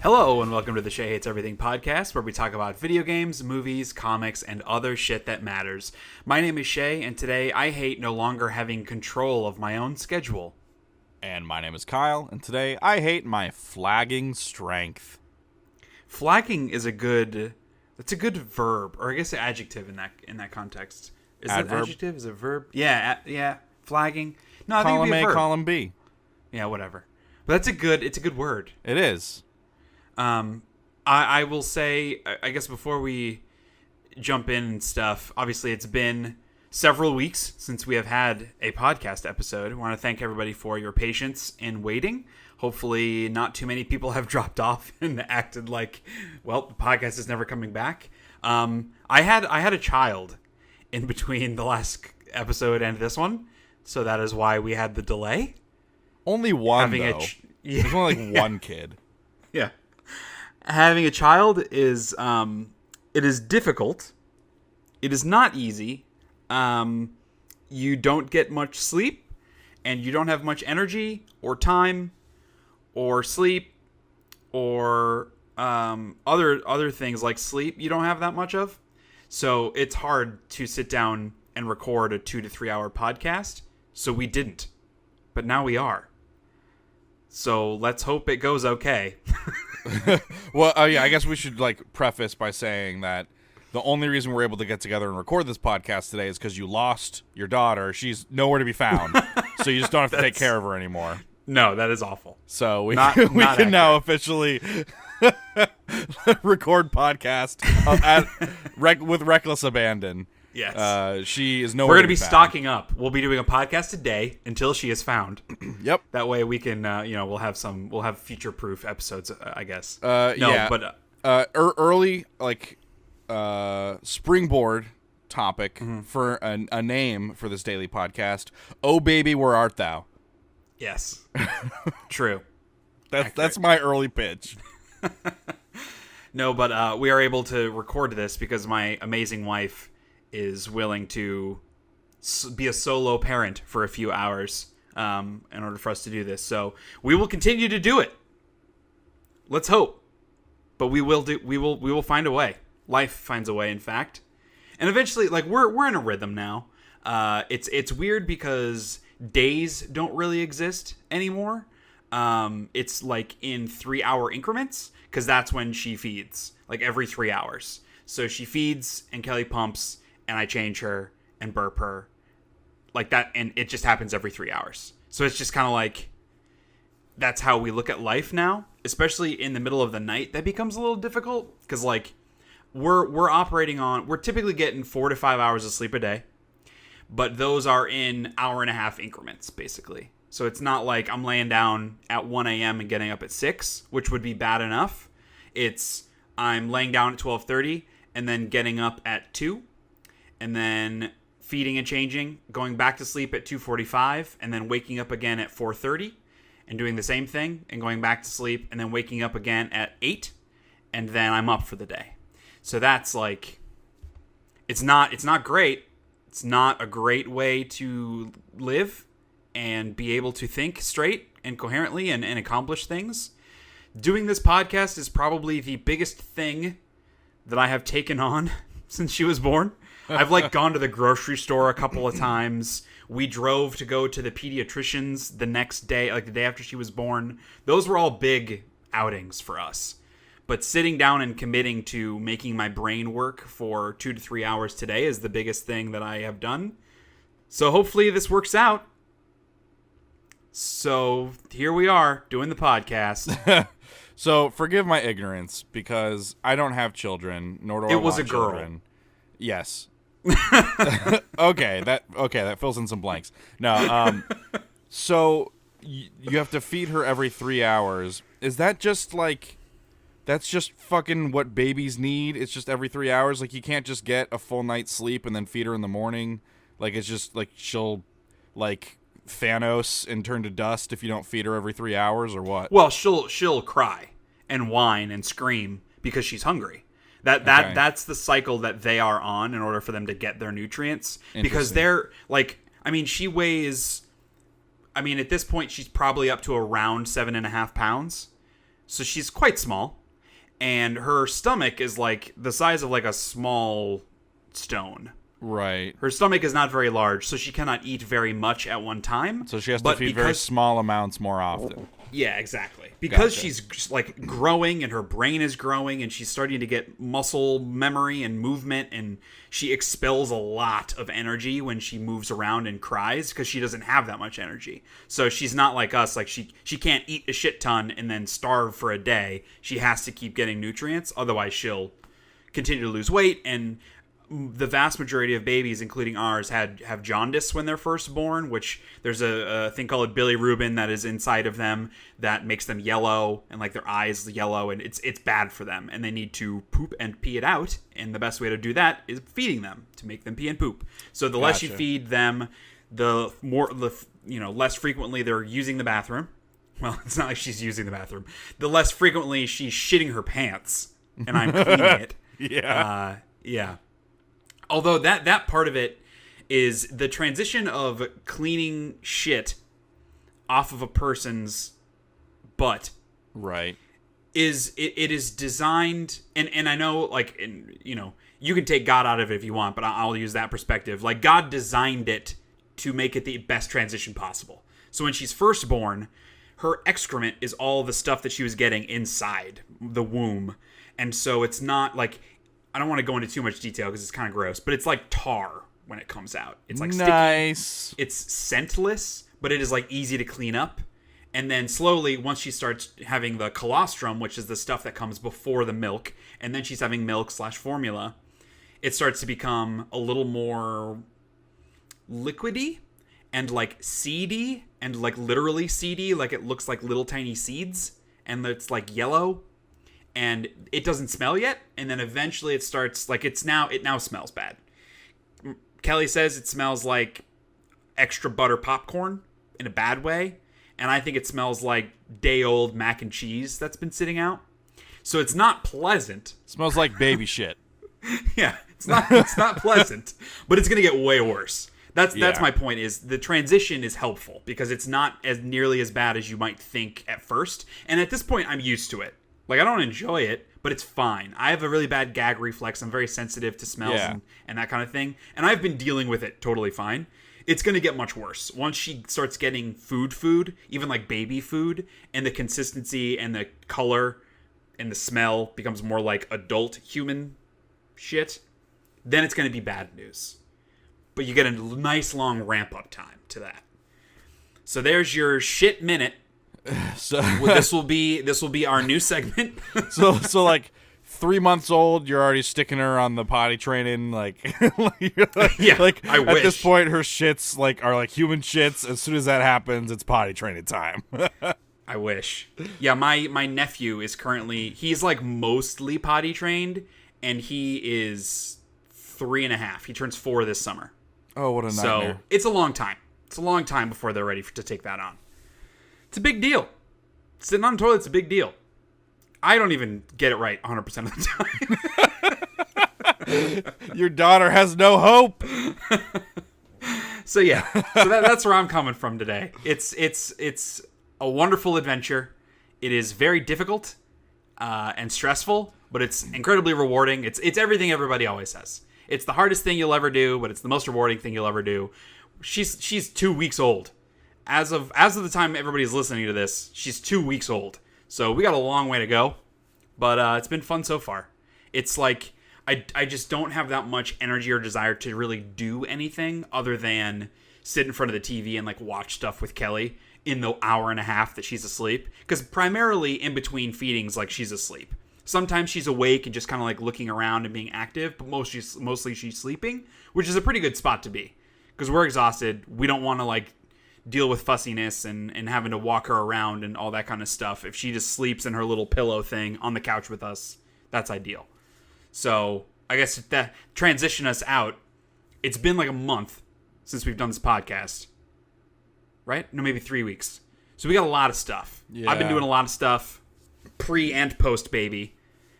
Hello, and welcome to the Shea Hates Everything Podcast, where we talk about video games, movies, comics, and other shit that matters. My name is Shea, and today I hate no longer having control of my own schedule. And my name is Kyle, and today I hate my flagging strength. Flagging is a good verb, or I guess an adjective in that context. Is it an adjective? Is it a verb? Yeah, flagging. No, I think it'd be a verb. Column B. Yeah, whatever. But it's a good word. It is. I will say, I guess before we jump in and stuff, obviously it's been several weeks since we have had a podcast episode. I want to thank everybody for your patience in waiting. Hopefully not too many people have dropped off and acted like, well, the podcast is never coming back. I had a child in between the last episode and this one, so that is why we had the delay. Only one, though. There's only like one kid. Yeah. Having a child is it is difficult. It is not easy. You don't get much sleep, and you don't have much energy or time or sleep or other things like sleep. You don't have that much of. So it's hard to sit down and record a 2 to 3 hour podcast. So we didn't. But now we are. So let's hope it goes okay. Well, yeah, I guess we should preface by saying that the only reason we're able to get together and record this podcast today is because you lost your daughter. She's nowhere to be found, so you just don't have to take care of her anymore. No, that is awful. So we can now officially record podcast with reckless abandon. Yes. She is nowhere. We're going to be found. stocking up. We'll be doing a podcast a day until she is found. Yep. That way we can, we'll have future-proof episodes, I guess. Yeah. But early springboard topic for a name for this daily podcast. Oh baby, where art thou? Yes. True. That's my early pitch. No, but we are able to record this because my amazing wife is willing to be a solo parent for a few hours in order for us to do this. So we will continue to do it. Let's hope. But we will find a way. Life finds a way, in fact. And eventually, we're in a rhythm now. It's weird because days don't really exist anymore. It's in 3 hour increments because that's when she feeds, every 3 hours. So she feeds and Kelly pumps and I change her and burp her like that. And it just happens every 3 hours. So it's just kind of that's how we look at life now, especially in the middle of the night. That becomes a little difficult because we're typically getting 4 to 5 hours of sleep a day, but those are in hour-and-a-half increments, basically. So it's not like I'm laying down at 1 a.m. and getting up at 6, which would be bad enough. It's I'm laying down at 12:30 and then getting up at 2, and then feeding and changing, going back to sleep at 2:45, and then waking up again at 4:30, and doing the same thing, and going back to sleep, and then waking up again at 8, and then I'm up for the day. So that's it's not great. It's not a great way to live and be able to think straight and coherently and accomplish things. Doing this podcast is probably the biggest thing that I have taken on since she was born. I've gone to the grocery store a couple of times. We drove to go to the pediatrician's the next day, the day after she was born. Those were all big outings for us. But sitting down and committing to making my brain work for 2 to 3 hours today is the biggest thing that I have done. So hopefully this works out. So here we are doing the podcast. So forgive my ignorance because I don't have children, nor do I want children. It was a girl. Yes. Okay, that fills in some blanks. No, so you have to feed her every 3 hours. Is that just that's just fucking what babies need? It's just every 3 hours? You can't just get a full night's sleep and then feed her in the morning? It's just she'll Thanos and turn to dust if you don't feed her every 3 hours, or what? Well, she'll cry and whine and scream because she's hungry. That's the cycle that they are on in order for them to get their nutrients. Because they're she weighs, at this point she's probably up to around 7.5 pounds. So she's quite small. And her stomach is like the size of like a small stone. Right. Her stomach is not very large, so she cannot eat very much at one time. So she has to feed very small amounts more often. Yeah, exactly. Because Gotcha. she's like growing and her brain is growing and she's starting to get muscle memory and movement, and she expels a lot of energy when she moves around and cries because she doesn't have that much energy. So she's not like us, like she can't eat a shit ton and then starve for a day. She has to keep getting nutrients, otherwise she'll continue to lose weight. And the vast majority of babies, including ours, have jaundice when they're first born, which there's a thing called bilirubin that is inside of them that makes them yellow and like their eyes yellow, and it's bad for them, and they need to poop and pee it out, and the best way to do that is feeding them to make them pee and poop. So the less you feed them, the less frequently they're using the bathroom. Well, it's not like she's using the bathroom. The less frequently she's shitting her pants, and I'm cleaning it. Yeah. Yeah. Although that part of it is the transition of cleaning shit off of a person's butt. Right. It is designed, and I know, like, you can take God out of it if you want, but I'll use that perspective. Like, God designed it to make it the best transition possible. So when she's first born, her excrement is all the stuff that she was getting inside the womb. And so it's not like, I don't want to go into too much detail because it's kind of gross, but it's like tar when it comes out. It's like nice. Sticky. It's scentless, but it is like easy to clean up. And then slowly, once she starts having the colostrum, which is the stuff that comes before the milk, and then she's having milk/formula, it starts to become a little more liquidy and like seedy, and like literally seedy, like it looks like little tiny seeds, and it's like yellow. And it doesn't smell yet, and then eventually it starts, like, it now smells bad. Kelly says it smells like extra butter popcorn in a bad way, and I think it smells like day-old mac and cheese that's been sitting out. So it's not pleasant. Smells like baby shit. Yeah, it's not pleasant, but it's going to get way worse. That's my point, is the transition is helpful because it's not as nearly as bad as you might think at first. And at this point, I'm used to it. Like, I don't enjoy it, but it's fine. I have a really bad gag reflex. I'm very sensitive to smells and that kind of thing. And I've been dealing with it totally fine. It's going to get much worse. Once she starts getting food, even like baby food, and the consistency and the color and the smell becomes more like adult human shit, then it's going to be bad news. But you get a nice long ramp-up time to that. So there's your shit minute. So this will be our new segment. so like 3 months old, you're already sticking her on the potty training, like yeah. Like I at wish. this point, her shits are like human shits. As soon as that happens, it's potty training time. I wish. Yeah, my nephew is currently, he's like mostly potty trained, and he is 3.5. He turns 4 this summer. Oh, what a nightmare! So it's a long time. It's a long time before they're ready to take that on. It's a big deal. Sitting on the toilet's a big deal. I don't even get it right 100% of the time. Your daughter has no hope. So yeah, that's where I'm coming from today. It's a wonderful adventure. It is very difficult and stressful, but it's incredibly rewarding. It's everything everybody always says. It's the hardest thing you'll ever do, but it's the most rewarding thing you'll ever do. She's 2 weeks old. As of the time everybody's listening to this, she's 2 weeks old. So we got a long way to go, but it's been fun so far. It's like I just don't have that much energy or desire to really do anything other than sit in front of the TV and like watch stuff with Kelly in the hour and a half that she's asleep. Because primarily in between feedings, like, she's asleep. Sometimes she's awake and just kind of like looking around and being active, but mostly she's sleeping, which is a pretty good spot to be. Because we're exhausted. We don't want to like deal with fussiness and having to walk her around and all that kind of stuff. If she just sleeps in her little pillow thing on the couch with us, that's ideal. So I guess that transition us out, it's been like a month since we've done this podcast. Right? No, maybe 3 weeks. So we got a lot of stuff. Yeah. I've been doing a lot of stuff pre and post baby.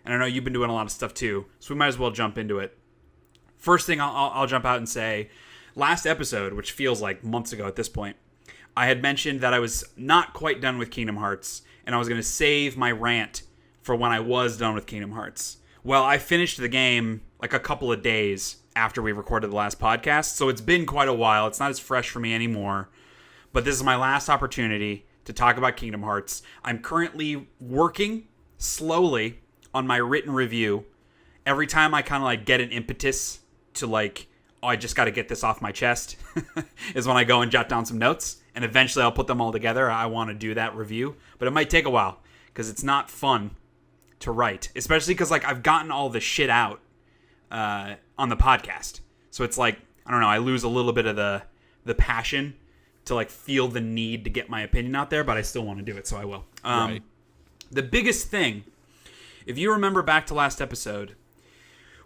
And I know you've been doing a lot of stuff too. So we might as well jump into it. First thing I'll jump out and say, last episode, which feels like months ago at this point, I had mentioned that I was not quite done with Kingdom Hearts, and I was going to save my rant for when I was done with Kingdom Hearts. Well, I finished the game like a couple of days after we recorded the last podcast, so it's been quite a while. It's not as fresh for me anymore, but this is my last opportunity to talk about Kingdom Hearts. I'm currently working slowly on my written review. Every time I kind of like get an impetus to like, oh, I just got to get this off my chest, is when I go and jot down some notes, and eventually I'll put them all together. I want to do that review, but it might take a while because it's not fun to write, especially because like I've gotten all the shit out on the podcast, so it's like, I don't know, I lose a little bit of the passion to like feel the need to get my opinion out there, but I still want to do it, so I will. Right. The biggest thing, if you remember back to last episode,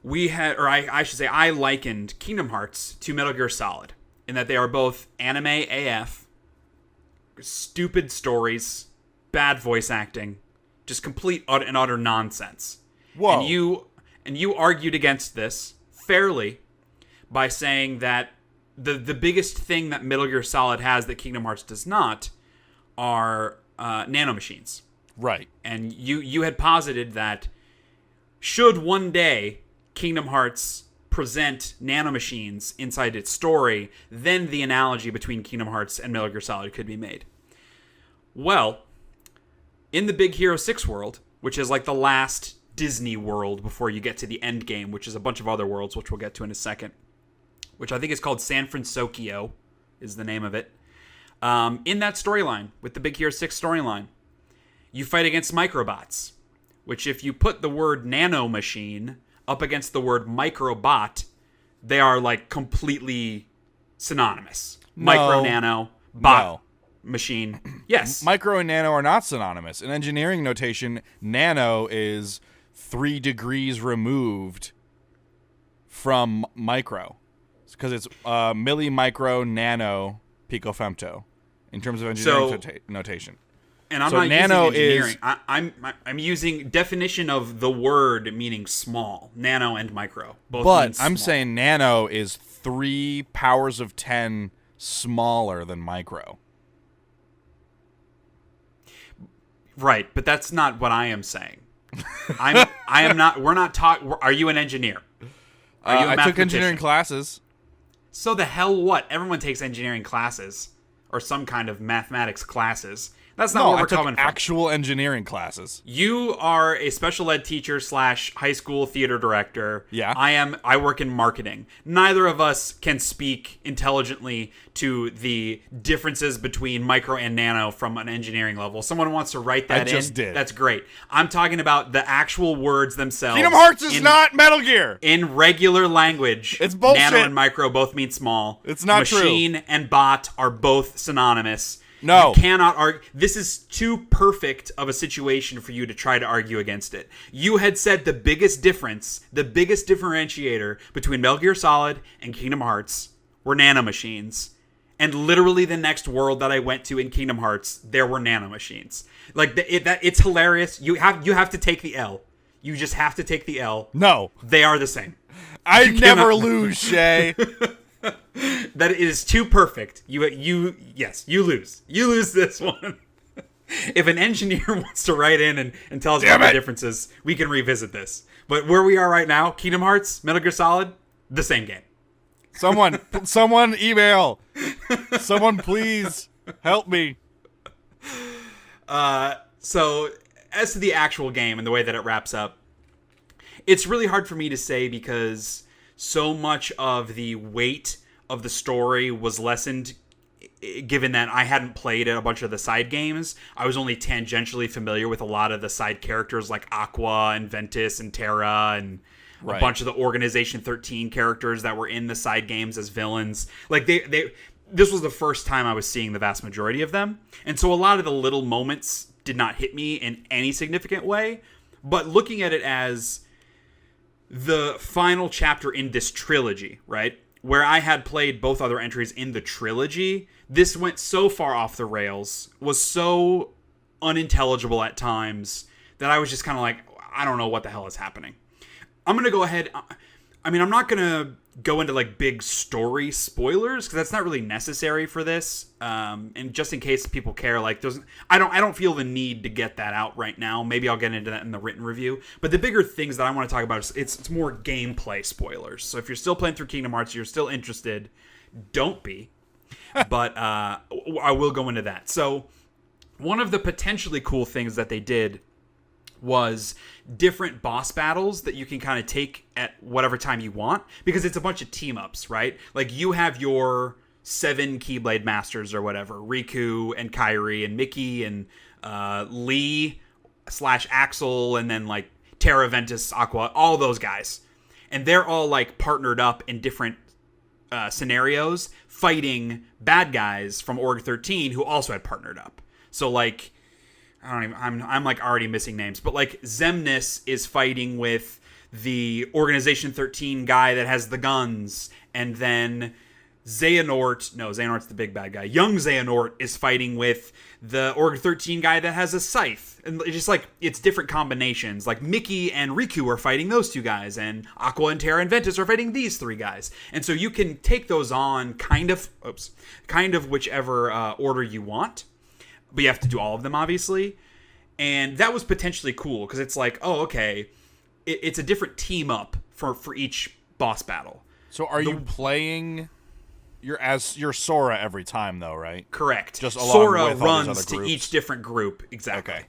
we had, or I should say, I likened Kingdom Hearts to Metal Gear Solid in that they are both anime AF, stupid stories, bad voice acting, just complete and utter nonsense. Whoa. And you argued against this fairly by saying that the biggest thing that Metal Gear Solid has that Kingdom Hearts does not are nanomachines. Right. And you had posited that should one day Kingdom Hearts present nanomachines inside its story, then the analogy between Kingdom Hearts and Metal Gear Solid could be made. Well, in the Big Hero 6 world, which is like the last Disney world before you get to the end game, which is a bunch of other worlds, which we'll get to in a second, which I think is called San Francisco, is the name of it. In that storyline, with the Big Hero 6 storyline, you fight against microbots, which if you put the word nanomachine up against the word microbot, they are like completely synonymous. Micro, nano, bot, machine. Yes. Micro and nano are not synonymous. In engineering notation, nano is 3 degrees removed from micro. Because it's milli, micro, nano, picofemto in terms of engineering notation. And I'm so not nano using engineering. I'm using definition of the word meaning small. Nano and micro. Both mean small. I'm saying nano is 3 powers of 10 smaller than micro. Right, but that's not what I am saying. I am not. We're not talking. Are you an engineer? Are you a I took engineering classes. So the hell what? Everyone takes engineering classes or some kind of mathematics classes. That's not where we're coming from. Actual engineering classes. You are a special ed teacher / high school theater director. Yeah. I work in marketing. Neither of us can speak intelligently to the differences between micro and nano from an engineering level. Someone wants to write that in. I just did. That's great. I'm talking about the actual words themselves. Kingdom Hearts is not Metal Gear. In regular language, it's bullshit. Nano and micro both mean small. It's not true. Machine and bot are both synonymous. No. You cannot argue. This is too perfect of a situation for you to try to argue against it. You had said the biggest difference, the biggest differentiator between Metal Gear Solid and Kingdom Hearts were nanomachines. And literally the next world that I went to in Kingdom Hearts, there were nanomachines. Like, it's hilarious. You have to take the L. You just have to take the L. No. They are the same. I never lose, Shay. That it is too perfect. You lose. You lose this one. If an engineer wants to write in and tell us about the differences, we can revisit this. But where we are right now, Kingdom Hearts, Metal Gear Solid, the same game. Someone email. Someone please help me. So as to the actual game and the way that it wraps up, it's really hard for me to say because so much of the weight of the story was lessened given that I hadn't played a bunch of the side games. I was only tangentially familiar with a lot of the side characters like Aqua and Ventus and Terra and a bunch of the Organization 13 characters that were in the side games as villains. Like this was the first time I was seeing the vast majority of them. And so a lot of the little moments did not hit me in any significant way. But looking at it as the final chapter in this trilogy, right? Where I had played both other entries in the trilogy, this went so far off the rails, was so unintelligible at times, that I was just kind of like, I don't know what the hell is happening. I'm going to go ahead. I mean, I'm not going to go into like big story spoilers because that's not really necessary for this. And just in case people care, like I don't feel the need to get that out right now. Maybe I'll get into that in the written review. But the bigger things that I want to talk about is it's more gameplay spoilers. So if you're still playing through Kingdom Hearts, you're still interested, don't be. But I will go into that. So one of the potentially cool things that they did was different boss battles that you can kind of take at whatever time you want, because it's a bunch of team ups, right? Like you have your 7 Keyblade Masters or whatever, Riku and Kairi and Mickey and Lee / Axel, and then like Terra, Ventus, Aqua, all those guys. And they're all like partnered up in different scenarios fighting bad guys from Org 13 who also had partnered up. So like, I'm like already missing names, but like Xemnas is fighting with the Organization 13 guy that has the guns, and then Xehanort's the big bad guy. Young Xehanort is fighting with the Org 13 guy that has a scythe. And it's just like, it's different combinations. Like Mickey and Riku are fighting those 2 guys, and Aqua and Terra and Ventus are fighting these 3 guys. And so you can take those on kind of whichever order you want. But you have to do all of them, obviously. And that was potentially cool, because it's like, oh, okay, it's a different team up for each boss battle. So are you playing you're Sora every time, though, right? Correct. Just along Sora with all these runs other to groups. each different group. Exactly. Okay.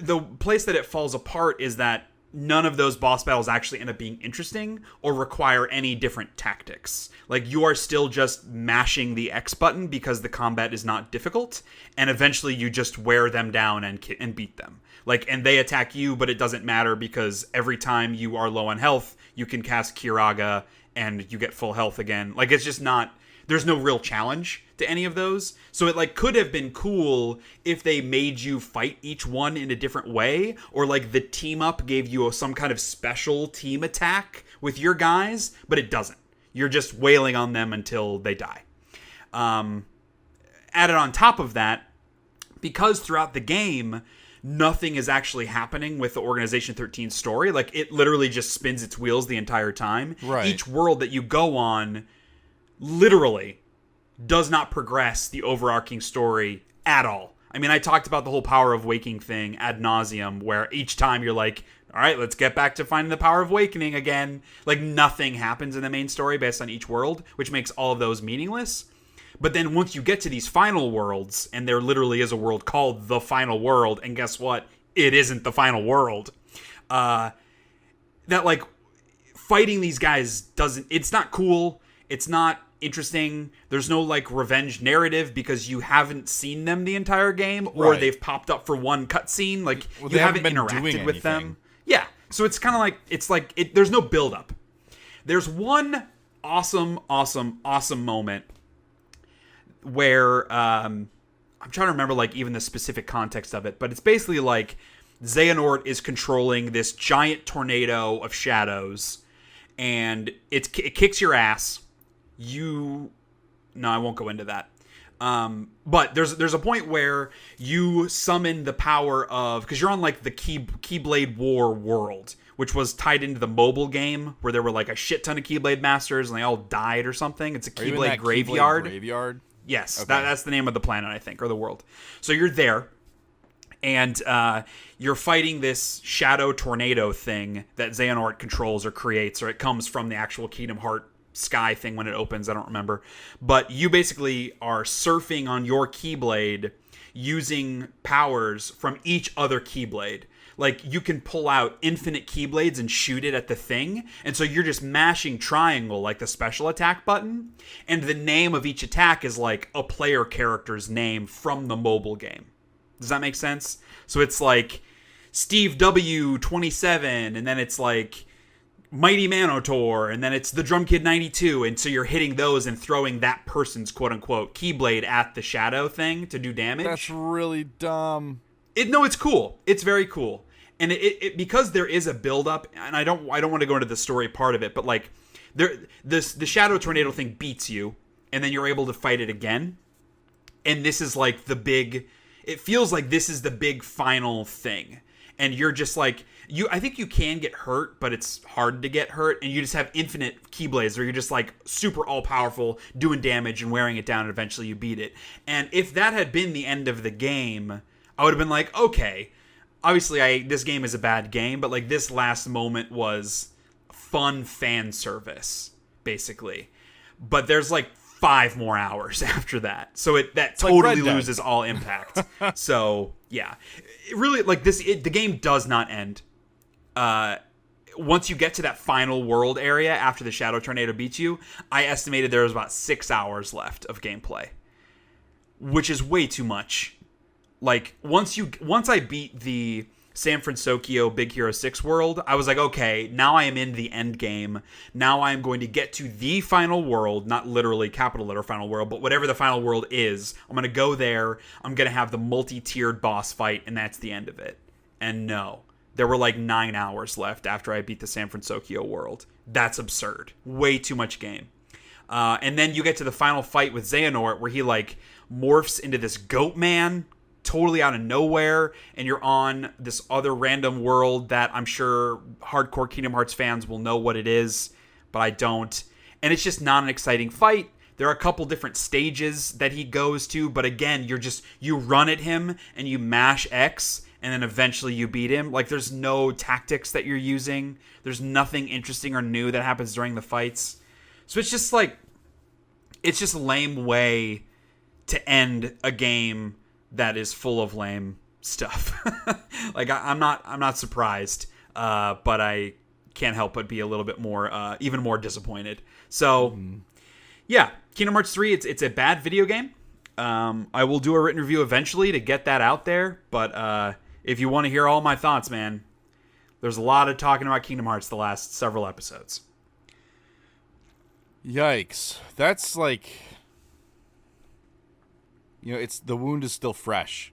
The place that it falls apart is that none of those boss battles actually end up being interesting or require any different tactics. Like, you are still just mashing the X button because the combat is not difficult, and eventually you just wear them down and beat them. Like, and they attack you, but it doesn't matter because every time you are low on health, you can cast Kiraga and you get full health again. Like, it's just not... There's no real challenge to any of those. So it like could have been cool if they made you fight each one in a different way, or like the team up gave you some kind of special team attack with your guys, but it doesn't. You're just wailing on them until they die. Added on top of that, because throughout the game, nothing is actually happening with the Organization 13 story. Like, it literally just spins its wheels the entire time. Right. Each world that you go on literally does not progress the overarching story at all. I mean, I talked about the whole power of waking thing ad nauseum, where each time you're like, all right, let's get back to finding the power of awakening again. Like, nothing happens in the main story based on each world, which makes all of those meaningless. But then once you get to these final worlds, and there literally is a world called the Final World, and guess what? It isn't the final world. That, like, fighting these guys it's not cool. It's not interesting. There's no like revenge narrative because you haven't seen them the entire game, or Right. they've popped up for one cutscene. Like, Well, you they haven't haven't been interacted doing with them. anything. Yeah, so it's kind of like there's no build up. There's one awesome moment where I'm trying to remember like even the specific context of it, but it's basically like Xehanort is controlling this giant tornado of shadows, and it kicks your ass. No, I won't go into that. But there's a point where you summon the power of, because you're on like the Keyblade War world, which was tied into the mobile game where there were like a shit ton of Keyblade Masters and they all died or something. It's a Are you in Keyblade that graveyard. Keyblade graveyard? Yes, Okay. that's the name of the planet, I think, or the world. So you're there, and you're fighting this shadow tornado thing that Xehanort controls or creates, or it comes from the actual Kingdom Hearts sky thing when it opens. I don't remember. But you basically are surfing on your Keyblade using powers from each other Keyblade. Like, you can pull out infinite Keyblades and shoot it at the thing. And so you're just mashing triangle, like the special attack button. And the name of each attack is like a player character's name from the mobile game. Does that make sense? So it's like Steve W 27, and then it's like Mighty Manotaur, and then it's the Drum Kid 92, and so you're hitting those and throwing that person's quote-unquote Keyblade at the shadow thing to do damage. That's really dumb. No, it's cool. It's very cool. And it because there is a build-up, and I don't want to go into the story part of it, but like the shadow tornado thing beats you, and then you're able to fight it again. And this is like the big... It feels like this is the big final thing. and you're just like I think you can get hurt, but it's hard to get hurt, and you just have infinite keyblades where you're just like super all powerful, doing damage and wearing it down, and eventually you beat it. And if that had been the end of the game, I would have been like, okay, obviously this game is a bad game, but like this last moment was fun fan service, basically. But there's like 5 more hours after that, so that totally loses all impact. So yeah, it really, like the game does not end. Once you get to that final world area after the Shadow Tornado beats you, I estimated there was about 6 hours left of gameplay, which is way too much. Like once I beat the San Francisco Big Hero 6 world, I was like, okay, now I am in the end game. Now I am going to get to the final world, not literally capital letter final world, but whatever the final world is. I'm going to go there. I'm going to have the multi-tiered boss fight, and that's the end of it. And no, there were like 9 hours left after I beat the San Francisco world. That's absurd. Way too much game. And then you get to the final fight with Xehanort, where he like morphs into this goat man totally out of nowhere, and you're on this other random world that I'm sure hardcore Kingdom Hearts fans will know what it is, but I don't. And it's just not an exciting fight. There are a couple different stages that he goes to, but again, you run at him and you mash X, and then eventually you beat him. Like, there's no tactics that you're using. There's nothing interesting or new that happens during the fights. So it's just like, it's just a lame way to end a game that is full of lame stuff. Like, I'm not surprised, but I can't help but be a little bit more, even more disappointed. So, yeah, Kingdom Hearts 3, it's a bad video game. I will do a written review eventually to get that out there, but if you want to hear all my thoughts, man, there's a lot of talking about Kingdom Hearts the last several episodes. Yikes. That's like, you know, the wound is still fresh.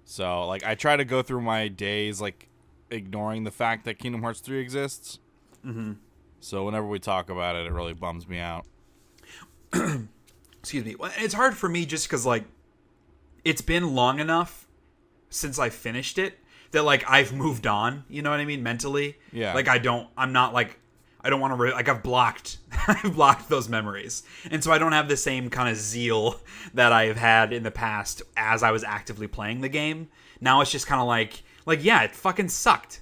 So, like, I try to go through my days, like, ignoring the fact that Kingdom Hearts 3 exists. Mm-hmm. So whenever we talk about it, it really bums me out. Excuse me. It's hard for me just because, like, it's been long enough since I finished it that, like, I've moved on. You know what I mean? Mentally. Yeah. Like, I don't want to, like, I've blocked those memories. And so I don't have the same kind of zeal that I've had in the past as I was actively playing the game. Now it's just kind of like, yeah, it fucking sucked.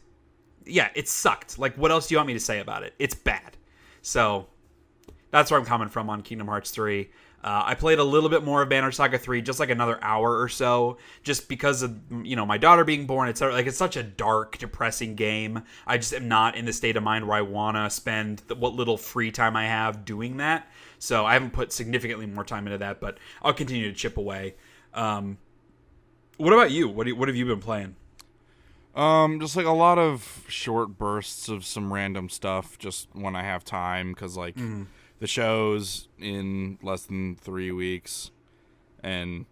Yeah, it sucked. Like, what else do you want me to say about it? It's bad. So that's where I'm coming from on Kingdom Hearts 3. I played a little bit more of Banner Saga 3, just like another hour or so, just because of, you know, my daughter being born. It's like, it's such a dark, depressing game. I just am not in the state of mind where I want to spend what little free time I have doing that. So I haven't put significantly more time into that, but I'll continue to chip away. What about you? What have you been playing? Just like a lot of short bursts of some random stuff, just when I have time, because like the show's in less than 3 weeks, and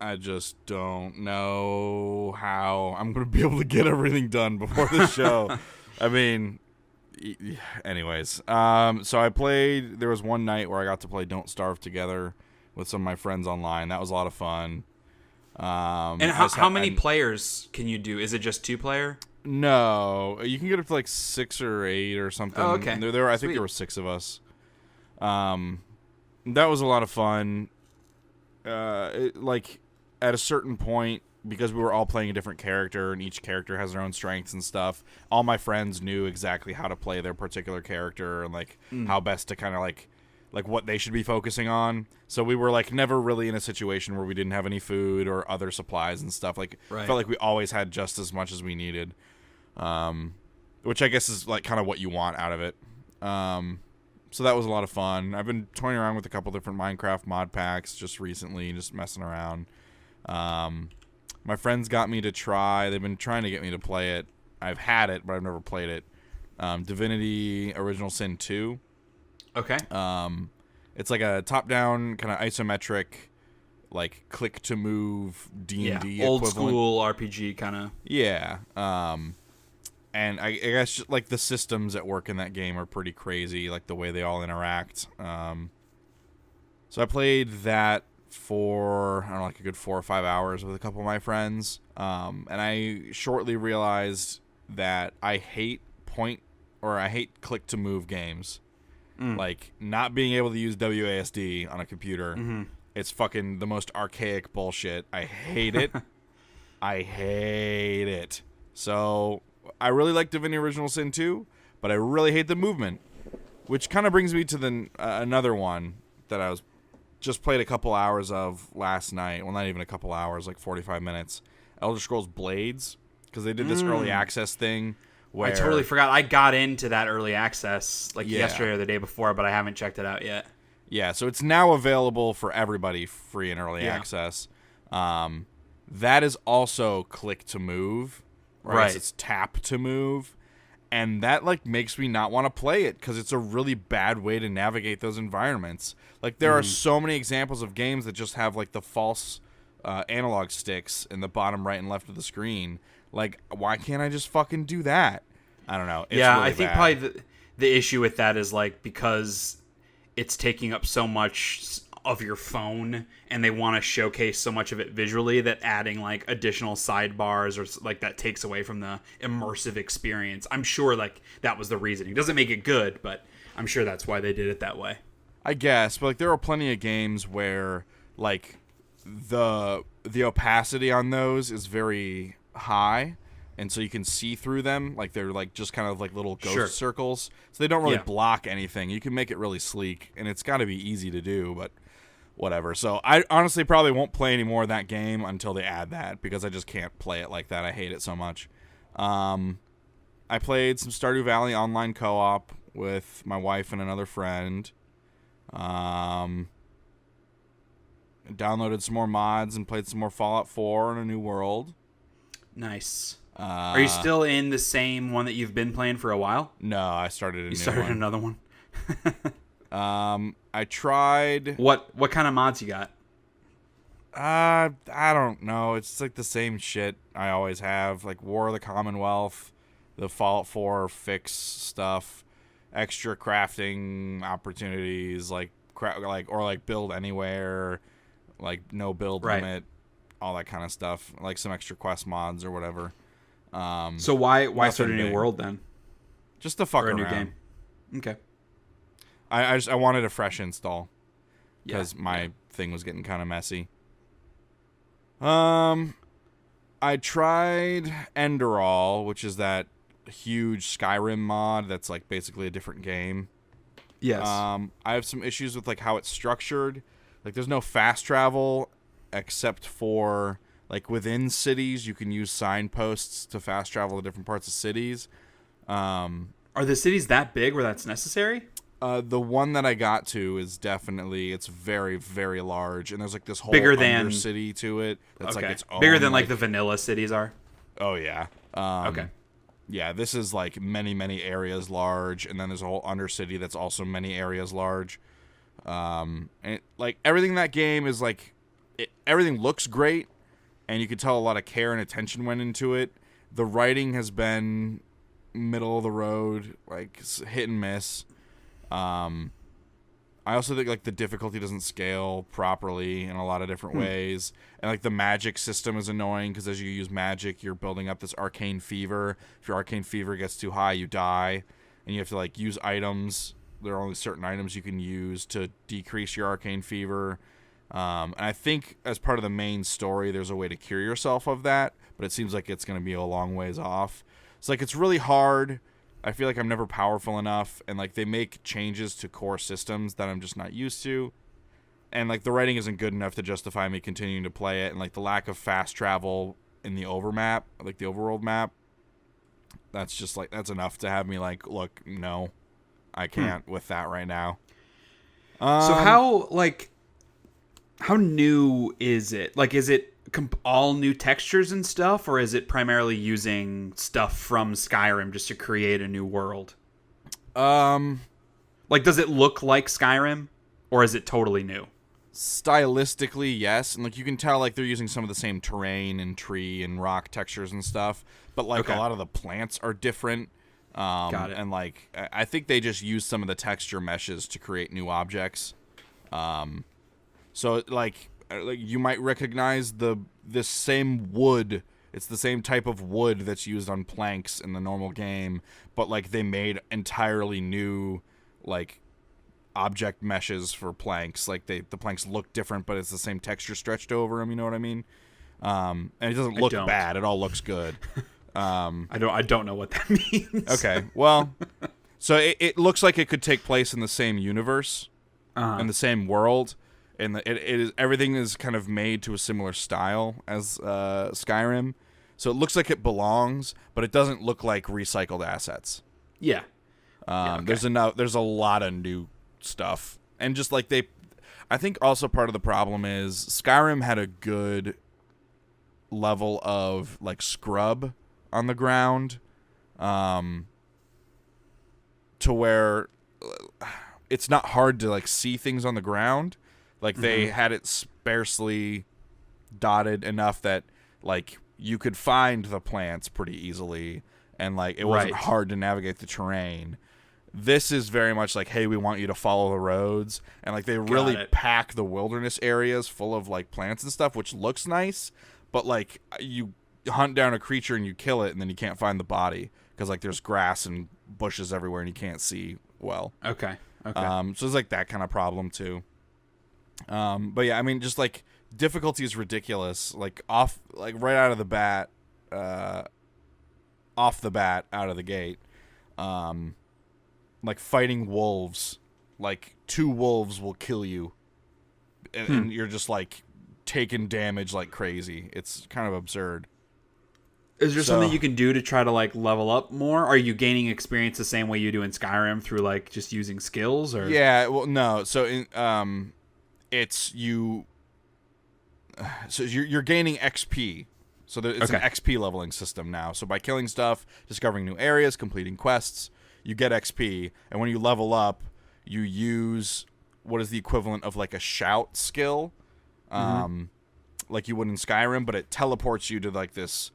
I just don't know how I'm gonna be able to get everything done before the show. I mean, anyways, so I played. There was one night where I got to play Don't Starve Together with some of my friends online. That was a lot of fun. And how many players can you do? Is it just 2-player? No, you can get up to like 6 or 8 or something. Oh, okay. I think there were 6 of us. That was a lot of fun. Like at a certain point, because we were all playing a different character and each character has their own strengths and stuff, all my friends knew exactly how to play their particular character and like how best to kind of like what they should be focusing on. So we were like never really in a situation where we didn't have any food or other supplies and stuff. Like felt like we always had just as much as we needed. Which I guess is like kind of what you want out of it. So that was a lot of fun. I've been toying around with a couple different Minecraft mod packs just recently, just messing around. My friends got me to try. They've been trying to get me to play it. I've had it, but I've never played it. Divinity Original Sin 2. Okay. It's like a top-down kind of isometric, like click to move D&D old equivalent. school RPG kind of. Yeah. And I guess just, like the systems that work in that game are pretty crazy, like the way they all interact. So I played that for, I don't know, like a good 4 or 5 hours with a couple of my friends. And I shortly realized that I hate click to move games. Like not being able to use WASD on a computer. Mm-hmm. It's fucking the most archaic bullshit. I hate it. I hate it. So I really like Divinity Original Sin 2, but I really hate the movement. Which kind of brings me to the another one that I was just played a couple hours of last night. Well, not even a couple hours, like 45 minutes. Elder Scrolls Blades, because they did this early access thing. Where, I totally forgot. I got into that early access yesterday or the day before, but I haven't checked it out yet. Yeah, so it's now available for everybody free in early access. That is also click to move. Right. It's tap to move. And that makes me not want to play it because it's a really bad way to navigate those environments. There are so many examples of games that just have the false analog sticks in the bottom right and left of the screen. Why can't I just fucking do that? I don't know. It's really I think bad. probably the issue with that is because it's taking up so much of your phone and they want to showcase so much of it visually that adding additional sidebars or that takes away from the immersive experience. I'm sure that was the reasoning. It doesn't make it good, but I'm sure that's why they did it that way. I guess, but there are plenty of games where the opacity on those is very high, and so you can see through them. They're just kind of little ghost circles, so they don't really block anything. You can make it really sleek, and it's got to be easy to do, but whatever. So I honestly probably won't play any more of that game until they add that, because I just can't play it like that. I hate it so much. I played some Stardew Valley online co-op with my wife and another friend. Downloaded some more mods and played some more Fallout 4 in a new world. Nice. Are you still in the same one that you've been playing for a while? No, I started a new one. You started another one? I tried... What kind of mods you got? I don't know. It's the same shit I always have. War of the Commonwealth, the Fallout 4 fix stuff, extra crafting opportunities, or build anywhere, no build limit, all that kind of stuff. Some extra quest mods or whatever. So why start a new world then? Just to fuck or a around. New game. Okay. I wanted a fresh install because my thing was getting kind of messy. I tried Enderall, which is that huge Skyrim mod that's basically a different game. Yes. I have some issues with how it's structured. There's no fast travel except for within cities you can use signposts to fast travel to different parts of cities. Are the cities that big where that's necessary? The one that I got to is definitely, it's very, very large, and there's this whole bigger than city to it. That's its own, bigger than the vanilla cities are. Oh yeah. Okay. Yeah, this is many, many areas large, and then there's a whole undercity that's also many areas large. And everything in that game is everything looks great, and you can tell a lot of care and attention went into it. The writing has been middle of the road, hit and miss. I also think the difficulty doesn't scale properly in a lot of different ways, and the magic system is annoying because as you use magic, you're building up this arcane fever. If your arcane fever gets too high, you die, and you have to use items. There are only certain items you can use to decrease your arcane fever. And I think as part of the main story, there's a way to cure yourself of that, but it seems like it's going to be a long ways off. So it's really hard. I feel I'm never powerful enough, and they make changes to core systems that I'm just not used to, and the writing isn't good enough to justify me continuing to play it, and the lack of fast travel in the overmap, the overworld map, that's just that's enough to have me look, no, I can't with that right now. So how new is it? Is it all new textures and stuff, or is it primarily using stuff from Skyrim just to create a new world? Does it look like Skyrim, or is it totally new? Stylistically, yes, and you can tell they're using some of the same terrain and tree and rock textures and stuff, but a lot of the plants are different. Got it. And I think they just use some of the texture meshes to create new objects. So like you might recognize this same wood. It's the same type of wood that's used on planks in the normal game, but like they made entirely new like object meshes for planks. Like the planks look different, but it's the same texture stretched over them. You know what I mean? And it doesn't look bad. It all looks good. I don't know what that means. Okay, well, so it looks like it could take place in the same universe, in the same world, and it is everything is kind of made to a similar style as Skyrim. So it looks like it belongs, but it doesn't look like recycled assets. Yeah. Okay. There's a lot of new stuff, and just like I think also part of the problem is Skyrim had a good level of like scrub on the ground, to where it's not hard to like see things on the ground. Like they had it sparsely dotted enough that like you could find the plants pretty easily, and like it wasn't hard to navigate the terrain. This is very much like, hey, we want you to follow the roads, and like they really pack the wilderness areas full of like plants and stuff, which looks nice, but like you hunt down a creature and you kill it, and then you can't find the body because like there's grass and bushes everywhere and you can't see well. Okay. So there's like that kind of problem too. But yeah, I mean, just like difficulty is ridiculous. Like right out of the bat, out of the gate. Like fighting wolves, like 2 wolves will kill you, and you're just like taking damage like crazy. It's kind of absurd. Is there something you can do to try to like level up more? Are you gaining experience the same way you do in Skyrim through like just using skills? Or yeah, well, no. So it's you. So you're gaining XP. So it's an XP leveling system now. So by killing stuff, discovering new areas, completing quests, you get XP, and when you level up, you use what is the equivalent of like a shout skill, like you would in Skyrim, but it teleports you to like this.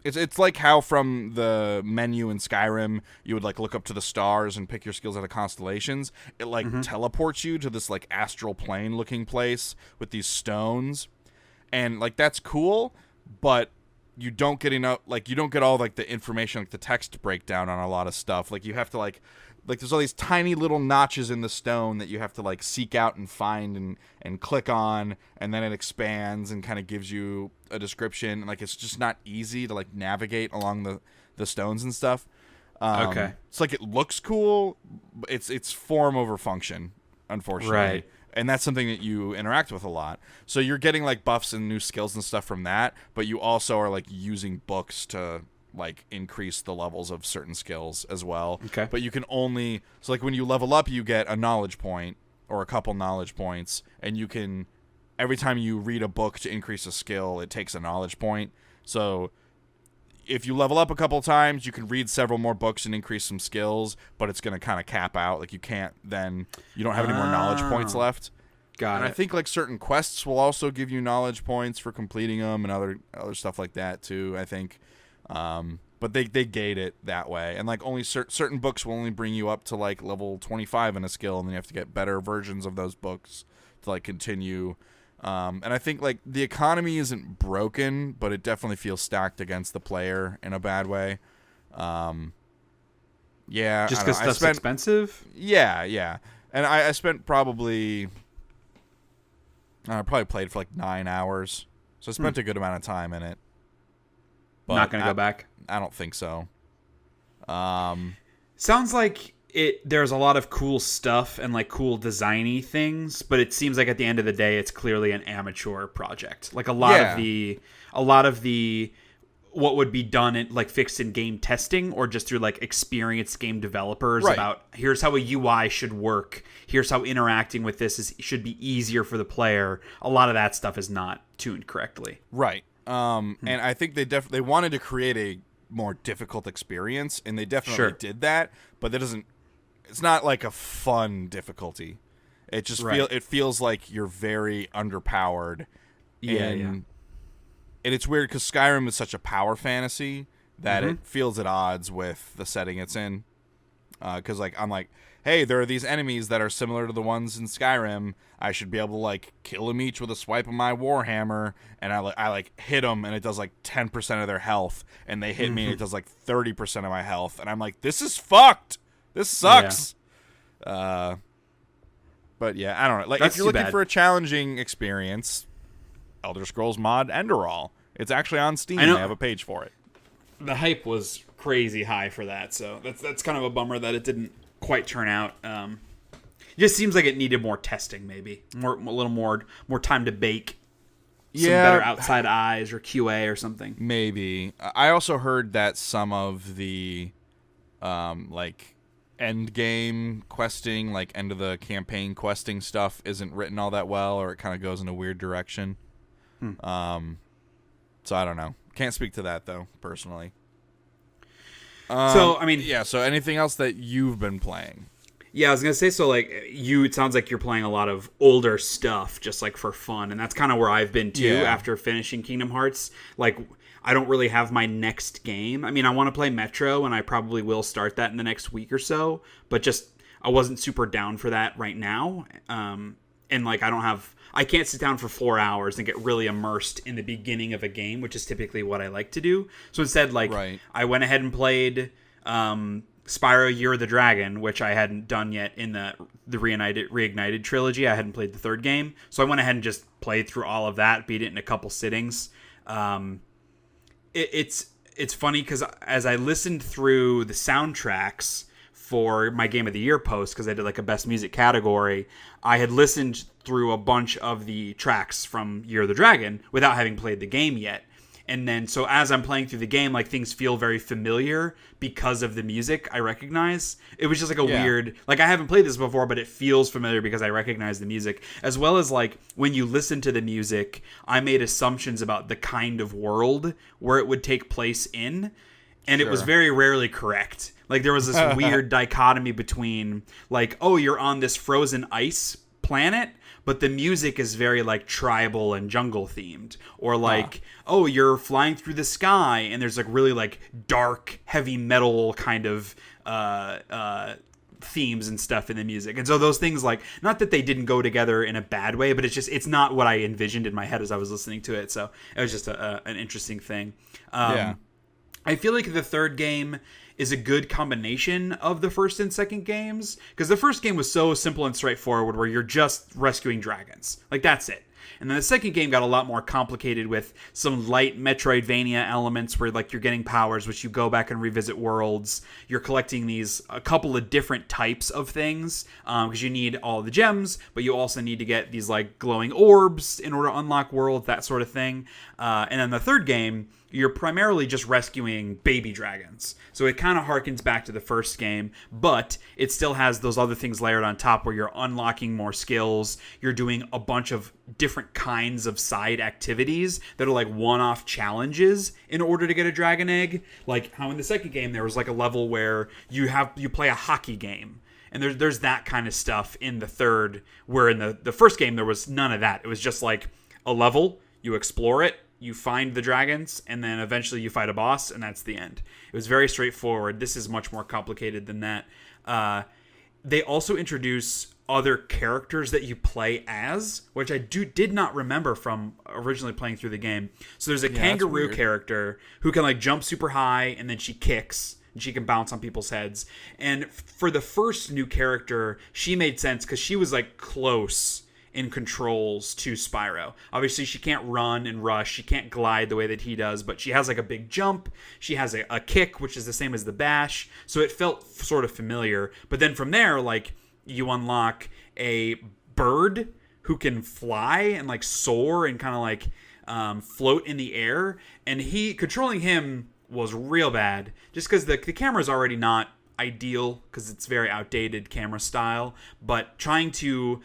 It's like how from the menu in Skyrim you would like look up to the stars and pick your skills out of constellations. It like teleports you to this like astral plane looking place with these stones, and like that's cool, but you don't get enough, like you don't get all like the information, like the text breakdown on a lot of stuff. Like you have to like there's all these tiny little notches in the stone that you have to like seek out and find and click on, and then it expands and kind of gives you a description. And like it's just not easy to like navigate along the stones and stuff. It's like it looks cool, but it's form over function, unfortunately. Right. And that's something that you interact with a lot. So you're getting like buffs and new skills and stuff from that, but you also are like using books to like increase the levels of certain skills as well. Okay. But you can only, so like when you level up, you get a knowledge point or a couple knowledge points, and you can, every time you read a book to increase a skill, it takes a knowledge point. So if you level up a couple times, you can read several more books and increase some skills, but it's going to kind of cap out. Like you can't then, you don't have any more knowledge points left. Got it. I think like certain quests will also give you knowledge points for completing them, and other stuff like that too, I think. But they gate it that way, and like only certain books will only bring you up to like level 25 in a skill, and then you have to get better versions of those books to like continue. And I think like the economy isn't broken, but it definitely feels stacked against the player in a bad way. Yeah, just because stuff's expensive. Yeah, and I spent probably played for like 9 hours, so I spent a good amount of time in it. But not gonna go back. I don't think so. Sounds like there's a lot of cool stuff and like cool designy things, but it seems like at the end of the day, it's clearly an amateur project. Like a lot of the what would be done in like fixed in game testing or just through like experienced game developers about here's how a UI should work. Here's how interacting with this should be easier for the player. A lot of that stuff is not tuned correctly. Right. And I think they wanted to create a more difficult experience, and they definitely did that, but it's not like a fun difficulty. It just feels like you're very underpowered. And it's weird because Skyrim is such a power fantasy that it feels at odds with the setting it's in. because like I'm like, hey, there are these enemies that are similar to the ones in Skyrim. I should be able to like kill them each with a swipe of my warhammer, and I like hit them, and it does like 10% of their health, and they hit me, and it does like 30% of my health, and I'm like, this is fucked. This sucks. Yeah. But yeah, I don't know. Like, That's if you're looking for a challenging experience, Elder Scrolls mod Enderall. It's actually on Steam. I have a page for it. The hype was crazy high for that, so that's kind of a bummer that it didn't quite turn out. It just seems like it needed more testing, maybe a little more time to bake. Some better outside eyes or QA or something. Maybe. I also heard that some of the like end game questing, like end of the campaign questing stuff isn't written all that well, or it kind of goes in a weird direction. So I don't know. Can't speak to that though, personally. So I mean, yeah. So anything else that you've been playing? Yeah, I was gonna say, so like it sounds like you're playing a lot of older stuff just like for fun, and that's kind of where I've been too after finishing Kingdom Hearts. Like, I don't really have my next game. I mean, I want to play Metro, and I probably will start that in the next week or so, but just I wasn't super down for that right now. And like I can't sit down for 4 hours and get really immersed in the beginning of a game, which is typically what I like to do. So instead, like, I went ahead and played Spyro Year of the Dragon, which I hadn't done yet in the Reignited trilogy. I hadn't played the third game. So I went ahead and just played through all of that, beat it in a couple sittings. It's funny because as I listened through the soundtracks for my Game of the Year post, because I did like a best music category, I had listened through a bunch of the tracks from Year of the Dragon without having played the game yet. And then, so as I'm playing through the game, like, things feel very familiar because of the music I recognize. It was just like a weird, like, I haven't played this before, but it feels familiar because I recognize the music. As well as, like, when you listen to the music, I made assumptions about the kind of world where it would take place in. And it was very rarely correct. Like, there was this weird dichotomy between, like, oh, you're on this frozen ice planet, but the music is very, like, tribal and jungle themed. Or, like, oh, you're flying through the sky, and there's, like, really, like, dark, heavy metal kind of themes and stuff in the music. And so those things, like, not that they didn't go together in a bad way, but it's not what I envisioned in my head as I was listening to it. So it was just an interesting thing. I feel like the third game is a good combination of the first and second games, because the first game was so simple and straightforward where you're just rescuing dragons. Like, that's it. And then the second game got a lot more complicated with some light Metroidvania elements where, like, you're getting powers, which you go back and revisit worlds. You're collecting a couple of different types of things, because you need all the gems, but you also need to get these, like, glowing orbs in order to unlock worlds, that sort of thing. And then the third game, you're primarily just rescuing baby dragons. So it kind of harkens back to the first game, but it still has those other things layered on top where you're unlocking more skills. You're doing a bunch of different kinds of side activities that are like one-off challenges in order to get a dragon egg. Like how in the second game there was like a level where you play a hockey game. And there's that kind of stuff in the third, where in the first game there was none of that. It was just like a level, you explore it, you find the dragons, and then eventually you fight a boss, and that's the end. It was very straightforward. This is much more complicated than that. They also introduce other characters that you play as, which I did not remember from originally playing through the game. So there's a kangaroo character who can like jump super high, and then she kicks, and she can bounce on people's heads. And for the first new character, she made sense because she was like close in controls to Spyro. Obviously, she can't run and rush. She can't glide the way that he does, but she has like a big jump. She has a kick, which is the same as the bash. So it felt sort of familiar. But then from there, like, you unlock a bird who can fly and like soar and kind of like float in the air. And controlling him was real bad just because the camera's already not ideal because it's very outdated camera style. But trying to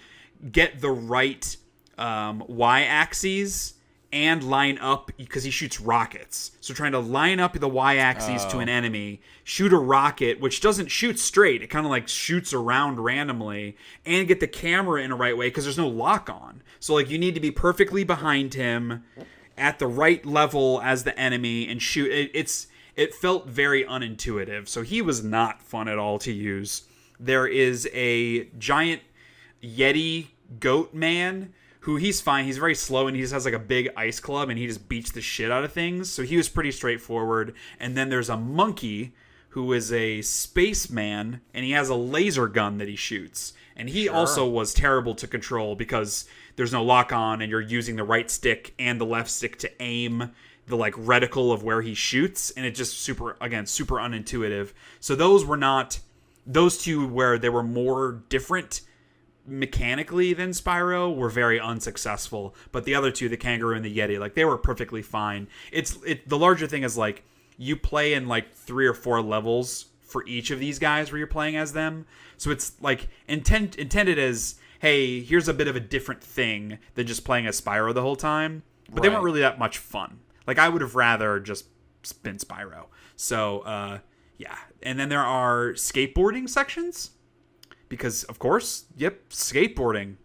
get the right y-axes and line up, because he shoots rockets. So trying to line up the y-axes to an enemy, shoot a rocket, which doesn't shoot straight. It kind of like shoots around randomly, and get the camera in the right way because there's no lock on. So like you need to be perfectly behind him at the right level as the enemy and shoot. it felt very unintuitive. So he was not fun at all to use. There is a giant Yeti goat man who he's fine. He's very slow and he just has like a big ice club and he just beats the shit out of things. So he was pretty straightforward. And then there's a monkey who is a spaceman and he has a laser gun that he shoots. And he also was terrible to control because there's no lock on and you're using the right stick and the left stick to aim the like reticle of where he shoots. And it just super unintuitive. So those two where they were more different mechanically than Spyro were very unsuccessful, but the other two, the kangaroo and the Yeti, like they were perfectly fine. The larger thing is like you play in like 3 or 4 levels for each of these guys where you're playing as them, so it's like intended as, hey, here's a bit of a different thing than just playing as Spyro the whole time, but they weren't really that much fun. Like I would have rather just been Spyro. So yeah, and then there are skateboarding sections. Because, of course, skateboarding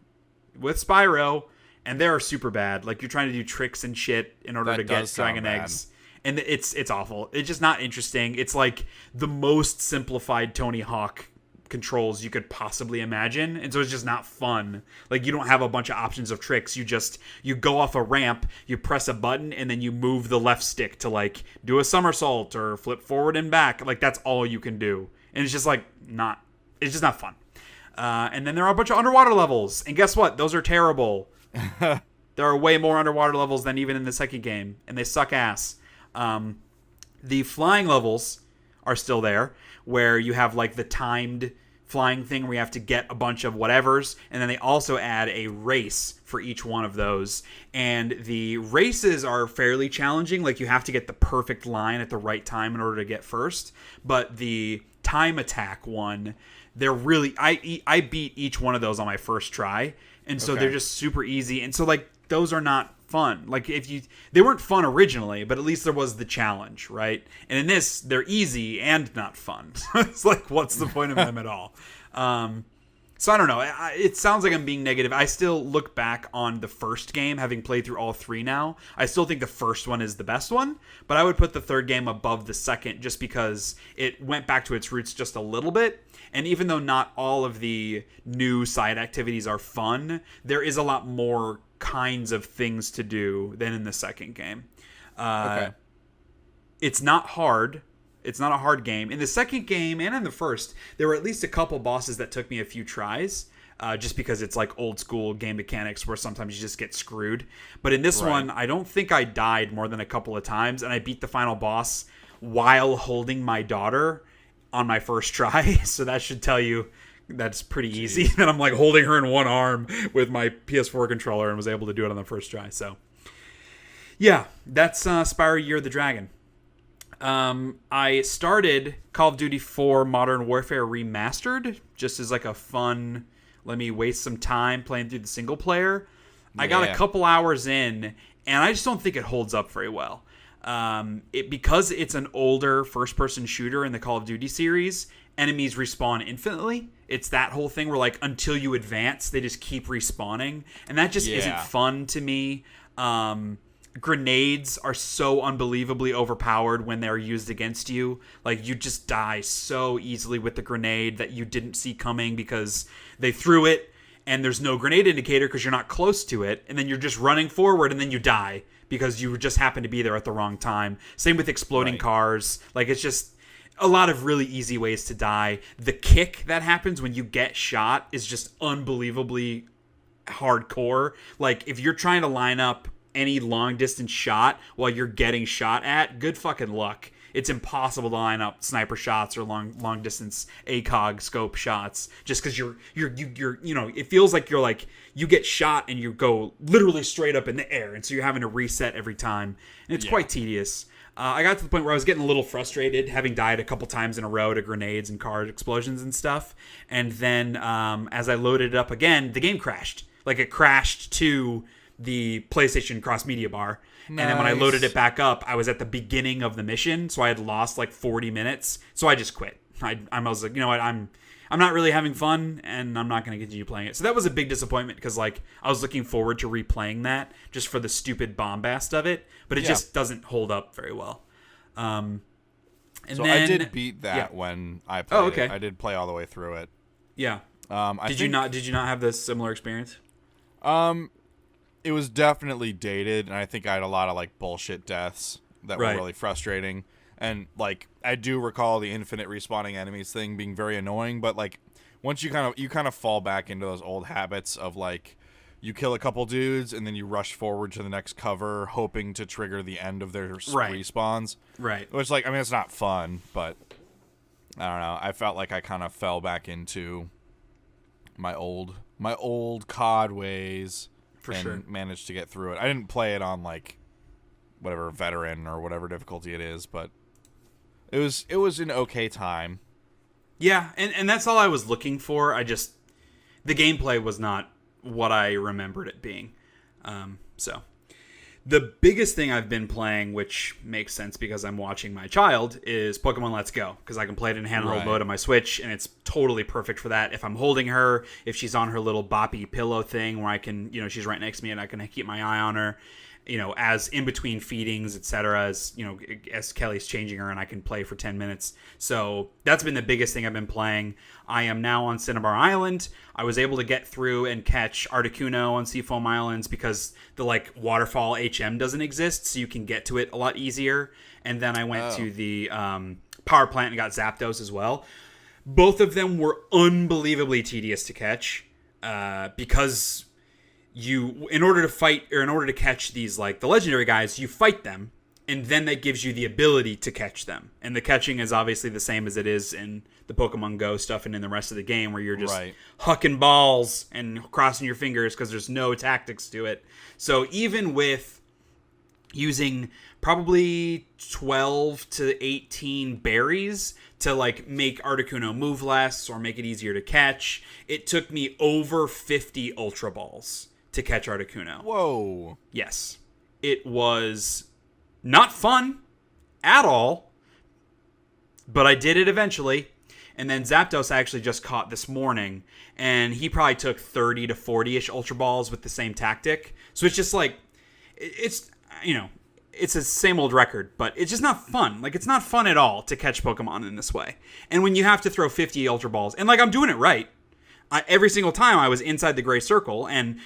with Spyro, and they are super bad. Like, you're trying to do tricks and shit in order to get dragon eggs. And it's awful. It's just not interesting. It's like the most simplified Tony Hawk controls you could possibly imagine. And so it's just not fun. Like, you don't have a bunch of options of tricks. You go off a ramp, you press a button, and then you move the left stick to, like, do a somersault or flip forward and back. Like, that's all you can do. And it's just, like, it's just not fun. And then there are a bunch of underwater levels. And guess what? Those are terrible. There are way more underwater levels than even in the second game. And they suck ass. The flying levels are still there. Where you have like the timed flying thing where you have to get a bunch of whatevers. And then they also add a race for each one of those. And the races are fairly challenging. Like you have to get the perfect line at the right time in order to get first. But the time attack one... they're really I beat each one of those on my first try, and so they're just super easy, and so like those are not fun. Like they weren't fun originally, but at least there was the challenge, right? And in this, they're easy and not fun. It's like, what's the point of them at all? So I don't know. It sounds like I'm being negative. I still look back on the first game, having played through all 3 now. I still think the first one is the best one, but I would put the third game above the second just because it went back to its roots just a little bit. And even though not all of the new side activities are fun, there is a lot more kinds of things to do than in the second game. It's not hard. It's not a hard game. In the second game and in the first, there were at least a couple bosses that took me a few tries, just because it's like old school game mechanics where sometimes you just get screwed. But in this one, I don't think I died more than a couple of times, and I beat the final boss while holding my daughter on my first try. So that should tell you that's pretty easy. And I'm like holding her in one arm with my PS4 controller and was able to do it on the first try. So yeah, that's Spyro Year of the Dragon. I started Call of Duty 4 Modern Warfare Remastered just as like a fun, let me waste some time playing through the single player. I got a couple hours in, and I just don't think it holds up very well. Because it's an older first-person shooter in the Call of Duty series, enemies respawn infinitely. It's that whole thing where, like, until you advance, they just keep respawning, and that just isn't fun to me. Grenades are so unbelievably overpowered when they're used against you. Like, you just die so easily with the grenade that you didn't see coming because they threw it, and there's no grenade indicator because you're not close to it, and then you're just running forward, and then you die because you just happen to be there at the wrong time. Same with exploding cars. Like, it's just a lot of really easy ways to die. The kick that happens when you get shot is just unbelievably hardcore. Like, if you're trying to line up any long distance shot while you're getting shot at, good fucking luck. It's impossible to line up sniper shots or long distance ACOG scope shots just because you're you know, it feels like you're like you get shot and you go literally straight up in the air, and so you're having to reset every time, and it's quite tedious. I got to the point where I was getting a little frustrated, having died a couple times in a row to grenades and car explosions and stuff, and then as I loaded it up again, the game crashed. Like, it crashed to the PlayStation cross media bar. Nice. And then when I loaded it back up, I was at the beginning of the mission, so I had lost like 40 minutes. So I just quit. I was like, you know what, I'm not really having fun, and I'm not going to continue playing it. So that was a big disappointment because like I was looking forward to replaying that just for the stupid bombast of it, but it just doesn't hold up very well. And so then, I did beat that when I played. Oh, okay. I did play all the way through it. Yeah. Did you not have this similar experience? It was definitely dated, and I think I had a lot of like bullshit deaths that were really frustrating. And like I do recall the infinite respawning enemies thing being very annoying, but like once you kind of fall back into those old habits of like you kill a couple dudes and then you rush forward to the next cover hoping to trigger the end of their respawns. Right. Which like I mean it's not fun, but I don't know. I felt like I kind of fell back into my old COD ways and managed to get through it. I didn't play it on like whatever veteran or whatever difficulty it is, but it was an okay time. Yeah, and that's all I was looking for. The gameplay was not what I remembered it being. So the biggest thing I've been playing, which makes sense because I'm watching my child, is Pokemon Let's Go, because I can play it in handheld mode on my Switch, and it's totally perfect for that. If I'm holding her, if she's on her little boppy pillow thing where I can, she's right next to me and I can keep my eye on her, as in between feedings, etc., as Kelly's changing her and I can play for 10 minutes. So that's been the biggest thing I've been playing. I am now on Cinnabar Island. I was able to get through and catch Articuno on Seafoam Islands because the waterfall HM doesn't exist, so you can get to it a lot easier. And then I went to the power plant and got Zapdos as well. Both of them were unbelievably tedious to catch because in order to catch these the legendary guys, you fight them, and then that gives you the ability to catch them. And the catching is obviously the same as it is in the Pokemon Go stuff and in the rest of the game, where you're just hucking balls and crossing your fingers because there's no tactics to it. So even with using probably 12 to 18 berries to make Articuno move less or make it easier to catch, it took me over 50 Ultra Balls to catch Articuno. Whoa. Yes. It was not fun at all, but I did it eventually. And then Zapdos I actually just caught this morning, and he probably took 30 to 40-ish Ultra Balls with the same tactic. So it's just it's a same old record, but it's just not fun. It's not fun at all to catch Pokemon in this way. And when you have to throw 50 Ultra Balls, and I'm doing it right, every single time I was inside the gray circle, and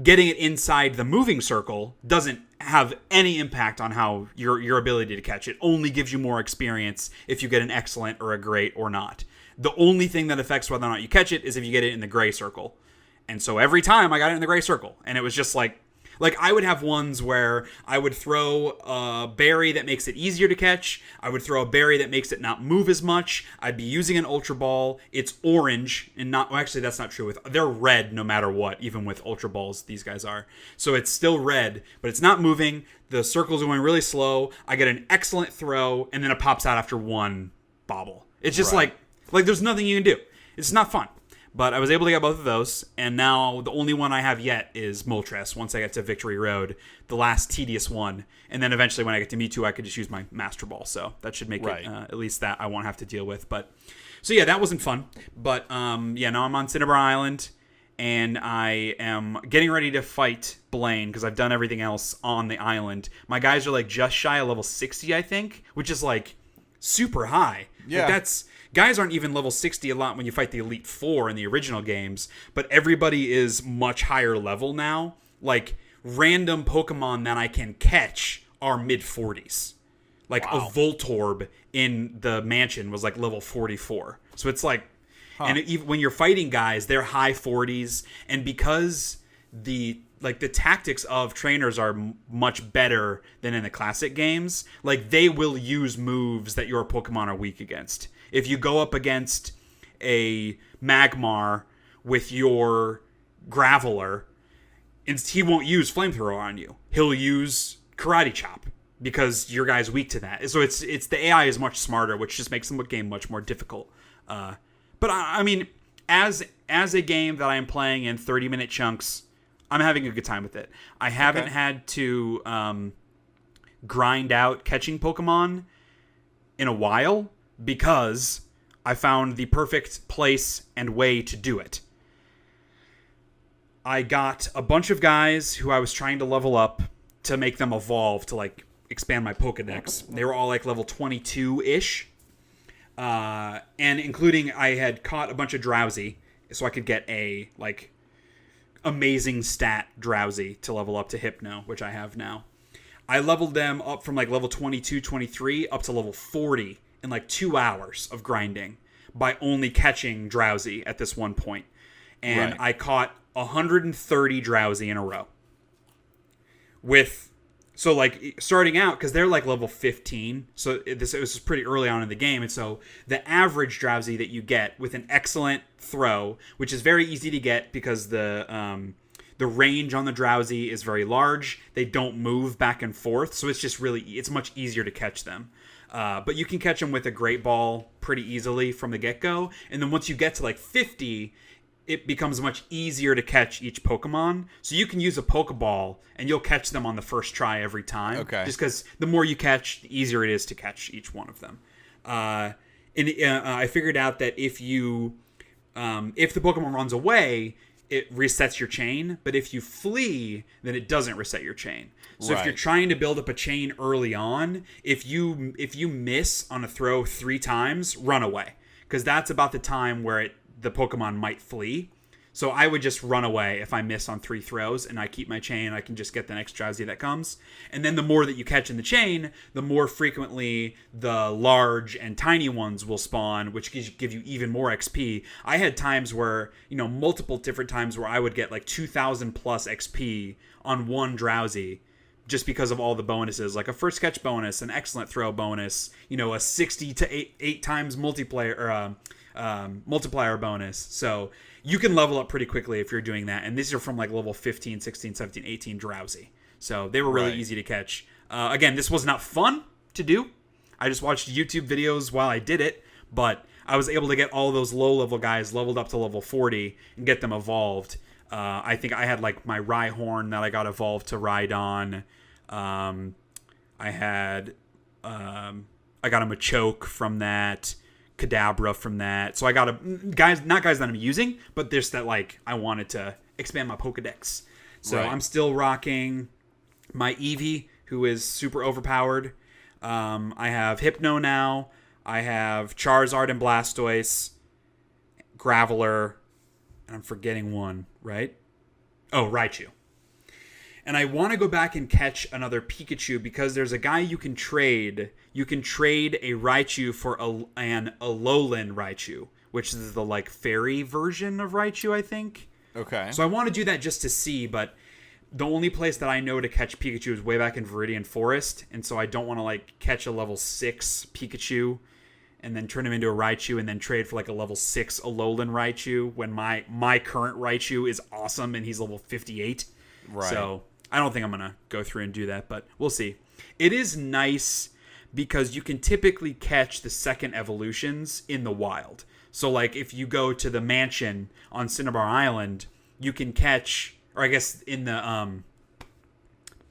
getting it inside the moving circle doesn't have any impact on how your ability to catch it. Only gives you more experience if you get an excellent or a great or not. The only thing that affects whether or not you catch it is if you get it in the gray circle. And so every time I got it in the gray circle, and it was just I would have ones where I would throw a berry that makes it easier to catch. I would throw a berry that makes it not move as much. I'd be using an Ultra Ball. It's orange and not... Well, actually, that's not true. They're red no matter what, even with Ultra Balls, these guys are. So it's still red, but it's not moving. The circles are going really slow. I get an excellent throw, and then it pops out after one bobble. It's just there's nothing you can do. It's not fun. But I was able to get both of those, and now the only one I have yet is Moltres, once I get to Victory Road, the last tedious one. And then eventually when I get to Mewtwo, I could just use my Master Ball, so that should make it at least that I won't have to deal with. But so yeah, that wasn't fun. But now I'm on Cinnabar Island, and I am getting ready to fight Blaine, because I've done everything else on the island. My guys are just shy of level 60, I think, which is super high. Yeah. Guys aren't even level 60 a lot when you fight the Elite Four in the original games, but everybody is much higher level now. Random Pokemon that I can catch are mid-40s. A Voltorb in the mansion was level 44. So it's and even when you're fighting guys, they're high 40s, and because the tactics of trainers are much better than in the classic games, they will use moves that your Pokemon are weak against. If you go up against a Magmar with your Graveler, he won't use Flamethrower on you. He'll use Karate Chop because your guy's weak to that. So it's the AI is much smarter, which just makes the game much more difficult. But I mean, as a game that I am playing in 30-minute chunks, I'm having a good time with it. I haven't had to grind out catching Pokemon in a while, because I found the perfect place and way to do it. I got a bunch of guys who I was trying to level up to make them evolve to expand my Pokedex. They were all like level 22-ish. And including I had caught a bunch of Drowsy, so I could get a like amazing stat Drowsy to level up to Hypno, which I have now. I leveled them up from like level 22, 23 up to level 40 in like 2 hours of grinding by only catching Drowsy at this one point. And I caught 130 Drowsy in a row. So like starting out, because they're like level 15, so it was pretty early on in the game, and so the average Drowsy that you get with an excellent throw, which is very easy to get because the range on the Drowsy is very large. They don't move back and forth, so it's much easier to catch them. But you can catch them with a Great Ball pretty easily from the get-go, and then once you get to like 50, it becomes much easier to catch each Pokemon. So you can use a Pokeball, and you'll catch them on the first try every time. Okay. Just because the more you catch, the easier it is to catch each one of them. I figured out that if the Pokemon runs away, it resets your chain. But if you flee, then it doesn't reset your chain. So if you're trying to build up a chain early on, if you miss on a throw 3 times, run away. Because that's about the time where the Pokemon might flee. So I would just run away if I miss on 3 throws, and I keep my chain. I can just get the next Drowsy that comes. And then the more that you catch in the chain, the more frequently the large and tiny ones will spawn, which give you even more XP. I had times where, multiple different times where I would get like 2,000 plus XP on one Drowsy just because of all the bonuses, like a first catch bonus, an excellent throw bonus, a 60 to 8 times multiplier bonus. So you can level up pretty quickly if you're doing that. And these are from like level 15, 16, 17, 18 Drowsy. So they were really easy to catch. Again, this was not fun to do. I just watched YouTube videos while I did it, but I was able to get all those low level guys leveled up to level 40 and get them evolved. I think I had like my Rhyhorn that I got evolved to Rhydon. I got a Machoke from that. Kadabra from that. So I got not guys that I'm using, but there's that like I wanted to expand my Pokedex. So I'm still rocking my Eevee, who is super overpowered. I have Hypno now. I have Charizard and Blastoise, Graveler, and I'm forgetting one, right? Oh, Raichu. And I want to go back and catch another Pikachu because there's a guy you can trade. You can trade a Raichu for an Alolan Raichu, which is the like fairy version of Raichu, I think. Okay. So I want to do that just to see, but the only place that I know to catch Pikachu is way back in Viridian Forest, and so I don't want to like catch a level 6 Pikachu and then turn him into a Raichu and then trade for like a level 6 Alolan Raichu when my current Raichu is awesome and he's level 58. Right. So I don't think I'm going to go through and do that, but we'll see. It is nice because you can typically catch the second evolutions in the wild. So like if you go to the mansion on Cinnabar Island, you can catch, or I guess in the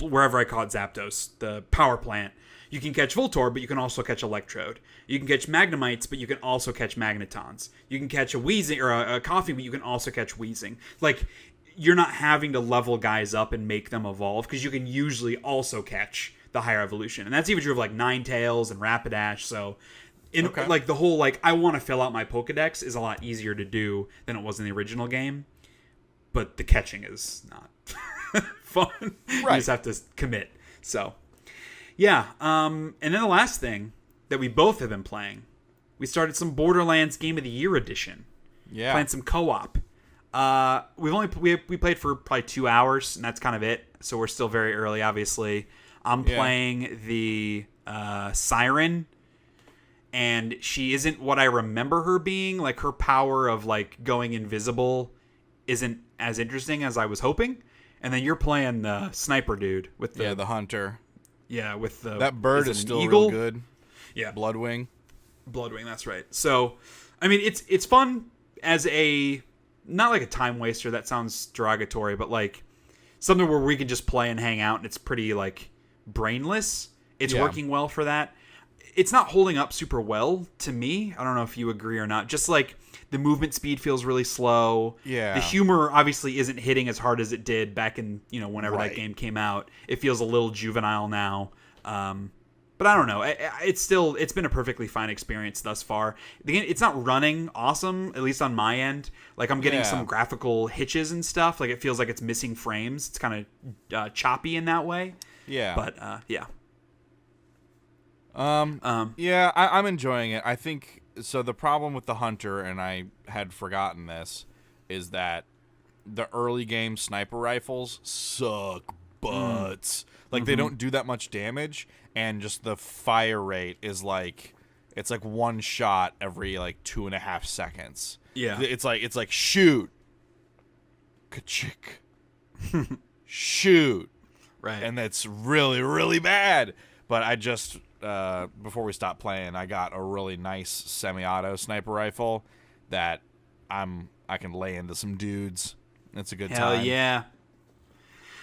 wherever I call it Zapdos, the power plant, you can catch Voltorb, but you can also catch Electrode. You can catch Magnemites, but you can also catch Magnetons. You can catch a Weezing or a Coffee, but you can also catch Weezing. Like, you're not having to level guys up and make them evolve because you can usually also catch the higher evolution. And that's even true of like Ninetales and Rapidash. So like the whole like I want to fill out my Pokedex is a lot easier to do than it was in the original game. But the catching is not fun. Right. You just have to commit. So yeah. And then the last thing that we both have been playing, we started some Borderlands Game of the Year edition. Yeah. Playing some co-op. We played for probably 2 hours, and that's kind of it. So we're still very early, obviously. I'm playing the Siren, and she isn't what I remember her being. Like, her power of like going invisible isn't as interesting as I was hoping. And then you're playing the sniper dude with the hunter. Yeah, with the that bird is still eagle? real good. Yeah, Bloodwing, that's right. So, I mean, it's fun as a not like a time waster, that sounds derogatory, but like something where we can just play and hang out and it's pretty like brainless. It's working well for that. It's not holding up super well to me. I don't know if you agree or not. Just like the movement speed feels really slow. Yeah. The humor obviously isn't hitting as hard as it did back in, whenever that game came out. It feels a little juvenile now. But I don't know. It's been a perfectly fine experience thus far. It's not running awesome, at least on my end. Like I'm getting some graphical hitches and stuff. Like it feels like it's missing frames. It's kind of choppy in that way. Yeah. But yeah. Yeah, I'm enjoying it. I think so. The problem with the Hunter, and I had forgotten this, is that the early game sniper rifles suck butts. Like they don't do that much damage, and just the fire rate is like it's like one shot every like 2.5 seconds. Yeah, it's like shoot, ka-chick, shoot, right, and that's really really bad. But I just before we stopped playing, I got a really nice semi-auto sniper rifle that I can lay into some dudes. It's a good time. Hell yeah.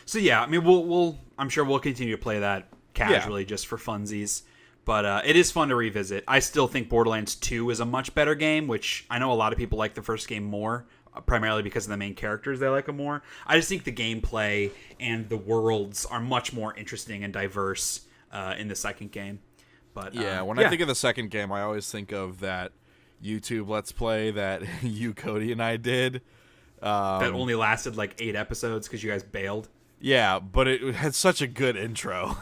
So yeah, I mean, I'm sure we'll continue to play that casually just for funsies. But it is fun to revisit. I still think Borderlands 2 is a much better game, which I know a lot of people like the first game more, primarily because of the main characters. They like them more. I just think the gameplay and the worlds are much more interesting and diverse in the second game. But when I think of the second game, I always think of that YouTube Let's Play that you, Cody, and I did. That only lasted like 8 episodes because you guys bailed. Yeah, but it had such a good intro.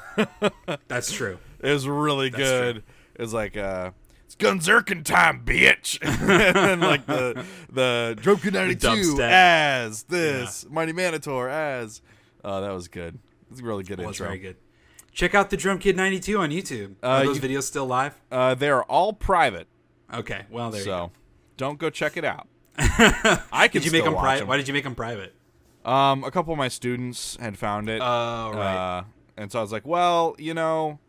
That's true. It was really good. True. It was like, it's Gunn time, bitch. And then like the Drum Kid 92 as this, Mighty Manitor as. Oh, that was good. It was a really good intro. Was very good. Check out the Drum Kid 92 on YouTube. Are those videos still live? They're all private. Okay, well there you go. So don't go check it out. I can. Did you make them private? Why did you make them private? A couple of my students had found it. Oh, right. And so I was like, well, you know,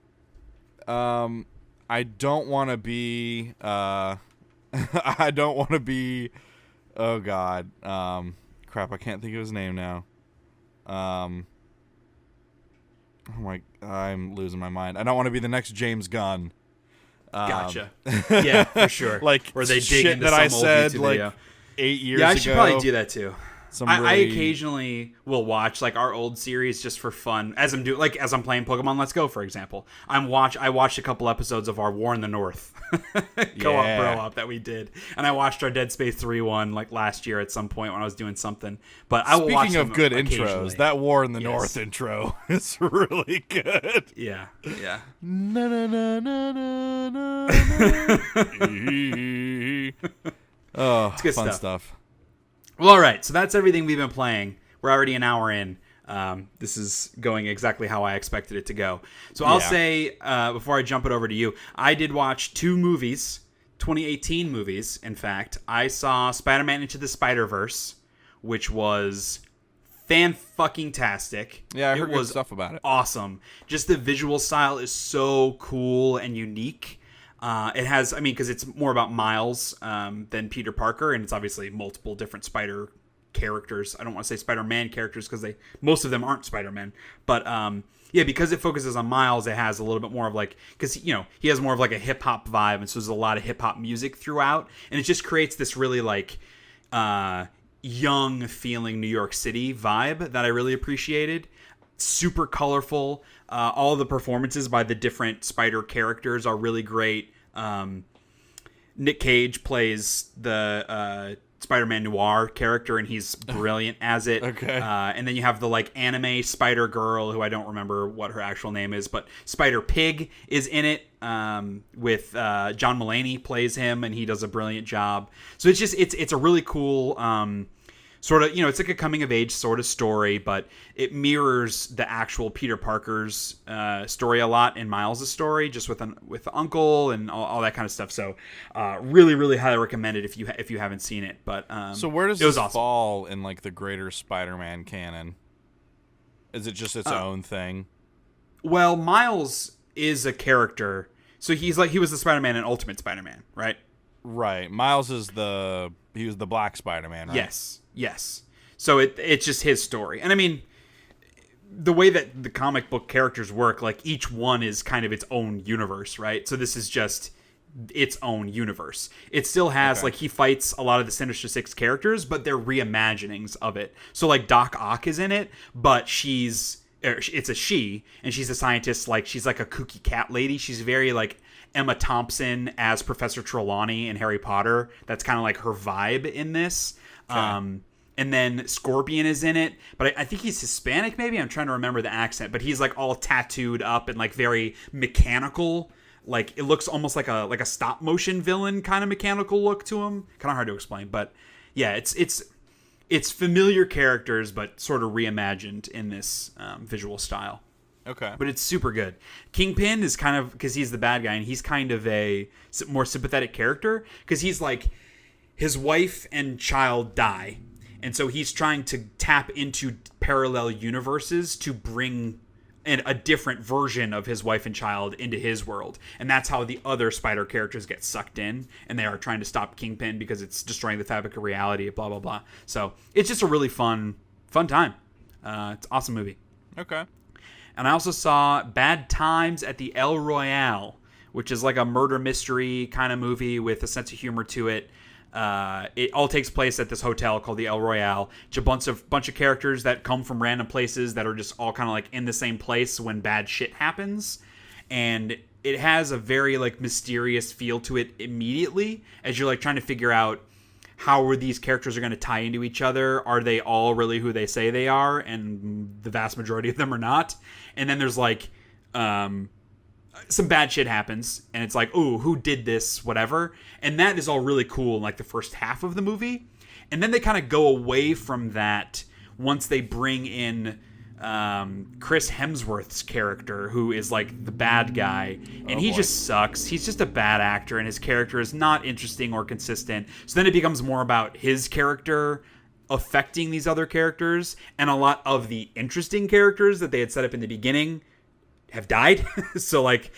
I don't want to be, oh God. Crap, I can't think of his name now. Oh my, I'm losing my mind. I don't want to be the next James Gunn. Gotcha. Yeah, for sure. Like, where they dig shit into that some I old said YouTube like video. 8 years ago. Yeah, I should probably do that too. Really... I occasionally will watch like our old series just for fun as I'm playing Pokemon Let's Go, for example. I watched a couple episodes of our War in the North co-op bro up that we did, and I watched our Dead Space 3 one like last year at some point when I was doing something. But I will watch them. Speaking of good intros, that War in the North intro is really good. Yeah. Na na na na na na. Oh, it's good fun stuff. Well, all right. So that's everything we've been playing. We're already an hour in. This is going exactly how I expected it to go. So I'll say, before I jump it over to you, I did watch 2 movies, 2018 movies, in fact. I saw Spider-Man Into the Spiderverse, which was fan-fucking-tastic. Yeah, I heard good stuff about it. Awesome. Just the visual style is so cool and unique. It has, because it's more about Miles than Peter Parker, and it's obviously multiple different Spider characters. I don't want to say Spider-Man characters because most of them aren't Spider-Man, but because it focuses on Miles, it has a little bit more of like, because he has more of like a hip hop vibe, and so there's a lot of hip hop music throughout, and it just creates this really like young feeling New York City vibe that I really appreciated. Super colorful. All of the performances by the different Spider characters are really great. Nick Cage plays the Spider-Man Noir character, and he's brilliant as it. Okay. And then you have the like anime Spider Girl, who I don't remember what her actual name is, but Spider Pig is in it. With John Mulaney plays him, and he does a brilliant job. So it's a really cool. Sort of, it's like a coming-of-age sort of story, but it mirrors the actual Peter Parker's story a lot in Miles' story, just with the uncle and all that kind of stuff. So, really, really highly recommended if you haven't seen it. But so where does this fall in like the greater Spider-Man canon? Is it just its own thing? Well, Miles is a character, so he was the Spider-Man in Ultimate Spider-Man, right? Right. Miles is he was the Black Spider-Man, right? Yes. So it's just his story. And the way that the comic book characters work, like each one is kind of its own universe, right? So this is just its own universe. It still has, like, he fights a lot of the Sinister Six characters, but they're reimaginings of it. So, like, Doc Ock is in it, but she's it's a she, and she's a scientist. Like, she's like a kooky cat lady. She's very like Emma Thompson as Professor Trelawney in Harry Potter. That's kind of like her vibe in this. Okay. And then Scorpion is in it, but I think he's Hispanic. Maybe I'm trying to remember the accent, but he's like all tattooed up and like very mechanical. Like, it looks almost like a stop motion villain kind of mechanical look to him. Kind of hard to explain, but yeah, it's familiar characters, but sort of reimagined in this visual style. Okay. But it's super good. Kingpin is kind of, because he's the bad guy, and he's kind of a more sympathetic character, because he's like, his wife and child die, and so he's trying to tap into parallel universes to bring a different version of his wife and child into his world. And that's how the other Spider characters get sucked in, and they are trying to stop Kingpin because it's destroying the fabric of reality, blah, blah, blah. So it's just a really fun time. It's an awesome movie. Okay. And I also saw Bad Times at the El Royale, which is like a murder mystery kind of movie with a sense of humor to it. It all takes place at this hotel called the El Royale. It's a bunch of characters that come from random places that are just all kind of like in the same place when bad shit happens. And it has a very like mysterious feel to it immediately as you're like trying to figure out how these characters are going to tie into each other. Are they all really who they say they are? And the vast majority of them are not. And then there's like some bad shit happens, and it's like, ooh, who did this, whatever. And that is all really cool in like the first half of the movie. And then they kind of go away from that once they bring in Chris Hemsworth's character, who is like the bad guy, and he just sucks. He's just a bad actor, and his character is not interesting or consistent. So then it becomes more about his character affecting these other characters, and a lot of the interesting characters that they had set up in the beginning have died. So like,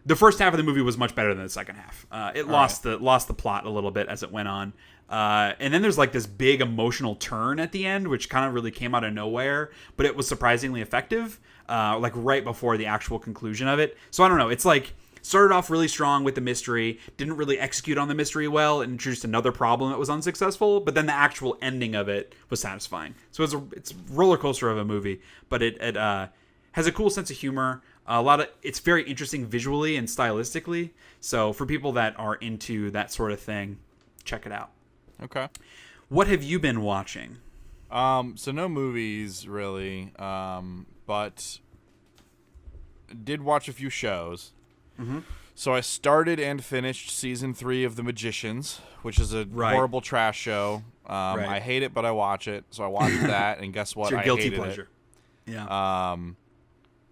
the first half of the movie was much better than the second half. It lost the plot a little bit as it went on. And then there's like this big emotional turn at the end, which kind of really came out of nowhere, but it was surprisingly effective, like right before the actual conclusion of it. So I don't know. It's like, started off really strong with the mystery, didn't really execute on the mystery well, and introduced another problem that was unsuccessful, but then the actual ending of it was satisfying. So it's a roller coaster of a movie, but it has a cool sense of humor. It's very interesting visually and stylistically. So for people that are into that sort of thing, check it out. Okay. What have you been watching? So no movies really, but did watch a few shows. Mm-hmm. So I started and finished season 3 of The Magicians, which is a horrible trash show. I hate it, but I watch it. So I watched that, and guess what? It's your guilty pleasure. It. Yeah.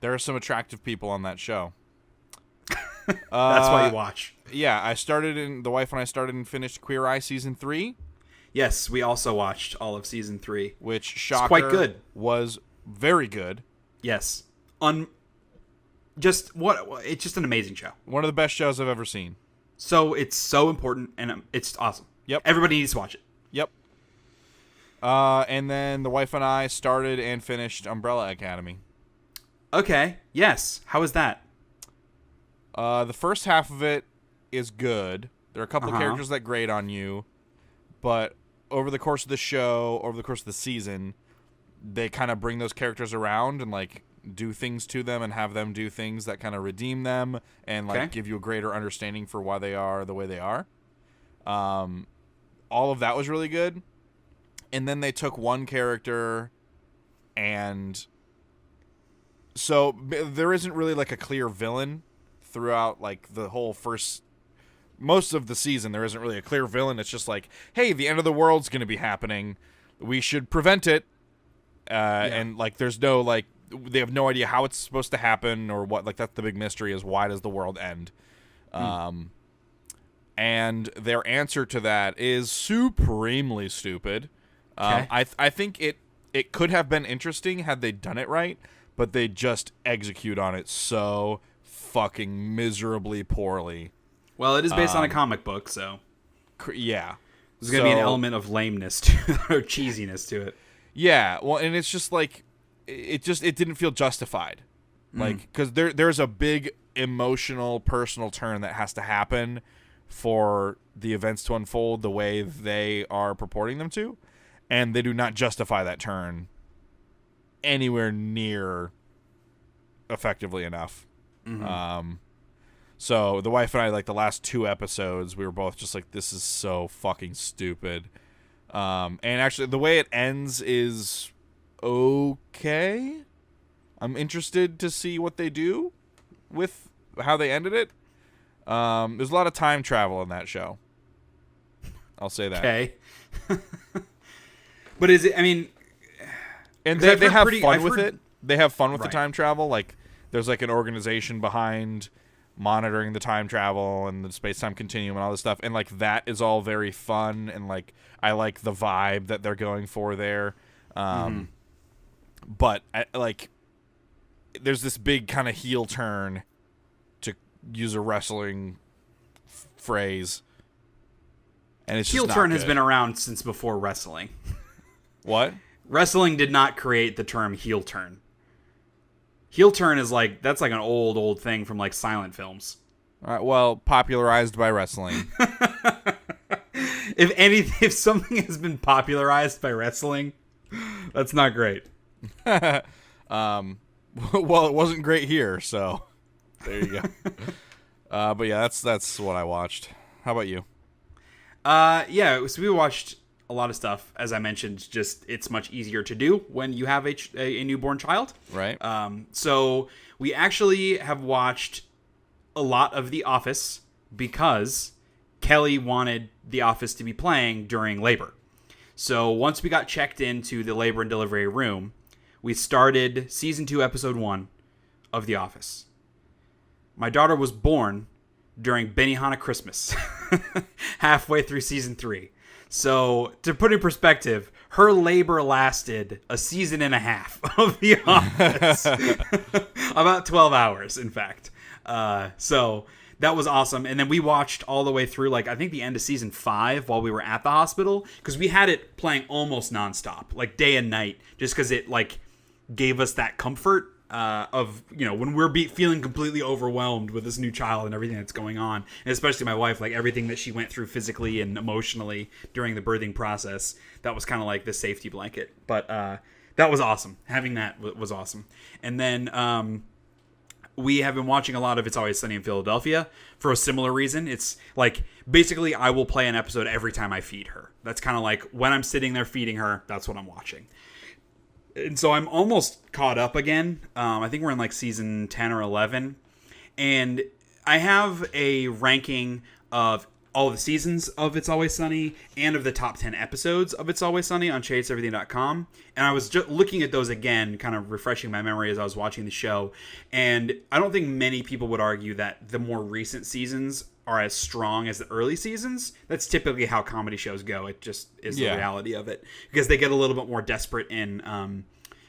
There are some attractive people on that show. That's why you watch. Yeah, the wife and I started and finished Queer Eye season 3. Yes, we also watched all of season 3, which shocker, it's quite good. Was very good. Yes, it's just an amazing show. One of the best shows I've ever seen. So it's so important, and it's awesome. Yep, everybody needs to watch it. Yep. And then the wife and I started and finished Umbrella Academy. Okay. Yes. How was that? The first half of it is good. There are a couple of characters that grate on you, but over the course of the show, over the course of the season, they kind of bring those characters around and like do things to them and have them do things that kind of redeem them and like give you a greater understanding for why they are the way they are. All of that was really good. And then they took one character, and so there isn't really like a clear villain throughout like the whole most of the season. There isn't really a clear villain. It's just like, hey, the end of the world's going to be happening. We should prevent it. And like, there's no like, they have no idea how it's supposed to happen or what. Like, that's the big mystery, is why does the world end? And their answer to that is supremely stupid. I think it could have been interesting had they done it right, but they just execute on it so fucking miserably poorly. Well, it is based on a comic book, so yeah, there's gonna be an element of lameness to or cheesiness to it. Yeah, well, and it's just like it didn't feel justified, like, because there's a big emotional, personal turn that has to happen for the events to unfold the way they are purporting them to, and they do not justify that turn anywhere near effectively enough. So the wife and I, like, the last 2 episodes, we were both just like, this is so fucking stupid. And actually, the way it ends is okay. I'm interested to see what they do with how they ended it. There's a lot of time travel in that show. I'll say that. Okay. But is it, I mean... And they have fun with it. They have fun with Right. the time travel. Like, there's like an organization behind monitoring the time travel and the space-time continuum and all this stuff. And like, that is all very fun. And like, I like the vibe that they're going for there. But like, there's this big kind of heel turn, to use a wrestling phrase. And it's heel just turn not has good. been around since before wrestling. What? Wrestling did not create the term heel turn. Heel turn is like, that's like an old thing from like silent films. All right, well, popularized by wrestling. If something has been popularized by wrestling, that's not great. Well, it wasn't great here, so there you go. But yeah, that's what I watched. How about you? Yeah, so we watched a lot of stuff. As I mentioned, just it's much easier to do when you have a newborn child. Right. So we actually have watched a lot of The Office because Kelly wanted The Office to be playing during labor. So once we got checked into the labor and delivery room, we started season 2, episode 1 of The Office. My daughter was born during Benihana Christmas, halfway through season 3. So, to put in perspective, her labor lasted a season and a half of The Office. About 12 hours, in fact. So, that was awesome. And then we watched all the way through, like, I think the end of season 5 while we were at the hospital. Because we had it playing almost nonstop, like day and night. Just because it, like, gave us that comfort of, you know, when we're feeling completely overwhelmed with this new child and everything that's going on, and especially my wife, like everything that she went through physically and emotionally during the birthing process, that was kind of like the safety blanket. But that was awesome. Having that was awesome. And then we have been watching a lot of It's Always Sunny in Philadelphia for a similar reason. It's like, basically, I will play an episode every time I feed her. That's kind of like when I'm sitting there feeding her, that's what I'm watching. And so I'm almost caught up again. I think we're in like season 10 or 11. And I have a ranking of all the seasons of It's Always Sunny and of the top 10 episodes of It's Always Sunny on SheaHatesEverything.com. And I was just looking at those again, kind of refreshing my memory as I was watching the show. And I don't think many people would argue that the more recent seasons are as strong as the early seasons. That's typically how comedy shows go. It just is the reality of it, because they get a little bit more desperate in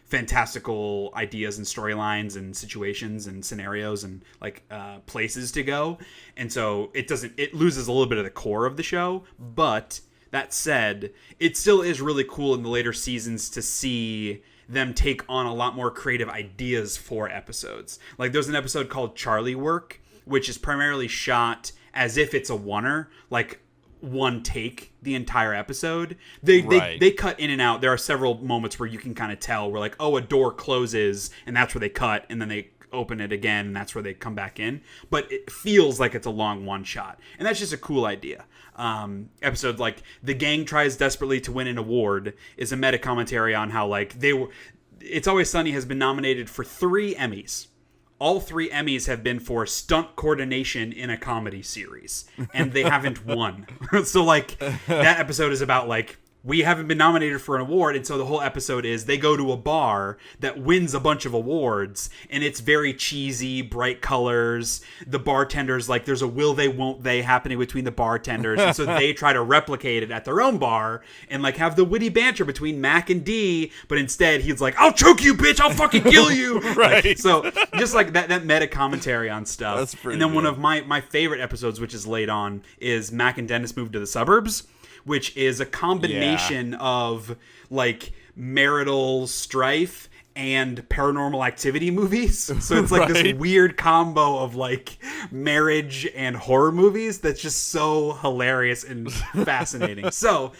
fantastical ideas and storylines and situations and scenarios and like places to go. And so it loses a little bit of the core of the show. But that said, it still is really cool in the later seasons to see them take on a lot more creative ideas for episodes. Like there's an episode called Charlie Work, which is primarily shot as if it's a oneer, like one take the entire episode. They cut in and out. There are several moments where you can kind of tell where like, oh, a door closes and that's where they cut, and then they open it again and that's where they come back in. But it feels like it's a long one shot, and that's just a cool idea. Episode like The Gang Tries Desperately to Win an Award is a meta commentary on how like It's Always Sunny has been nominated for 3 Emmys. All 3 Emmys have been for stunt coordination in a comedy series, and they haven't won. So, like, that episode is about, like, we haven't been nominated for an award, and so the whole episode is they go to a bar that wins a bunch of awards, and it's very cheesy, bright colors. The bartenders, like, there's a will they, won't they happening between the bartenders, and so they try to replicate it at their own bar and, like, have the witty banter between Mac and D, but instead he's like, I'll choke you, bitch! I'll fucking kill you! Right. Like, so, just, like, that meta commentary on stuff. That's pretty And then one good. of my favorite episodes, which is late on, is Mac and Dennis Move to the Suburbs, which is a combination of like marital strife and Paranormal Activity movies. So it's like this weird combo of like marriage and horror movies that's just so hilarious and fascinating. So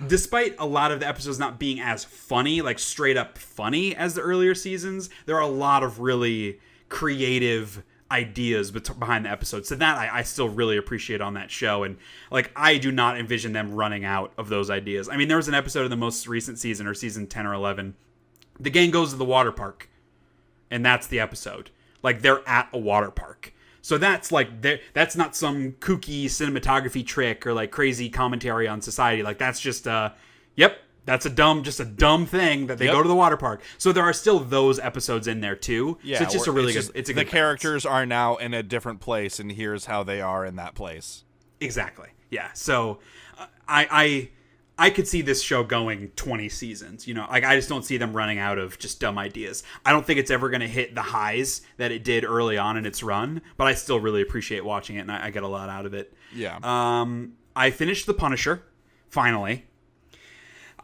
despite a lot of the episodes not being as funny, like straight up funny as the earlier seasons, there are a lot of really creative ideas behind the episode. So that I still really appreciate on that show. And like, I do not envision them running out of those ideas. I mean, there was an episode of the most recent season, or season 10 or 11. The gang goes to the water park, and that's the episode. Like, they're at a water park. So that's like, that's not some kooky cinematography trick or like crazy commentary on society. Like, that's just yep, that's a dumb thing that they go to the water park. So there are still those episodes in there too. Yeah, so it's just a really good. It's a good. The characters are now in a different place, and here's how they are in that place. Exactly. Yeah. So I could see this show going 20 seasons. You know, like, I just don't see them running out of just dumb ideas. I don't think it's ever going to hit the highs that it did early on in its run, but I still really appreciate watching it, and I get a lot out of it. Yeah. I finished The Punisher finally.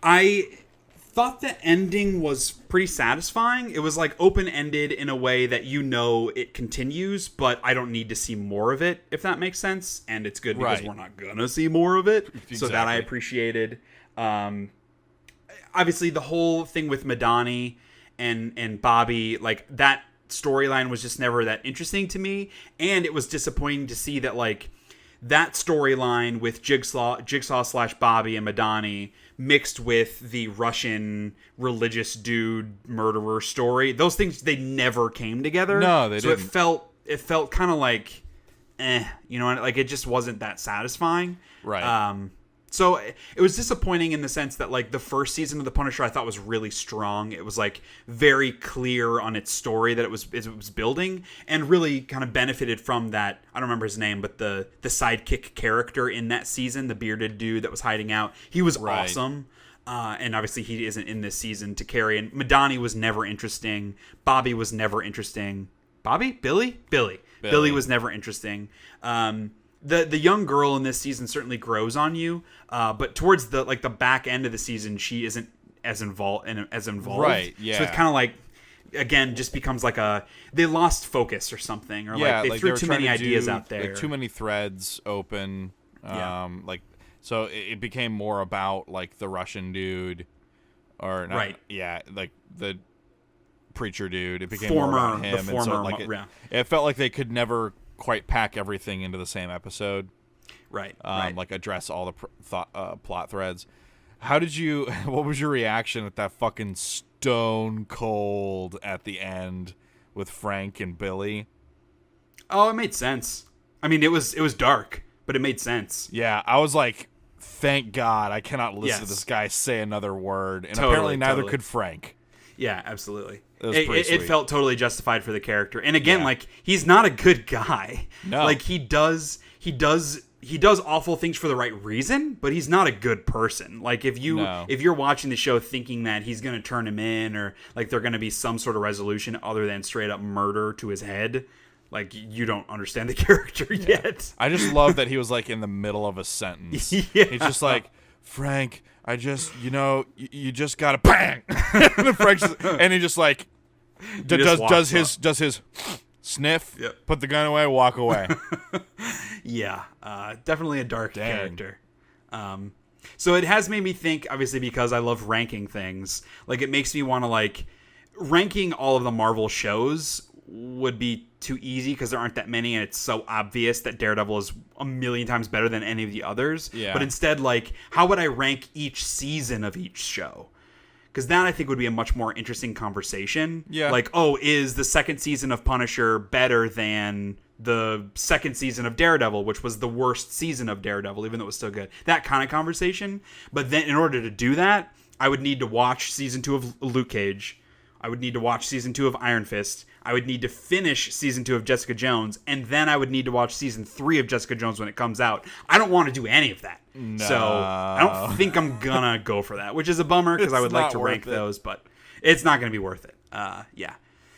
I thought the ending was pretty satisfying. It was like open-ended in a way that, you know, it continues, but I don't need to see more of it, if that makes sense. And it's good because we're not gonna see more of it. Exactly. So that I appreciated. Obviously, the whole thing with Madani and Bobby, like, that storyline was just never that interesting to me. And it was disappointing to see that, like, that storyline with Jigsaw / Bobby and Madani mixed with the Russian religious dude murderer story. Those things, they never came together. No, they didn't. So it felt kind of like, you know, like, it just wasn't that satisfying. Right. So it was disappointing in the sense that, like, the first season of The Punisher I thought was really strong. It was, like, very clear on its story that it was building, and really kind of benefited from that. I don't remember his name, but the sidekick character in that season, the bearded dude that was hiding out, he was awesome. And obviously he isn't in this season to carry. And Madani was never interesting. Bobby was never interesting. Billy was never interesting. The young girl in this season certainly grows on you, but towards the back end of the season, she isn't as involved. Right. Yeah. So it's kind of like, again, just becomes like they lost focus or something, or like they threw too many ideas out there, like too many threads open. So it became more about like the Russian dude, or not, right? Yeah, like the preacher dude. It became more about him, and so like it felt like they could never quite pack everything into the same episode, right? Like address all the plot threads. What was your reaction at that fucking stone cold at the end with Frank and Billy? Oh, it made sense. I mean, it was dark, but it made sense. Yeah, I was like, thank God I cannot listen to this guy say another word, and apparently neither could Frank. Yeah, absolutely. It felt totally justified for the character. And again, like, he's not a good guy. No. Like, he does awful things for the right reason, but he's not a good person. Like, if you're watching the show thinking that he's going to turn him in, or like there's going to be some sort of resolution other than straight up murder to his head, like, you don't understand the character yet. I just love that he was like in the middle of a sentence. Yeah. He's just like, Frank, I just, you just gotta bang. And he just like does his sniff, put the gun away, walk away. Yeah, definitely a dark character. So it has made me think, obviously, because I love ranking things. Like, it makes me want to, like, ranking all of the Marvel shows would be too easy because there aren't that many, and it's so obvious that Daredevil is a million times better than any of the others. Yeah. But instead, like, how would I rank each season of each show? Because that, I think, would be a much more interesting conversation. Yeah. Like, oh, is the second season of Punisher better than the second season of Daredevil, which was the worst season of Daredevil, even though it was still good? That kind of conversation. But then in order to do that, I would need to watch season 2 of Luke Cage. I would need to watch season 2 of Iron Fist. I would need to finish season 2 of Jessica Jones, and then I would need to watch season 3 of Jessica Jones when it comes out. I don't want to do any of that. No. So I don't think I'm gonna go for that, which is a bummer because I would like to rank those, but it's not gonna be worth it. Yeah.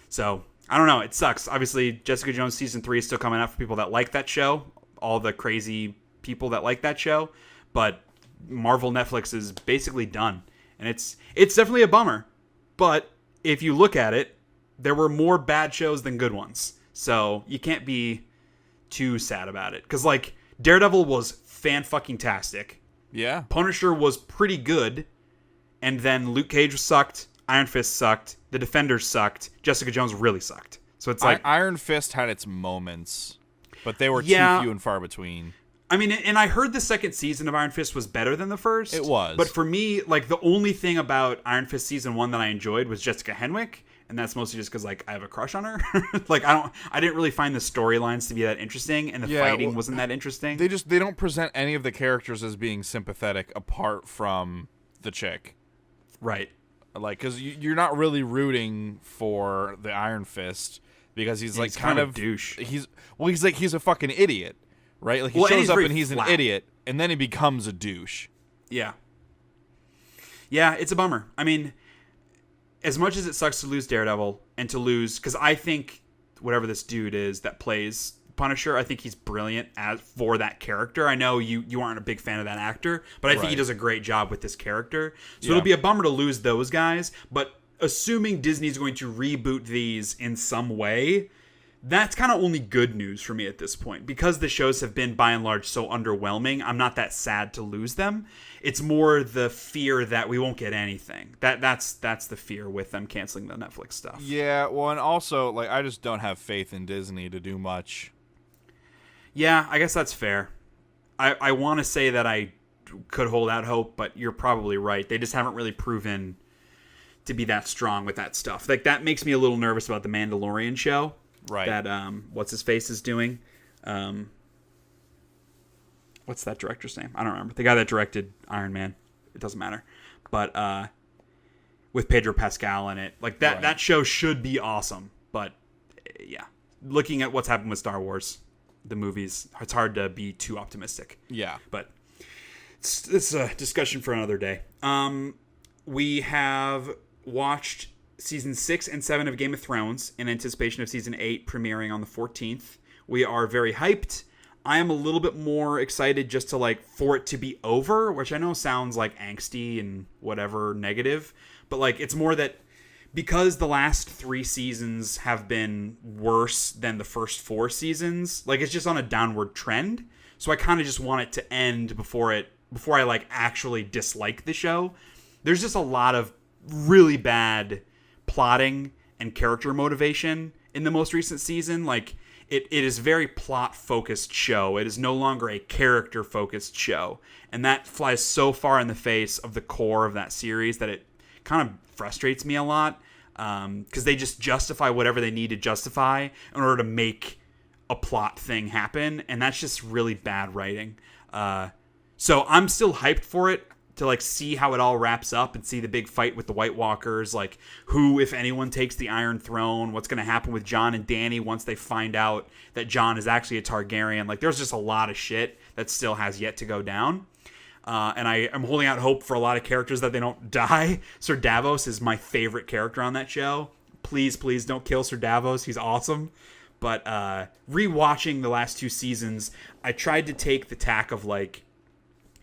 So I don't know. It sucks. Obviously, Jessica Jones season 3 is still coming out for people that like that show, all the crazy people that like that show, but Marvel Netflix is basically done, and it's definitely a bummer. But if you look at it, there were more bad shows than good ones. So you can't be too sad about it. Because, like, Daredevil was fan-fucking-tastic. Yeah. Punisher was pretty good, and then Luke Cage sucked, Iron Fist sucked, The Defenders sucked, Jessica Jones really sucked. So it's like Iron Fist had its moments, but they were too few and far between. I mean, and I heard the second season of Iron Fist was better than the first. It was. But for me, like, the only thing about Iron Fist season 1 that I enjoyed was Jessica Henwick, and that's mostly just because, like, I have a crush on her. Like, I didn't really find the storylines to be that interesting, and the fighting wasn't that interesting. They don't present any of the characters as being sympathetic apart from the chick. Right. Like, because you're not really rooting for the Iron Fist because he's like kind of douche. He's a fucking idiot, right? Like, he shows up and he's an idiot, and then he becomes a douche. Yeah. Yeah, it's a bummer. I mean, as much as it sucks to lose Daredevil and to lose, because I think whatever this dude is that plays Punisher, I think he's brilliant for that character. I know you aren't a big fan of that actor, but I think he does a great job with this character. So it'll be a bummer to lose those guys, but assuming Disney's going to reboot these in some way, that's kind of only good news for me at this point. Because the shows have been, by and large, so underwhelming, I'm not that sad to lose them. It's more the fear that we won't get anything. That's the fear with them canceling the Netflix stuff. Yeah, well, and also, like, I just don't have faith in Disney to do much. Yeah, I guess that's fair. I want to say that I could hold out hope, but you're probably right. They just haven't really proven to be that strong with that stuff. Like, that makes me a little nervous about the Mandalorian show. Right. That, what's his face is doing. What's that director's name? I don't remember. The guy that directed Iron Man. It doesn't matter. But, with Pedro Pascal in it. Like, that show should be awesome. But, yeah. Looking at what's happened with Star Wars, the movies, it's hard to be too optimistic. Yeah. But it's a discussion for another day. We have watched season 6 and 7 of Game of Thrones in anticipation of season 8 premiering on the 14th. We are very hyped. I am a little bit more excited just to, like, for it to be over, which I know sounds like angsty and whatever negative, but, like, it's more that because the last 3 seasons have been worse than the first 4 seasons, like, it's just on a downward trend. So I kind of just want it to end before I, like, actually dislike the show. There's just a lot of really bad plotting and character motivation in the most recent season. Like, it is a very plot-focused show. It is no longer a character-focused show. And that flies so far in the face of the core of that series that it kind of frustrates me a lot. Because they just justify whatever they need to justify in order to make a plot thing happen. And that's just really bad writing. So I'm still hyped for it, to, like, see how it all wraps up and see the big fight with the White Walkers, like, who, if anyone, takes the Iron Throne, what's going to happen with Jon and Dany once they find out that Jon is actually a Targaryen. Like, there's just a lot of shit that still has yet to go down. And I am holding out hope for a lot of characters that they don't die. Sir Davos is my favorite character on that show. Please, please don't kill Sir Davos. He's awesome. But rewatching the last 2 seasons, I tried to take the tack of, like,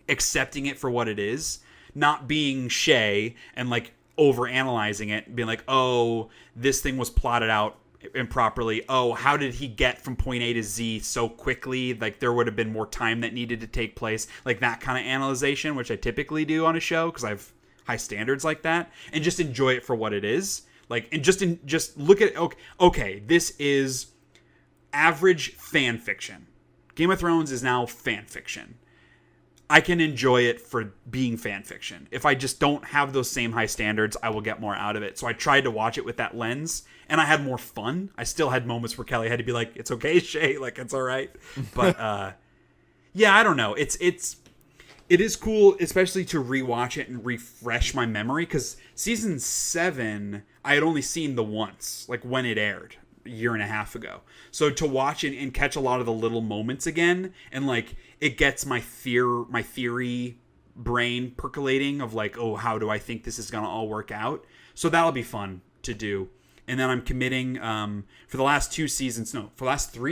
accepting it for what it is, not being Shea and, like, overanalyzing it, being like, oh, this thing was plotted out improperly. Oh, how did he get from point A to Z so quickly? Like, there would have been more time that needed to take place. Like, that kind of analyzation, which I typically do on a show because I have high standards like that, and just enjoy it for what it is. Like, and just look at it. Okay, this is average fan fiction. Game of Thrones is now fan fiction. I can enjoy it for being fan fiction. If I just don't have those same high standards, I will get more out of it. So I tried to watch it with that lens, and I had more fun. I still had moments where Kelly had to be like, "It's okay, Shay, like, it's all right." But yeah, I don't know. It is cool, especially to rewatch it and refresh my memory, because season 7 I had only seen the once, like, when it aired a year and a half ago. So to watch it and catch a lot of the little moments again, and, like, it gets my theory brain percolating of, like, oh, how do I think this is going to all work out? So that'll be fun to do. And then I'm committing for the last 3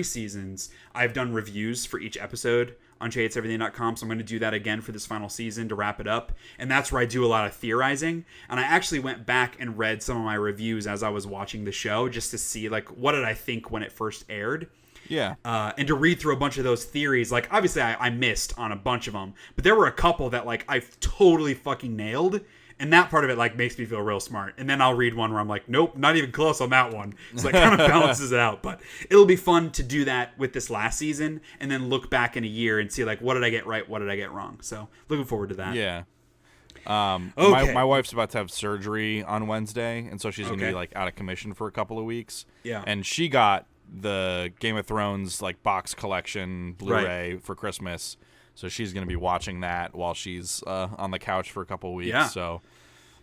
seasons, I've done reviews for each episode on SheaHatesEverything.com. So I'm going to do that again for this final season to wrap it up. And that's where I do a lot of theorizing. And I actually went back and read some of my reviews as I was watching the show just to see, like, what did I think when it first aired. Yeah. And to read through a bunch of those theories, like, obviously I missed on a bunch of them, but there were a couple that, like, I totally fucking nailed. And that part of it, like, makes me feel real smart. And then I'll read one where I'm like, nope, not even close on that one. So it kind of balances it out. But it'll be fun to do that with this last season and then look back in a year and see, like, what did I get right? What did I get wrong? So looking forward to that. Yeah. Okay. My wife's about to have surgery on Wednesday, and so she's going to be, like, out of commission for a couple of weeks. Yeah. And she got the Game of Thrones, like, box collection Blu-ray for Christmas. So she's going to be watching that while she's on the couch for a couple of weeks. Yeah. So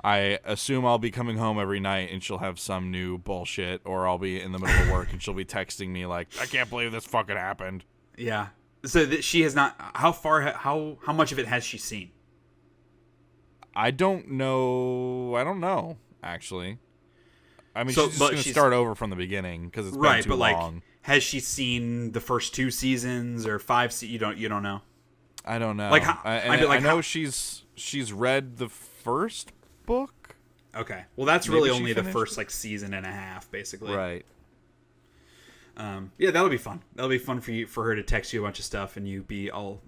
I assume I'll be coming home every night and she'll have some new bullshit, or I'll be in the middle of work and she'll be texting me like, I can't believe this fucking happened. Yeah. So that she has not. How much of it has she seen? I don't know, actually. I mean, So- she's just but going to she's- start over from the beginning because it's been Right, too but, like, long. has she seen the first 2 seasons or 5? You don't know. I don't know. Like, I know she's read the first book. Okay. Well, that's Maybe really she only the finished first, like, season and a half, basically. Right. Yeah, that'll be fun. That'll be fun for her to text you a bunch of stuff and you be all,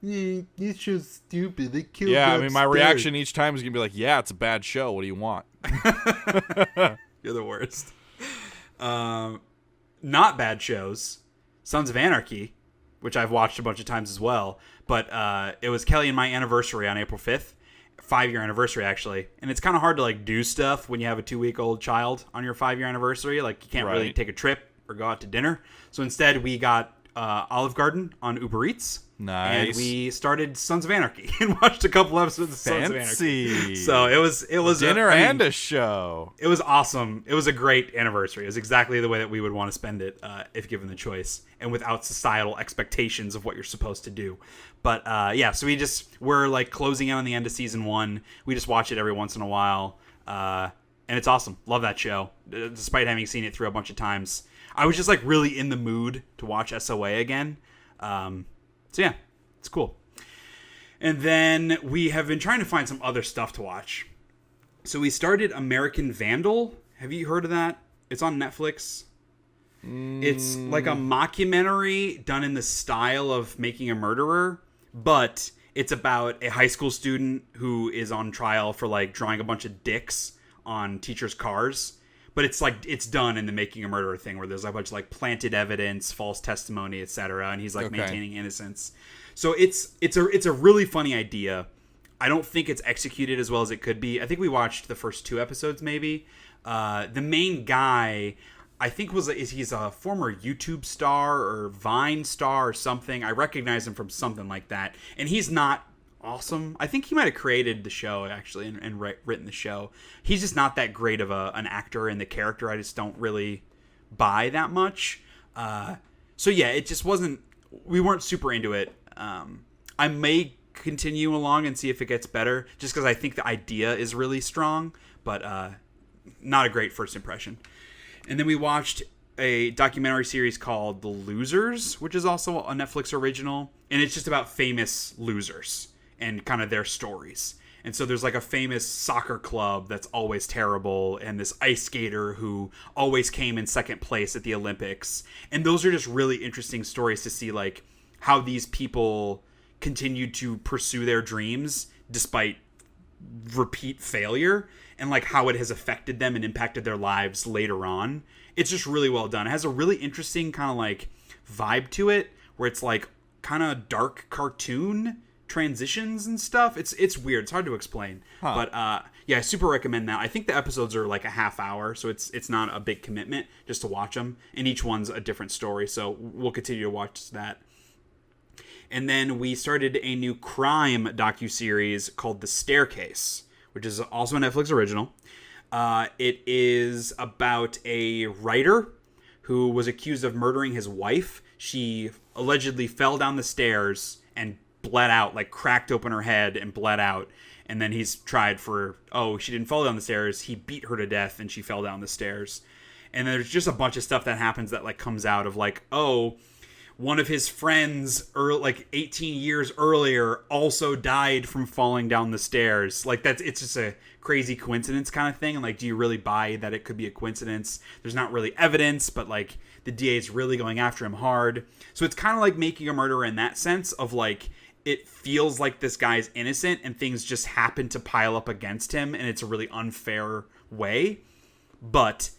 it's just stupid. They killed. Yeah, I mean, my reaction each time is going to be like, yeah, it's a bad show. What do you want? You're the worst. Not bad shows. Sons of Anarchy, which I've watched a bunch of times as well. But it was Kelly and my anniversary on April 5th. 5-year anniversary, actually. And it's kind of hard to, like, do stuff when you have a 2-week-old child on your 5-year anniversary. Like, you can't really Right. take a trip or go out to dinner. So instead, we got Olive Garden on Uber Eats. Nice. And we started Sons of Anarchy and watched a couple episodes of Sons of Anarchy. Fancy. So it was Dinner I mean, and a show. it was awesome. It was a great anniversary. It was exactly the way that we would want to spend it if given the choice and without societal expectations of what you're supposed to do. But yeah, so we're like closing in on the end of season 1. We just watch it every once in a while. And it's awesome. Love that show. Despite having seen it through a bunch of times. I was just like really in the mood to watch SOA again. So yeah, it's cool. And then we have been trying to find some other stuff to watch. So we started American Vandal. Have you heard of that? It's on Netflix. It's like a mockumentary done in the style of Making a Murderer, but it's about a high school student who is on trial for like drawing a bunch of dicks on teachers' cars. But it's like it's done in the Making a Murderer thing where there's a bunch of like planted evidence, false testimony, etc. And he's like maintaining innocence. So it's a really funny idea. I don't think it's executed as well as it could be. I think we watched the first 2 episodes maybe. The main guy, I think he's a former YouTube star or Vine star or something. I recognize him from something like that. And he's not awesome. I think he might have created the show actually and written the show. He's just not that great of an actor, and the character I just don't really buy that much. So yeah, it just wasn't. We weren't super into it. I may continue along and see if it gets better, just because I think the idea is really strong, but not a great first impression. And then we watched a documentary series called The Losers, which is also a Netflix original, and it's just about famous losers and kind of their stories. And so there's like a famous soccer club that's always terrible, and this ice skater who always came in second place at the Olympics. And those are just really interesting stories to see, like, how these people continued to pursue their dreams despite repeat failure, and like how it has affected them and impacted their lives later on. It's just really well done. It has a really interesting kind of like vibe to it where it's like kind of dark cartoon transitions and stuff. It's weird. It's hard to explain. But yeah, I super recommend that. I think the episodes are like a half hour, so it's not a big commitment just to watch them, and each one's a different story, so we'll continue to watch that. And then we started a new crime docuseries called The Staircase, which is also a Netflix original. It is about a writer who was accused of murdering his wife. She allegedly fell down the stairs and bled out, like cracked open her head and bled out. And then he's tried for, she didn't fall down the stairs. He beat her to death and she fell down the stairs. And there's just a bunch of stuff that happens that like comes out of like, one of his friends, like 18 years earlier, also died from falling down the stairs. Like, it's just a crazy coincidence kind of thing. And like, do you really buy that it could be a coincidence? There's not really evidence, but like the DA is really going after him hard. So it's kind of like Making a Murderer in that sense of like, it feels like this guy's innocent and things just happen to pile up against him, and it's a really unfair way. But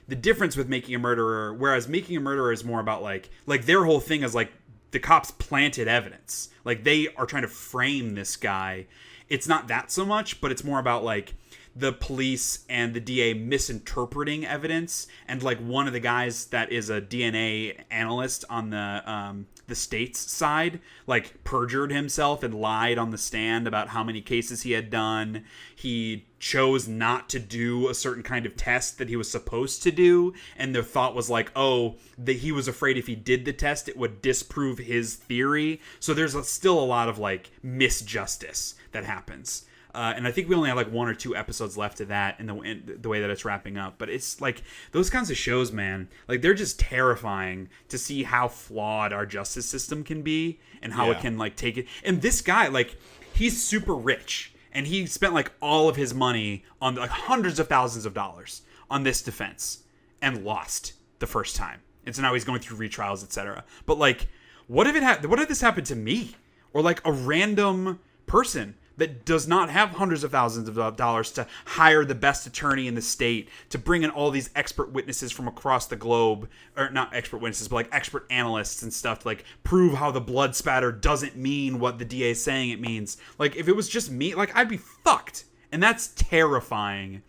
the difference with Making a Murderer, whereas Making a Murderer is more about like their whole thing is like the cops planted evidence. Like they are trying to frame this guy. It's not that so much, but it's more about like the police and the DA misinterpreting evidence. And like one of the guys that is a DNA analyst on the state's side, like perjured himself and lied on the stand about how many cases he had done. He chose not to do a certain kind of test that he was supposed to do, and their thought was like, oh, that he was afraid if he did the test it would disprove his theory. So there's still a lot of like misjustice that happens. And I think we only have like 1 or 2 episodes left of that in the way that it's wrapping up. But it's like those kinds of shows, man, like they're just terrifying to see how flawed our justice system can be and how it can like take it. And this guy, like, he's super rich and he spent like all of his money on like hundreds of thousands of dollars on this defense and lost the first time. And so now he's going through retrials, etc. But like, what if this happened to me or like a random person that does not have hundreds of thousands of dollars to hire the best attorney in the state, to bring in all these expert witnesses from across the globe, or not expert witnesses, but like expert analysts and stuff to like prove how the blood spatter doesn't mean what the DA is saying it means. Like if it was just me, like I'd be fucked. And that's terrifying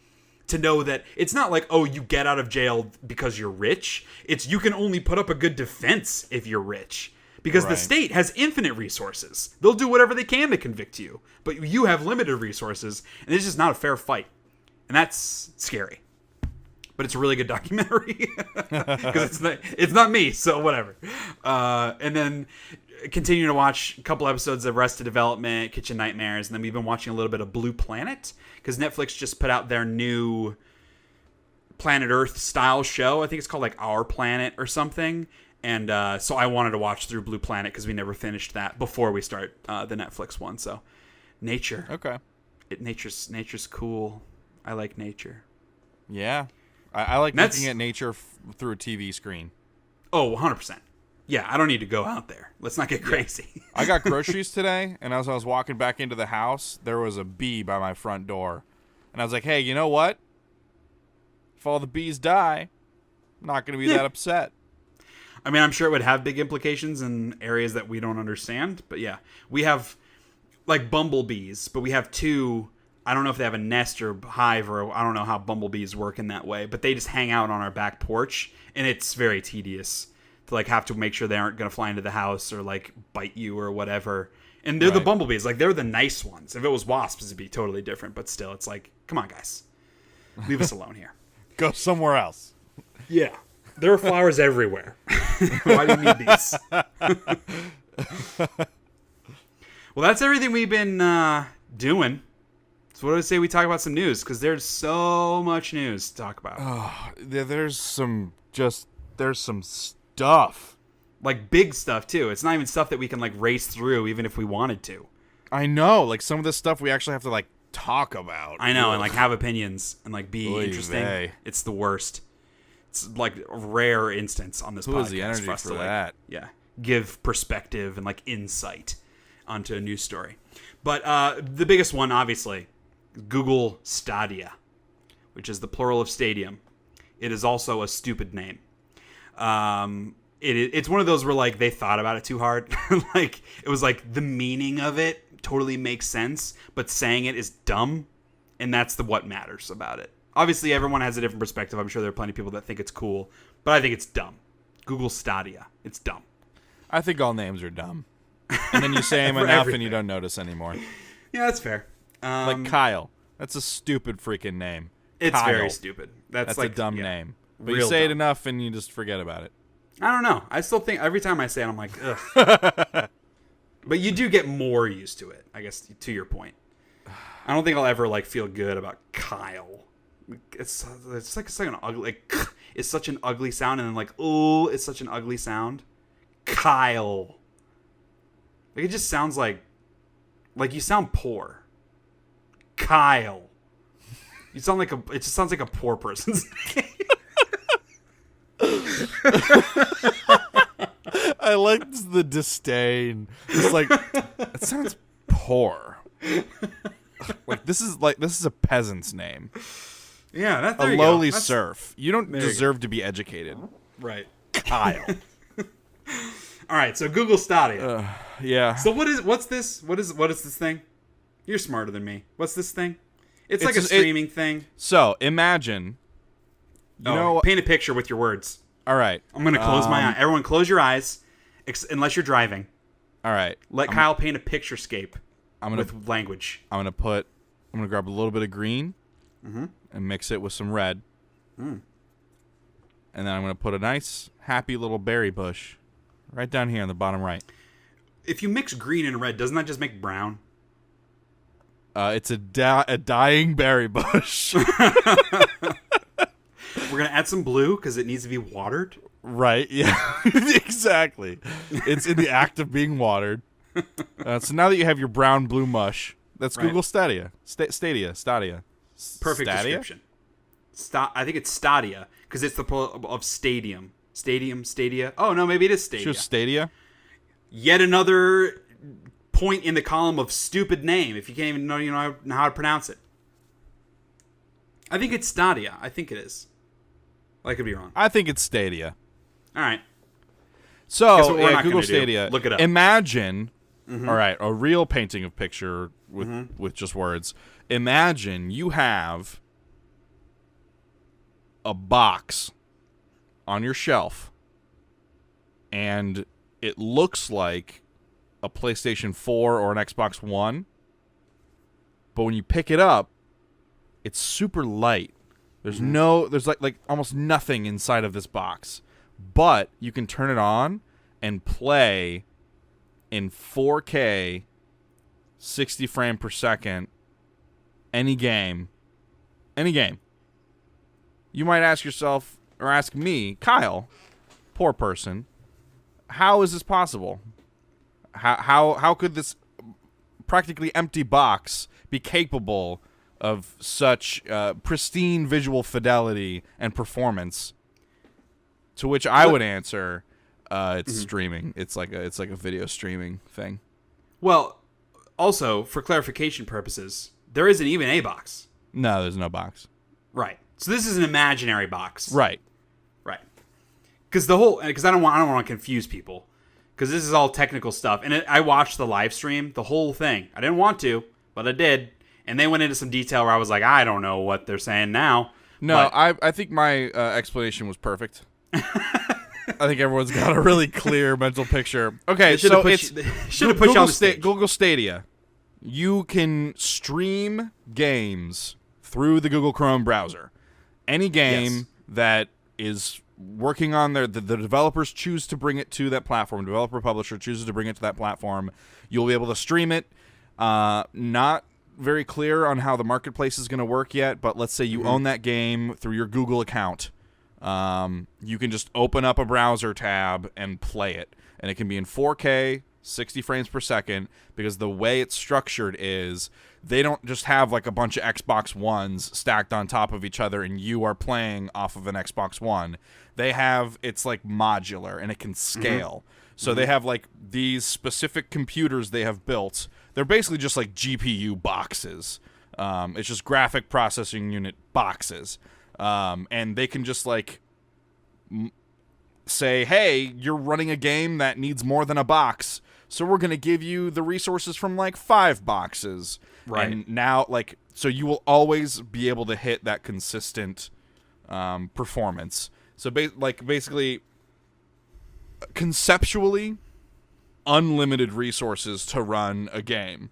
to know that it's not like, oh, you get out of jail because you're rich. It's you can only put up a good defense if you're rich. Because the state has infinite resources. They'll do whatever they can to convict you. But you have limited resources, and it's just not a fair fight. And that's scary. But it's a really good documentary. Because it's not me, so whatever. And then continue to watch a couple episodes of Arrested Development, Kitchen Nightmares, and then we've been watching a little bit of Blue Planet. Because Netflix just put out their new Planet Earth style show. I think it's called like Our Planet or something. And so I wanted to watch through Blue Planet because we never finished that before we start the Netflix one. So nature. Okay. Nature's cool. I like nature. Yeah. I like looking at nature through a TV screen. Oh, 100%. Yeah, I don't need to go out there. Let's not get crazy. Yeah. I got groceries today, and as I was walking back into the house, there was a bee by my front door. And I was like, hey, you know what? If all the bees die, I'm not going to be that upset. I mean, I'm sure it would have big implications in areas that we don't understand. But yeah, we have like bumblebees, but we have 2. I don't know if they have a nest or hive, or I don't know how bumblebees work in that way, but they just hang out on our back porch, and it's very tedious to like have to make sure they aren't going to fly into the house or like bite you or whatever. And they're the bumblebees. Like, they're the nice ones. If it was wasps, it'd be totally different. But still, it's like, come on, guys. Leave us alone here. Go somewhere else. Yeah. There are flowers everywhere. Why do you need these? Well, that's everything we've been doing. So what do I say we talk about some news? Because there's so much news to talk about. Oh, there's some stuff. Like big stuff, too. It's not even stuff that we can like race through, even if we wanted to. I know. Like some of this stuff we actually have to like talk about. I know, and like have opinions and like be interesting. Vey. It's the worst. It's like a rare instance on this podcast. Who has the energy for that? Like, yeah, give perspective and like insight onto a news story. But the biggest one, obviously, Google Stadia, which is the plural of stadium. It is also a stupid name. It's one of those where like they thought about it too hard. Like it was like the meaning of it totally makes sense, but saying it is dumb, and that's what matters about it. Obviously, everyone has a different perspective. I'm sure there are plenty of people that think it's cool, but I think it's dumb. Google Stadia. It's dumb. I think all names are dumb. And then you say them enough everything. And you don't notice anymore. Yeah, that's fair. Like Kyle. That's a stupid freaking name. It's Kyle. very stupid. That's like a dumb name. But you say it enough and you just forget about it. I don't know. I still think every time I say it, I'm like, ugh. But you do get more used to it, I guess, to your point. I don't think I'll ever like feel good about Kyle. It's like an ugly, like, it's such an ugly sound, and then like, oh, it's such an ugly sound. Kyle. Like, it just sounds like you sound poor. Kyle. You sound like it just sounds like a poor person's name. I like the disdain. It's like, it sounds poor. Like this is a peasant's name. Yeah, that's a lowly serf. You don't deserve to be educated. Right. Kyle. All right, so Google Stadia. Yeah. So what's this? What is this thing? You're smarter than me. What's this thing? It's like a streaming thing. So imagine. Paint a picture with your words. All right. I'm gonna close my eye. Everyone, close your eyes, unless you're driving. All right. Let Kyle paint a picturescape. With language. I'm gonna grab a little bit of green, and mix it with some red, and then I'm gonna put a nice, happy little berry bush right down here on the bottom right. If you mix green and red, doesn't that just make brown? It's a dying berry bush. We're gonna add some blue because it needs to be watered. Right? Yeah, exactly. It's in the act of being watered. So now that you have your brown blue mush, that's right. Google Stadia. Stadia. Perfect description. I think it's Stadia because it's the of stadium. Stadia. Oh no, maybe it is Stadia. Sure, Stadia. Yet another point in the column of stupid name. If you can't even know how to pronounce it. I think it's Stadia. I think it is. I could be wrong. I think it's Stadia. All right. So Google Stadia. Look it up. Imagine. All right, a real painting of picture with just words. Imagine you have a box on your shelf, and it looks like a PlayStation 4 or an Xbox One, but when you pick it up, it's super light. There's like almost nothing inside of this box, but you can turn it on and play in 4K, 60 frame per second, any game. You might ask yourself, or ask me, Kyle, poor person, how is this possible? How could this practically empty box be capable of such pristine visual fidelity and performance? To which I would answer, it's streaming. It's like a video streaming thing. Well, also for clarification purposes, there isn't even a box. No, there's no box. Right. So this is an imaginary box. Right. Because I don't want to confuse people. Because this is all technical stuff, and I watched the live stream, the whole thing. I didn't want to, but I did, and they went into some detail where I was like, I don't know what they're saying now. No, I think my explanation was perfect. I think everyone's got a really clear mental picture. Okay, so should have pushed on Google Stadia. You can stream games through the Google Chrome browser. Any game that is working on the developers choose to bring it to that platform. Developer publisher chooses to bring it to that platform. You'll be able to stream it. Not very clear on how the marketplace is going to work yet, but let's say you own that game through your Google account. You can just open up a browser tab and play it. And it can be in 4K, 60 frames per second, because the way it's structured is they don't just have like a bunch of Xbox Ones stacked on top of each other and you are playing off of an Xbox One. It's like modular and it can scale. So they have like these specific computers they have built. They're basically just like GPU boxes. It's just graphic processing unit boxes. And they can just like say, hey, you're running a game that needs more than a box, so we're going to give you the resources from like 5 boxes. Right. And now, like, so you will always be able to hit that consistent performance. So basically, conceptually, unlimited resources to run a game.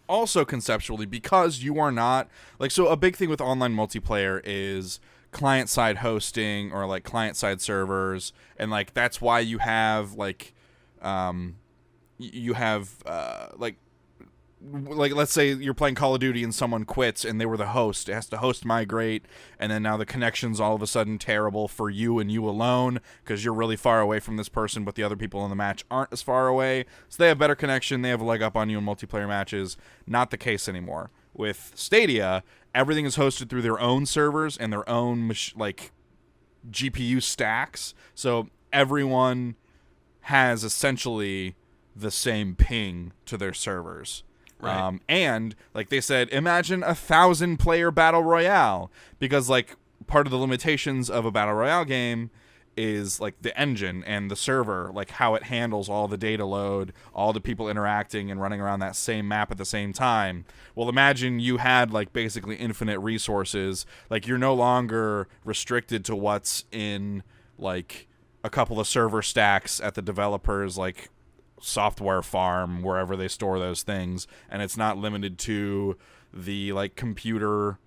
Also conceptually, because you are not like, so a big thing with online multiplayer is client-side hosting or like client-side servers, and like that's why you have like like like, let's say you're playing Call of Duty and someone quits and they were the host. It has to host migrate, and then now the connection's all of a sudden terrible for you and you alone because you're really far away from this person, but the other people in the match aren't as far away. So they have better connection. They have a leg up on you in multiplayer matches. Not the case anymore. With Stadia, everything is hosted through their own servers and their own, like, GPU stacks. So everyone has essentially the same ping to their servers. Right. And like they said, imagine 1,000-player battle royale, because like part of the limitations of a battle royale game is like the engine and the server, like how it handles all the data load, all the people interacting and running around that same map at the same time. Well, imagine you had like basically infinite resources. Like you're no longer restricted to what's in like a couple of server stacks at the developers like software farm, wherever they store those things, and it's not limited to the like computer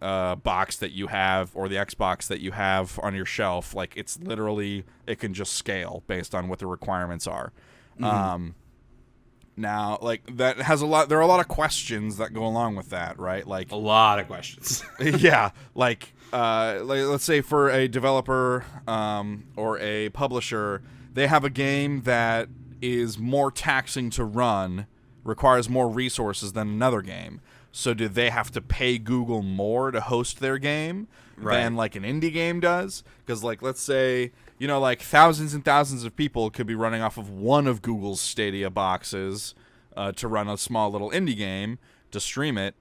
box that you have or the Xbox that you have on your shelf. Like it's literally, it can just scale based on what the requirements are. Now, like that has there are a lot of questions that go along with that, right? Like a lot of questions. Yeah, like let's say for a developer or a publisher, they have a game that is more taxing to run, requires more resources than another game. So do they have to pay Google more to host their game than like an indie game does? Because like let's say, you know, like thousands and thousands of people could be running off of one of Google's Stadia boxes to run a small little indie game to stream it.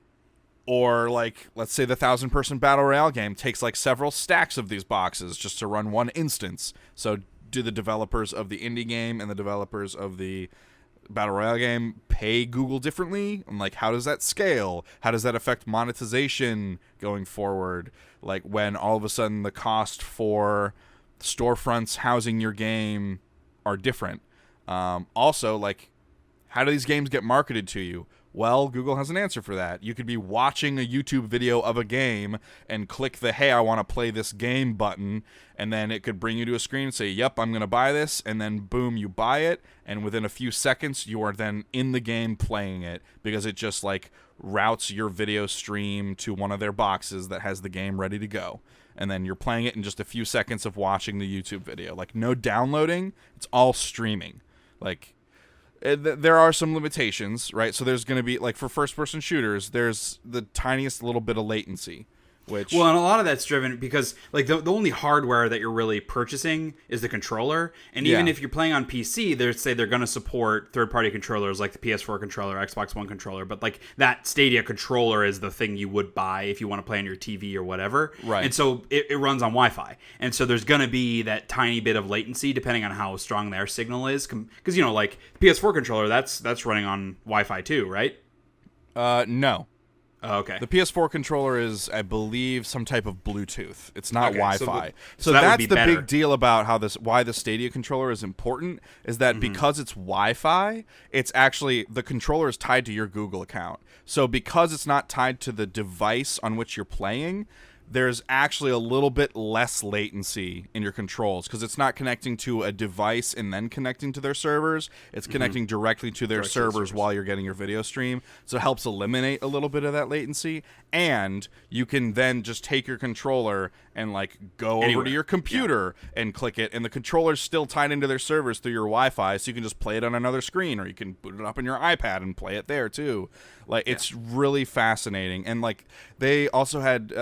Or like let's say the 1,000-person battle royale game takes like several stacks of these boxes just to run one instance. So do the developers of the indie game and the developers of the battle royale game pay Google differently? And like, how does that scale? How does that affect monetization going forward? Like when all of a sudden the cost for storefronts housing your game are different. Also, like, how do these games get marketed to you? Well, Google has an answer for that. You could be watching a YouTube video of a game and click the "Hey, I want to play this game" button, and then it could bring you to a screen and say, "Yep, I'm going to buy this," and then boom, you buy it, and within a few seconds, you are then in the game playing it, because it just like routes your video stream to one of their boxes that has the game ready to go. And then you're playing it in just a few seconds of watching the YouTube video. Like, no downloading, it's all streaming. Like, there are some limitations, right? So there's going to be, like, for first-person shooters, there's the tiniest little bit of latency. Which, well, and a lot of that's driven because, like, the only hardware that you're really purchasing is the controller. And even if you're playing on PC, they're going to support third-party controllers like the PS4 controller, Xbox One controller. But, like, that Stadia controller is the thing you would buy if you want to play on your TV or whatever. Right. And so it runs on Wi-Fi. And so there's going to be that tiny bit of latency depending on how strong their signal is. Because, you know, like, PS4 controller, that's running on Wi-Fi too, right? No. Oh, okay. The PS4 controller is, I believe, some type of Bluetooth. It's not Wi-Fi. So that would that's be the better. big deal about why the Stadia controller is important, is that because it's Wi-Fi, it's actually, the controller is tied to your Google account. So because it's not tied to the device on which you're playing, there's actually a little bit less latency in your controls, because it's not connecting to a device and then connecting to their servers. It's connecting directly to their servers while you're getting your video stream. So it helps eliminate a little bit of that latency. And you can then just take your controller and like go over to your computer and click it, and the controller's still tied into their servers through your Wi-Fi, so you can just play it on another screen, or you can boot it up on your iPad and play it there too. Like, it's really fascinating. And like, they also had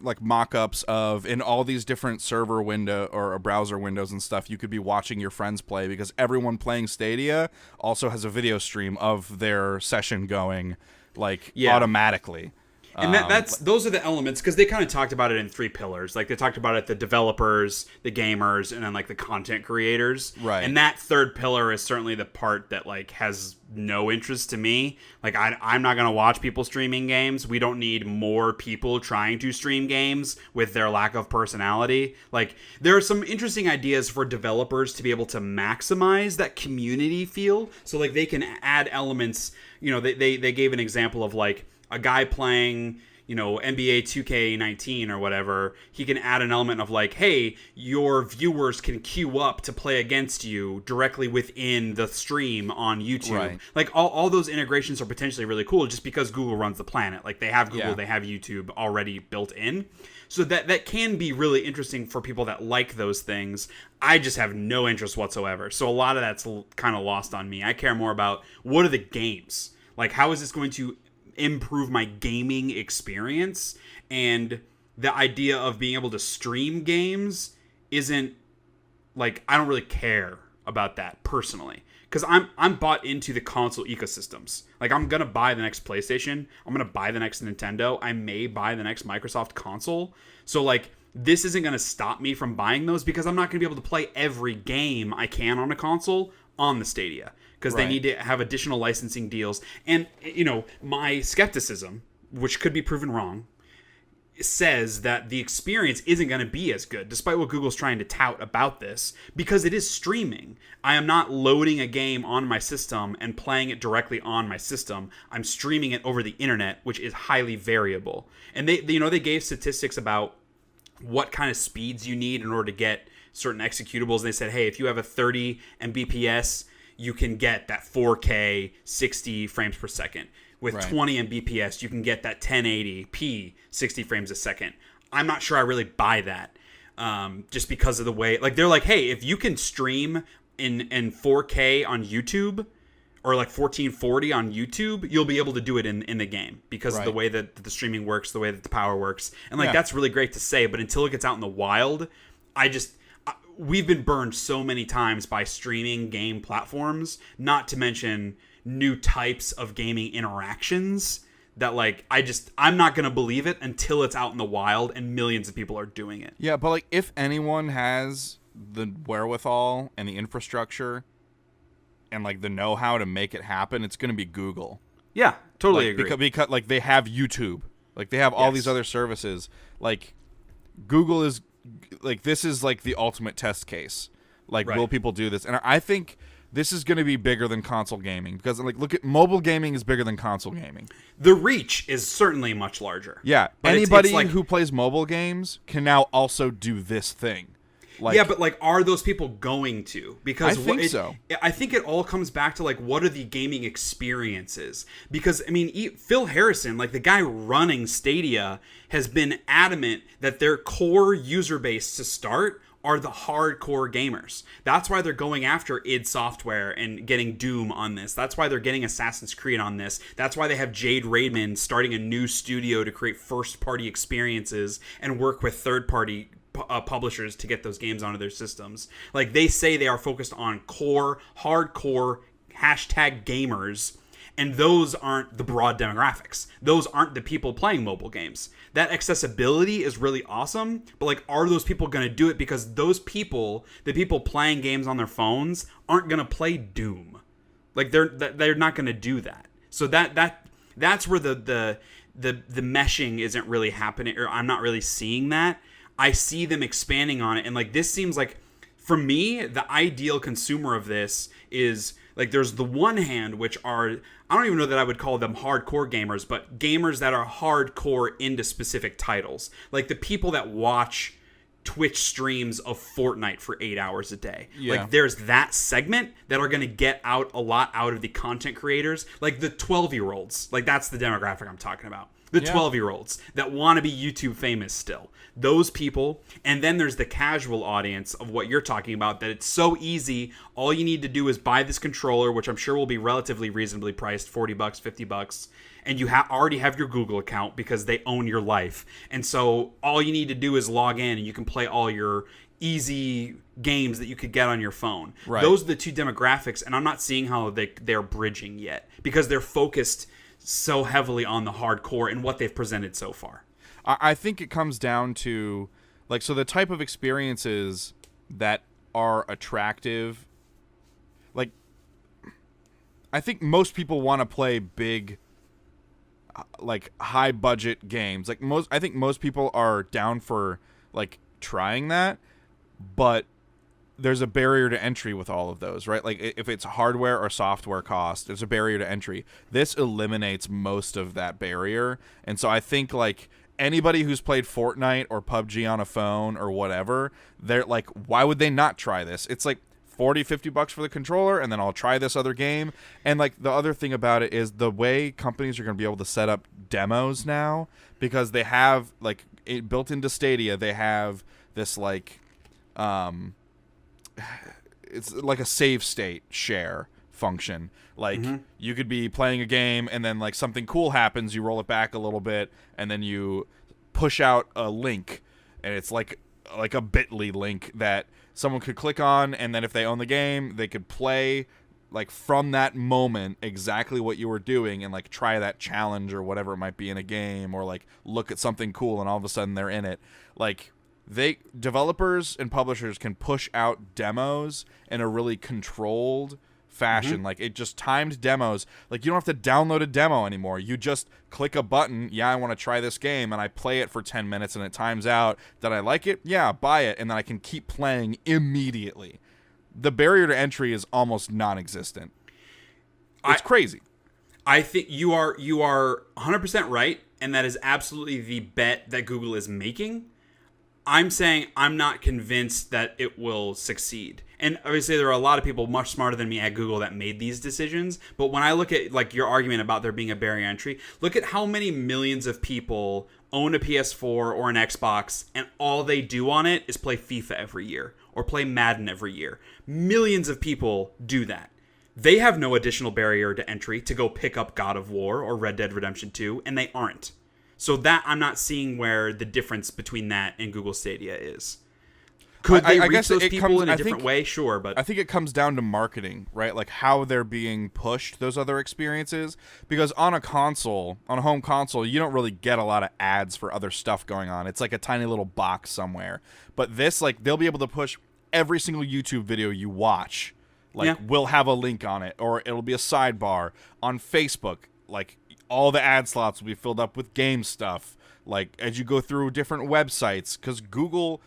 like mock-ups of, in all these different server window or browser windows and stuff, you could be watching your friends play, because everyone playing Stadia also has a video stream of their session going, like, automatically. And those are the elements, because they kind of talked about it in three pillars. Like, they talked about it, the developers, the gamers, and then like the content creators. Right. And that third pillar is certainly the part that like has no interest to me. Like, I'm not going to watch people streaming games. We don't need more people trying to stream games with their lack of personality. Like, there are some interesting ideas for developers to be able to maximize that community feel. So like, they can add elements, you know, they gave an example of like a guy playing, NBA 2K19 or whatever, he can add an element of like, hey, your viewers can queue up to play against you directly within the stream on YouTube. Right. Like all those integrations are potentially really cool just because Google runs the planet. Like they have Google, they have YouTube already built in. So that can be really interesting for people that like those things. I just have no interest whatsoever. So a lot of that's kind of lost on me. I care more about what are the games? Like how is this going to improve my gaming experience? And the idea of being able to stream games isn't like, I don't really care about that personally, because I'm bought into the console ecosystems. Like I'm gonna buy the next PlayStation, I'm gonna buy the next Nintendo, I may buy the next Microsoft console. So like this isn't gonna stop me from buying those, because I'm not gonna be able to play every game I can on a console on the Stadia, because they need to have additional licensing deals. And, my skepticism, which could be proven wrong, says that the experience isn't going to be as good, despite what Google's trying to tout about this, because it is streaming. I am not loading a game on my system and playing it directly on my system. I'm streaming it over the internet, which is highly variable. And they gave statistics about what kind of speeds you need in order to get certain executables. They said, hey, if you have a 30 Mbps, you can get that 4K 60 frames per second. With 20 Mbps, you can get that 1080p 60 frames a second. I'm not sure I really buy that, just because of the way, like they're like, hey, if you can stream in 4K on YouTube or like 1440 on YouTube, you'll be able to do it in the game because of the way that the streaming works, the way that the power works. And like that's really great to say, but until it gets out in the wild, we've been burned so many times by streaming game platforms, not to mention new types of gaming interactions, that like I'm not going to believe it until it's out in the wild and millions of people are doing it. Yeah, but like if anyone has the wherewithal and the infrastructure and like the know-how to make it happen, it's going to be Google. Yeah, totally like, agree. Because like they have YouTube. Like they have all these other services. Like Google is like, this is like the ultimate test case. Like, will people do this? And I think this is going to be bigger than console gaming, because like, look at mobile gaming is bigger than console gaming. The reach is certainly much larger. Yeah, but anybody who plays mobile games can now also do this thing. Like, yeah, but like, are those people going to? Because I think so. I think it all comes back to like, what are the gaming experiences? Because I mean, Phil Harrison, like the guy running Stadia, has been adamant that their core user base to start are the hardcore gamers. That's why they're going after id Software and getting Doom on this. That's why they're getting Assassin's Creed on this. That's why they have Jade Raymond starting a new studio to create first-party experiences and work with third-party publishers to get those games onto their systems. Like, they say they are focused on core, hardcore, hashtag gamers, and those aren't the broad demographics. Those aren't the people playing mobile games. That accessibility is really awesome, but like, are those people going to do it? Because those people, the people playing games on their phones, aren't going to play Doom. Like, they're not going to do that. So that's where the meshing isn't really happening, or I'm not really seeing that. I see them expanding on it, and like, this seems like, for me, the ideal consumer of this is like, there's the one hand, which are, I don't even know that I would call them hardcore gamers, but gamers that are hardcore into specific titles. Like the people that watch Twitch streams of Fortnite for 8 hours a day. Yeah. Like, there's that segment that are going to get out a lot out of the content creators. Like the 12-year-olds. Like, that's the demographic I'm talking about. The 12-year-olds that want to be YouTube famous still. Those people. And then there's the casual audience of what you're talking about, that it's so easy. All you need to do is buy this controller, which I'm sure will be relatively reasonably priced, $40, $50. And you already have your Google account because they own your life. And so all you need to do is log in and you can play all your easy games that you could get on your phone. Right. Those are the two demographics. And I'm not seeing how they're bridging yet, because they're focused so heavily on the hardcore and what they've presented so far. I think it comes down to, like, so the type of experiences that are attractive, like, I think most people want to play big, like, high budget games. Like, I think most people are down for, like, trying that, but there's a barrier to entry with all of those, right? Like if it's hardware or software cost, there's a barrier to entry. This eliminates most of that barrier. And so I think like anybody who's played Fortnite or PUBG on a phone or whatever, they're like, why would they not try this? It's like $40-$50 for the controller, and then I'll try this other game. And like the other thing about it is the way companies are going to be able to set up demos now, because they have like it built into Stadia, they have this like it's like a save state share function. Like you could be playing a game and then like something cool happens, you roll it back a little bit, and then you push out a link, and it's like a bit.ly link that someone could click on, and then if they own the game, they could play like from that moment exactly what you were doing and like try that challenge or whatever it might be in a game, or like look at something cool and all of a sudden they're in it. Like developers and publishers can push out demos in a really controlled fashion. Like it just timed demos. Like you don't have to download a demo anymore. You just click a button. Yeah, I want to try this game, and I play it for 10 minutes and it times out. Did I like it? Yeah, buy it, and then I can keep playing immediately. The barrier to entry is almost non-existent. It's crazy. I think you are 100% right, and that is absolutely the bet that Google is making. I'm saying I'm not convinced that it will succeed. And obviously there are a lot of people much smarter than me at Google that made these decisions. But when I look at like your argument about there being a barrier entry, look at how many millions of people own a PS4 or an Xbox, and all they do on it is play FIFA every year or play Madden every year. Millions of people do that. They have no additional barrier to entry to go pick up God of War or Red Dead Redemption 2, and they aren't. So that I'm not seeing where the difference between that and Google Stadia is. Could they reach those people in a different way? Sure, but I think it comes down to marketing, right? Like how they're being pushed, those other experiences. Because on a home console, you don't really get a lot of ads for other stuff going on. It's like a tiny little box somewhere. But this, like, they'll be able to push every single YouTube video you watch. Like, we'll have a link on it, or it'll be a sidebar. On Facebook, like, all the ad slots will be filled up with game stuff. Like, as you go through different websites, because Google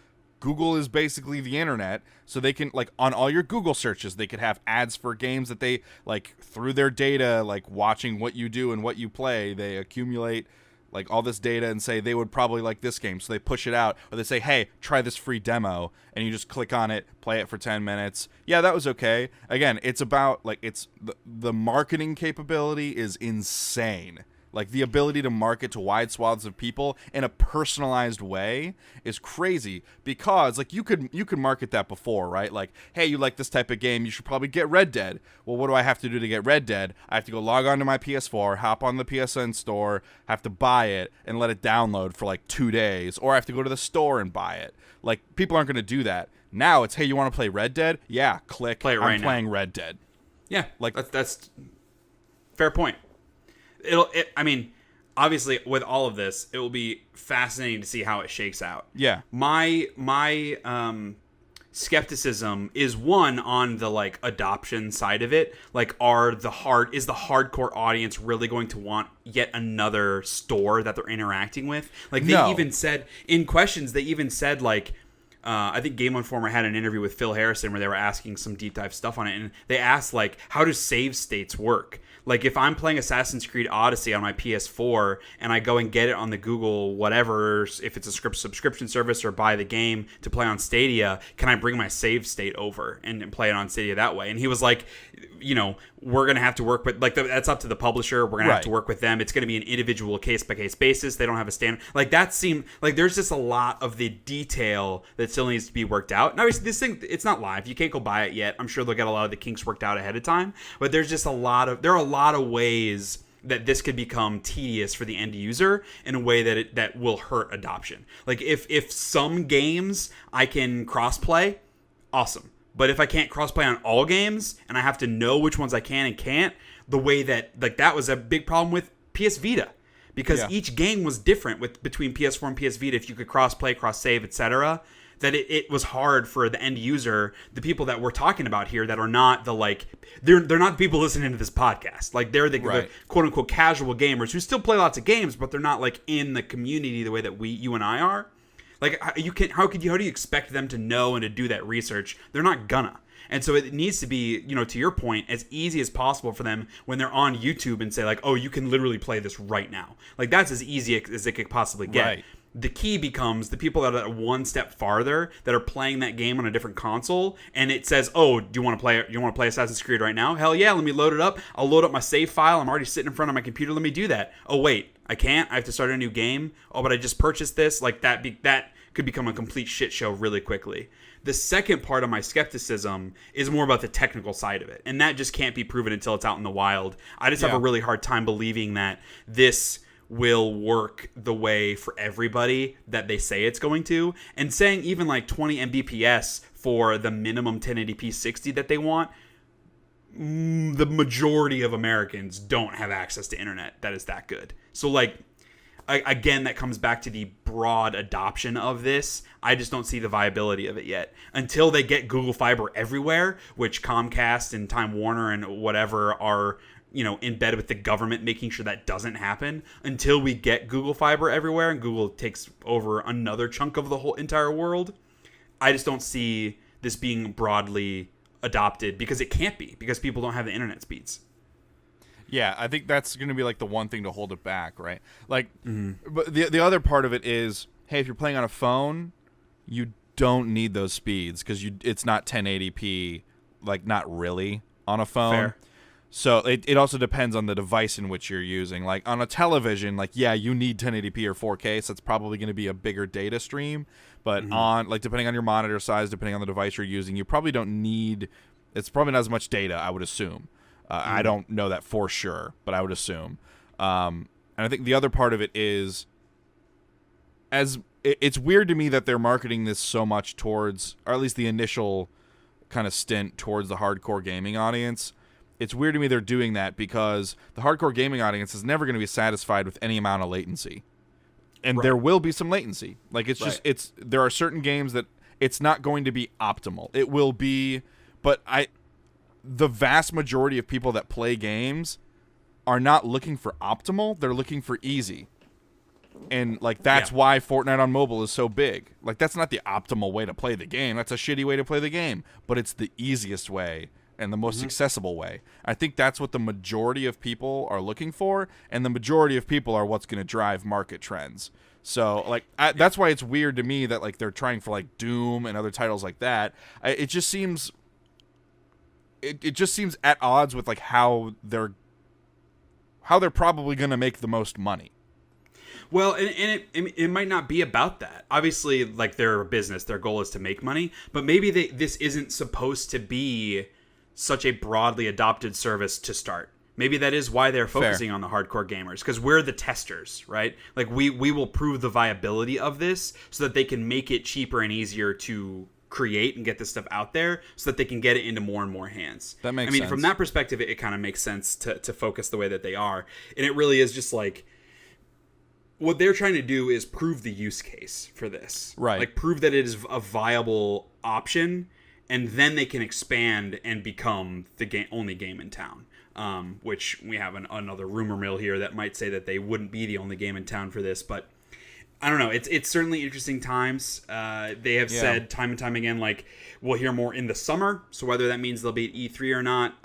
is basically the internet, so they can, like, on all your Google searches, they could have ads for games that they, like, through their data, like, watching what you do and what you play, they accumulate, like, all this data and say they would probably like this game, so they push it out, or they say, hey, try this free demo, and you just click on it, play it for 10 minutes. Yeah, that was okay. Again, it's about, like, it's the marketing capability is insane. Like, the ability to market to wide swaths of people in a personalized way is crazy, because, like, you could market that before, right? Like, hey, you like this type of game, you should probably get Red Dead. Well, what do I have to do to get Red Dead? I have to go log on to my PS4, hop on the PSN store, have to buy it, and let it download for, like, 2 days. Or I have to go to the store and buy it. Like, people aren't going to do that. Now it's, hey, you want to play Red Dead? Yeah, click. Play it right I'm playing Red Dead. Yeah, like that's fair point. I mean, obviously, with all of this, it will be fascinating to see how it shakes out. Yeah. My skepticism is one on the like adoption side of it. Like, is the hardcore audience really going to want yet another store that they're interacting with? Like, they even said in questions, they even said like, I think Game Informer had an interview with Phil Harrison where they were asking some deep dive stuff on it, and they asked like, how do save states work? Like, if I'm playing Assassin's Creed Odyssey on my PS4 and I go and get it on the Google whatever, if it's a subscription service, or buy the game to play on Stadia, can I bring my save state over and play it on Stadia that way? And he was like, you know, we're going to have to work with, like, that's up to the publisher. We're going to have to work with them. It's going to be an individual case-by-case basis. They don't have a standard. Like, that seemed like there's just a lot of the detail that still needs to be worked out. And obviously, this thing, it's not live. You can't go buy it yet. I'm sure they'll get a lot of the kinks worked out ahead of time. But there's just there are a lot of ways that this could become tedious for the end user in a way that will hurt adoption. Like, if some games I can cross-play, awesome. But if I can't crossplay on all games and I have to know which ones I can and can't, the way that, like, that was a big problem with PS Vita, because each game was different between PS4 and PS Vita. If you could crossplay, cross-save, etc., that it was hard for the end user, the people that we're talking about here that are not the, like, they're not the people listening to this podcast. Like, they're the quote-unquote casual gamers who still play lots of games, but they're not, like, in the community the way that you and I are. Like, how do you expect them to know and to do that research? They're not gonna. And so it needs to be, to your point, as easy as possible for them when they're on YouTube and say like, oh, you can literally play this right now. Like, that's as easy as it could possibly get. Right. The key becomes the people that are one step farther, that are playing that game on a different console, and it says, oh, do you want to play? You want to play Assassin's Creed right now? Hell yeah, let me load it up. I'll load up my save file. I'm already sitting in front of my computer. Let me do that. Oh wait, I can't. I have to start a new game. Oh, but I just purchased this. Like, that could become a complete shit show really quickly. The second part of my skepticism is more about the technical side of it, and that just can't be proven until it's out in the wild. I just have a really hard time believing that this will work the way for everybody that they say it's going to. And saying even like 20 Mbps for the minimum 1080p 60 that they want, the majority of Americans don't have access to internet that is that good. So like, again, that comes back to the broad adoption of this. I just don't see the viability of it yet. Until they get Google Fiber everywhere, which Comcast and Time Warner and whatever are, in bed with the government making sure that doesn't happen. Until we get Google Fiber everywhere and Google takes over another chunk of the whole entire world, I just don't see this being broadly adopted, because it can't be, because people don't have the internet speeds. Yeah, I think that's going to be like the one thing to hold it back, right? Like, but the other part of it is, hey, if you're playing on a phone, you don't need those speeds, because it's not 1080p, like, not really on a phone. Fair. So it also depends on the device in which you're using. Like, on a television, like, yeah, you need 1080p or 4K, so it's probably going to be a bigger data stream. But on, like, depending on your monitor size, depending on the device you're using, you probably don't need, it's probably not as much data, I would assume. I don't know that for sure, but I would assume. And I think the other part of it is, it's weird to me that they're marketing this so much towards, or at least the initial kind of stint towards the hardcore gaming audience. It's weird to me they're doing that, because the hardcore gaming audience is never going to be satisfied with any amount of latency. And there will be some latency. Like, it's just, there are certain games that it's not going to be optimal. It will be, but the vast majority of people that play games are not looking for optimal. They're looking for easy. And, like, that's why Fortnite on mobile is so big. Like, that's not the optimal way to play the game. That's a shitty way to play the game. But it's the easiest way and the most accessible way. I think that's what the majority of people are looking for, and the majority of people are what's going to drive market trends. So, like, that's why it's weird to me that, like, they're trying for, like, Doom and other titles like that. It just seems... It just seems at odds with, like, how they're probably going to make the most money. Well, and it might not be about that. Obviously, like, they're a business, their goal is to make money, but maybe this isn't supposed to be such a broadly adopted service to start. Maybe that is why they're focusing on the hardcore gamers, because we're the testers, right? Like, we will prove the viability of this so that they can make it cheaper and easier to create and get this stuff out there, so that they can get it into more and more hands. That makes sense. From that perspective, it kind of makes sense to focus the way that they are. And it really is just like, what they're trying to do is prove the use case for this. Right. Like, prove that it is a viable option, and then they can expand and become the only game in town. Which we have another rumor mill here that might say that they wouldn't be the only game in town for this, but I don't know. It's certainly interesting times. They have said time and time again, like, we'll hear more in the summer. So whether that means they'll be at E3 or not,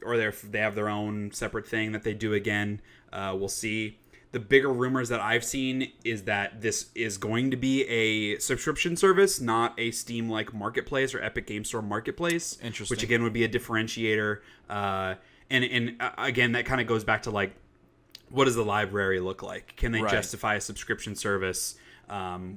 or they have their own separate thing that they do again, we'll see. The bigger rumors that I've seen is that this is going to be a subscription service, not a Steam-like marketplace or Epic Game Store marketplace. Interesting. Which, again, would be a differentiator. And again, that kind of goes back to, like, what does the library look like? Can they justify a subscription service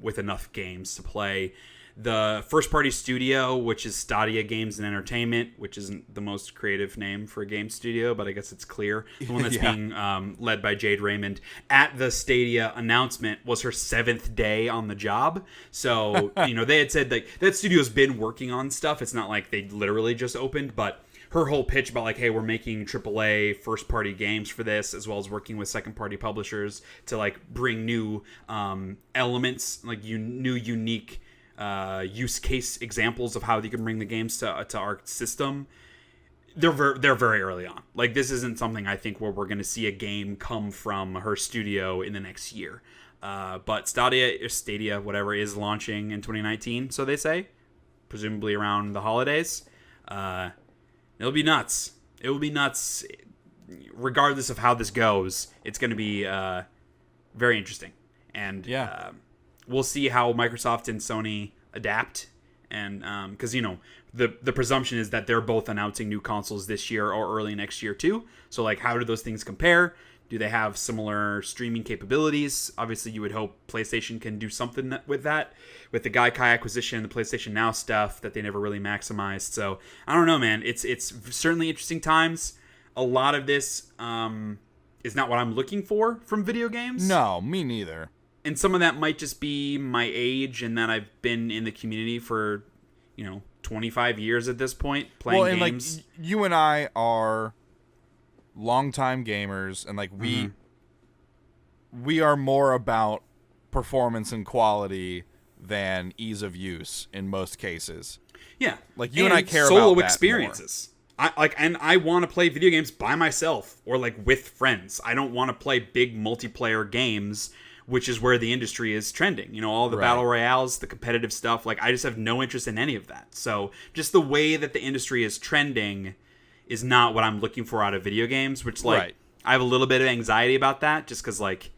with enough games to play? The first-party studio, which is Stadia Games and Entertainment, which isn't the most creative name for a game studio, but I guess it's clear. The one that's being led by Jade Raymond. At the Stadia announcement was her 7th day on the job. So, they had said that studio's been working on stuff. It's not like they literally just opened, but her whole pitch about, like, hey, we're making AAA first-party games for this, as well as working with second-party publishers to, like, bring new elements, like new unique use case examples of how you can bring the games to our system. They're very early on. Like, this isn't something I think where we're going to see a game come from her studio in the next year. But Stadia, whatever, is launching in 2019, so they say, presumably around the holidays. It'll be nuts. It will be nuts. Regardless of how this goes, it's going to be very interesting. And we'll see how Microsoft and Sony adapt. And because, the presumption is that they're both announcing new consoles this year or early next year too. So, like, how do those things compare? Do they have similar streaming capabilities? Obviously, you would hope PlayStation can do something with that, with the Gaikai acquisition, the PlayStation Now stuff that they never really maximized. So, I don't know, man. It's certainly interesting times. A lot of this is not what I'm looking for from video games. No, me neither. And some of that might just be my age and that I've been in the community for, 25 years at this point playing games. And, like, you and I are longtime gamers, and, like, we are more about performance and quality than ease of use in most cases. Yeah. Like, you and I care solo about that experiences. I want to play video games by myself or, like, with friends. I don't want to play big multiplayer games, which is where the industry is trending. All the battle royales, the competitive stuff. Like, I just have no interest in any of that. So just the way that the industry is trending is not what I'm looking for out of video games, which, like, I have a little bit of anxiety about that just because, like,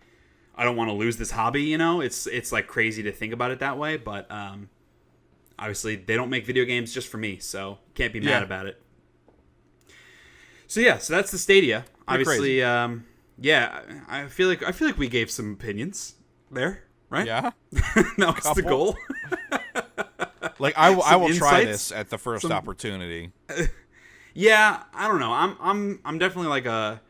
I don't want to lose this hobby, It's like crazy to think about it that way, but obviously they don't make video games just for me, so can't be mad about it. So that's the Stadia. Obviously, I feel like we gave some opinions there, right? Yeah. That was the goal. Like, I will insights, try this at the first opportunity. Yeah, I don't know. I'm definitely like a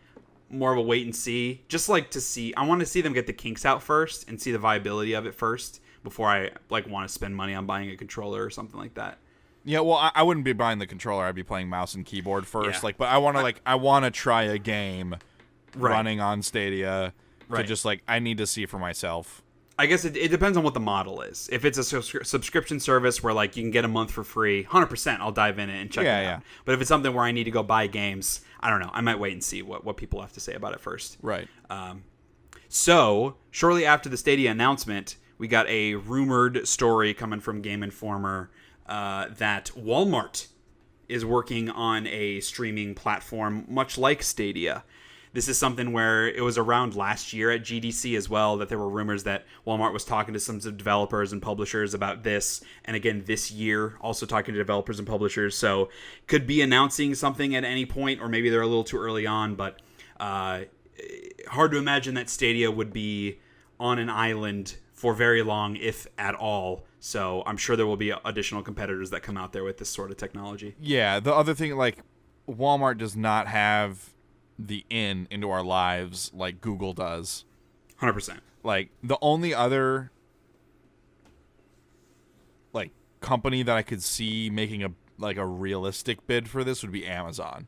more of a wait and see. Just like to see. I want to see them get the kinks out first and see the viability of it first before I like want to spend money on buying a controller or something like that. Yeah, well, I wouldn't be buying the controller. I'd be playing mouse and keyboard first. Yeah. Like, but I want to try a game running on Stadia to just, like, I need to see for myself. I guess it depends on what the model is. If it's a subscription service where, like, you can get a month for free, 100% I'll dive in it and check it out. But if it's something where I need to go buy games, I don't know. I might wait and see what people have to say about it first. Right. So, shortly after the Stadia announcement, we got a rumored story coming from Game Informer that Walmart is working on a streaming platform much like Stadia. This is something where it was around last year at GDC as well that there were rumors that Walmart was talking to some developers and publishers about this. And again, this year, also talking to developers and publishers. So could be announcing something at any point, or maybe they're a little too early on. But hard to imagine that Stadia would be on an island for very long, if at all. So I'm sure there will be additional competitors that come out there with this sort of technology. Yeah, the other thing, like, Walmart does not have the into our lives like Google does. 100%. Like, the only other, like, company that I could see making a realistic bid for this would be Amazon.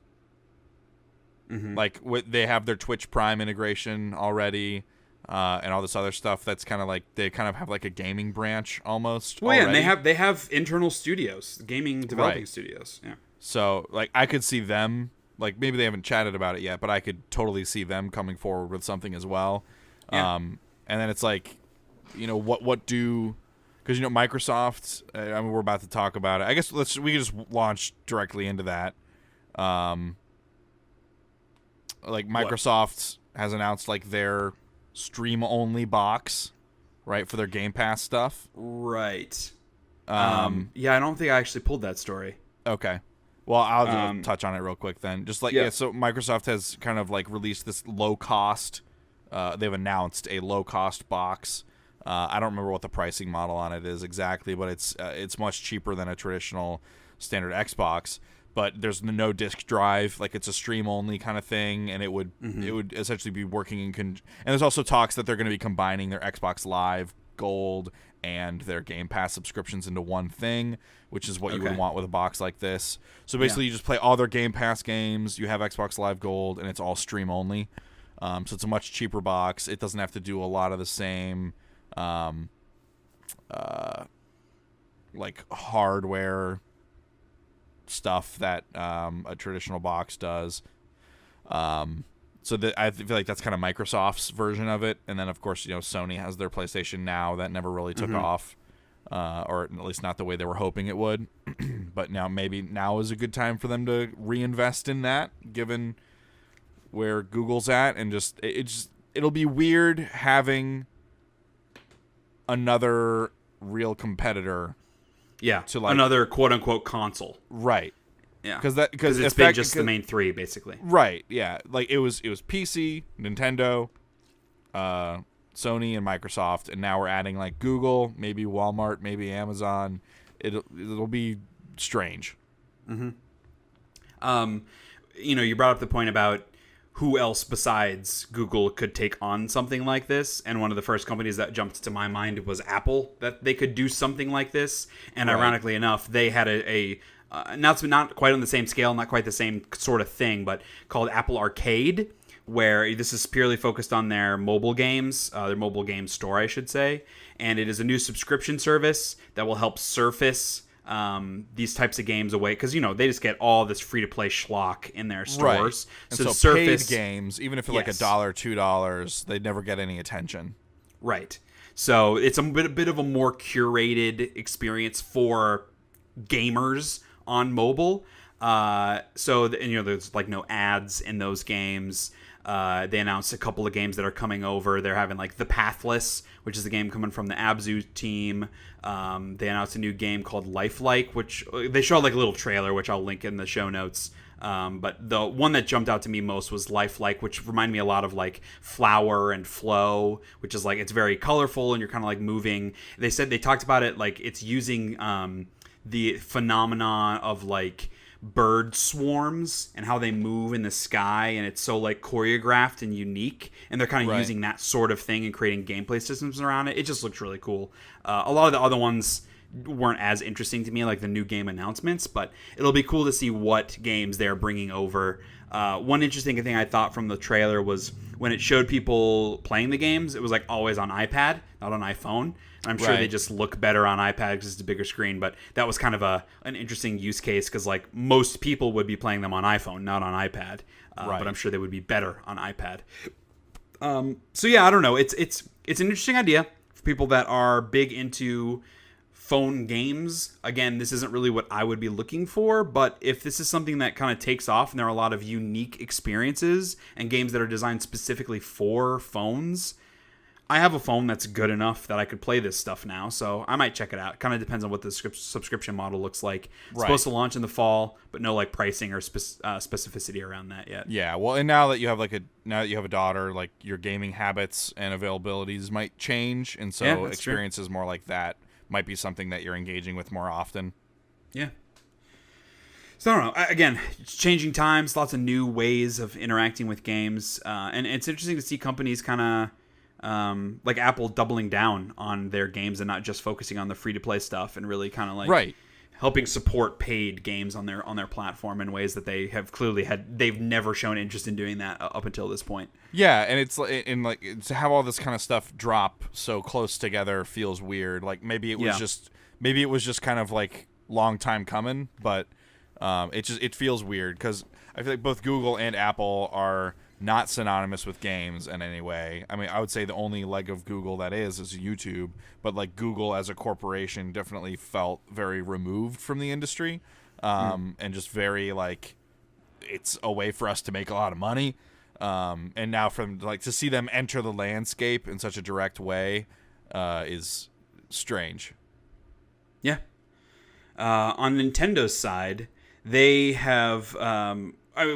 Mm-hmm. Like, they have their Twitch Prime integration already, and all this other stuff that's kind of like, they kind of have like a gaming branch almost. Well, already. Yeah, and they have internal studios, gaming developing studios. Yeah. So, like, I could see them, like, maybe they haven't chatted about it yet, but I could totally see them coming forward with something as well. Yeah. And then it's like, what do, because, Microsoft, I mean, we're about to talk about it. I guess we can just launch directly into that. Like, Microsoft has announced, like, their stream-only box, right, for their Game Pass stuff. Right. Yeah, I don't think I actually pulled that story. Okay. Well, I'll just touch on it real quick then. Just like, so Microsoft has kind of, like, released this low-cost, they've announced a low-cost box. I don't remember what the pricing model on it is exactly, but it's much cheaper than a traditional standard Xbox. But there's no disk drive, like, it's a stream-only kind of thing, and it would essentially be working and there's also talks that they're going to be combining their Xbox Live Gold and their Game Pass subscriptions into one thing, which is what you would want with a box like this. So basically, you just play all their Game Pass games, you have Xbox Live Gold, and it's all stream only. So it's a much cheaper box. It doesn't have to do a lot of the same, like, hardware stuff that a traditional box does. So that I feel like that's kind of Microsoft's version of it, and then of course Sony has their PlayStation Now that never really took off, or at least not the way they were hoping it would. But maybe now is a good time for them to reinvest in that, given where Google's at, and it'll be weird having another real competitor. Yeah, to another quote unquote console. Right. Yeah, because it's been just the main three basically. Right. Yeah. Like it was PC, Nintendo, Sony, and Microsoft, and now we're adding like Google, maybe Walmart, maybe Amazon. It'll be strange. Mm-hmm. You brought up the point about who else besides Google could take on something like this, and one of the first companies that jumped to my mind was Apple, that they could do something like this. And ironically enough, they had a not quite on the same scale, not quite the same sort of thing, but called Apple Arcade, where this is purely focused on their mobile games, their mobile game store, I should say. And it is a new subscription service that will help surface these types of games away, because they just get all this free-to-play schlock in their stores. Right. And so paid games, even if it's like $1, $2, they'd never get any attention. Right. So it's a bit of a more curated experience for gamers on mobile. There's like no ads in those games. They announced a couple of games that are coming over. They're having like The Pathless, which is a game coming from the Abzu team. They announced a new game called Lifelike, which they showed like a little trailer, which I'll link in the show notes. But the one that jumped out to me most was Lifelike, which reminded me a lot of like Flower and Flow, which is like, it's very colorful and you're kind of like moving. They talked about it like it's using the phenomenon of like bird swarms and how they move in the sky, and it's so like choreographed and unique, and they're kind of using that sort of thing and creating gameplay systems around it. It just looks really cool. A lot of the other ones weren't as interesting to me, like the new game announcements, but it'll be cool to see what games they're bringing over. One interesting thing I thought from the trailer was when it showed people playing the games, it was like always on iPad, not on iPhone. I'm sure they just look better on iPad because it's a bigger screen, but that was kind of an interesting use case, because like most people would be playing them on iPhone, not on iPad. But I'm sure they would be better on iPad. So yeah, I don't know. It's an interesting idea for people that are big into phone games. Again, this isn't really what I would be looking for, but if this is something that kind of takes off and there are a lot of unique experiences and games that are designed specifically for phones, I have a phone that's good enough that I could play this stuff now, so I might check it out. Kind of depends on what the subscription model looks like. It's supposed to launch in the fall, but no like pricing or specificity around that yet. Yeah, well, and now that you have a daughter, like your gaming habits and availabilities might change, and so experiences more like that might be something that you're engaging with more often. Yeah. So I don't know. Again, it's changing times, lots of new ways of interacting with games, and it's interesting to see companies kind of like Apple doubling down on their games and not just focusing on the free-to-play stuff, and really kind of like helping support paid games on their platform in ways that they have clearly they've never shown interest in doing that up until this point. Yeah, and it's like to have all this kind of stuff drop so close together feels weird. Like maybe it was just kind of like long time coming, but it feels weird because I feel like both Google and Apple are not synonymous with games in any way. I mean, I would say the only leg of Google that is YouTube, but like Google as a corporation definitely felt very removed from the industry, and just very like it's a way for us to make a lot of money. And now from like to see them enter the landscape in such a direct way is strange. Yeah. On Nintendo's side, they have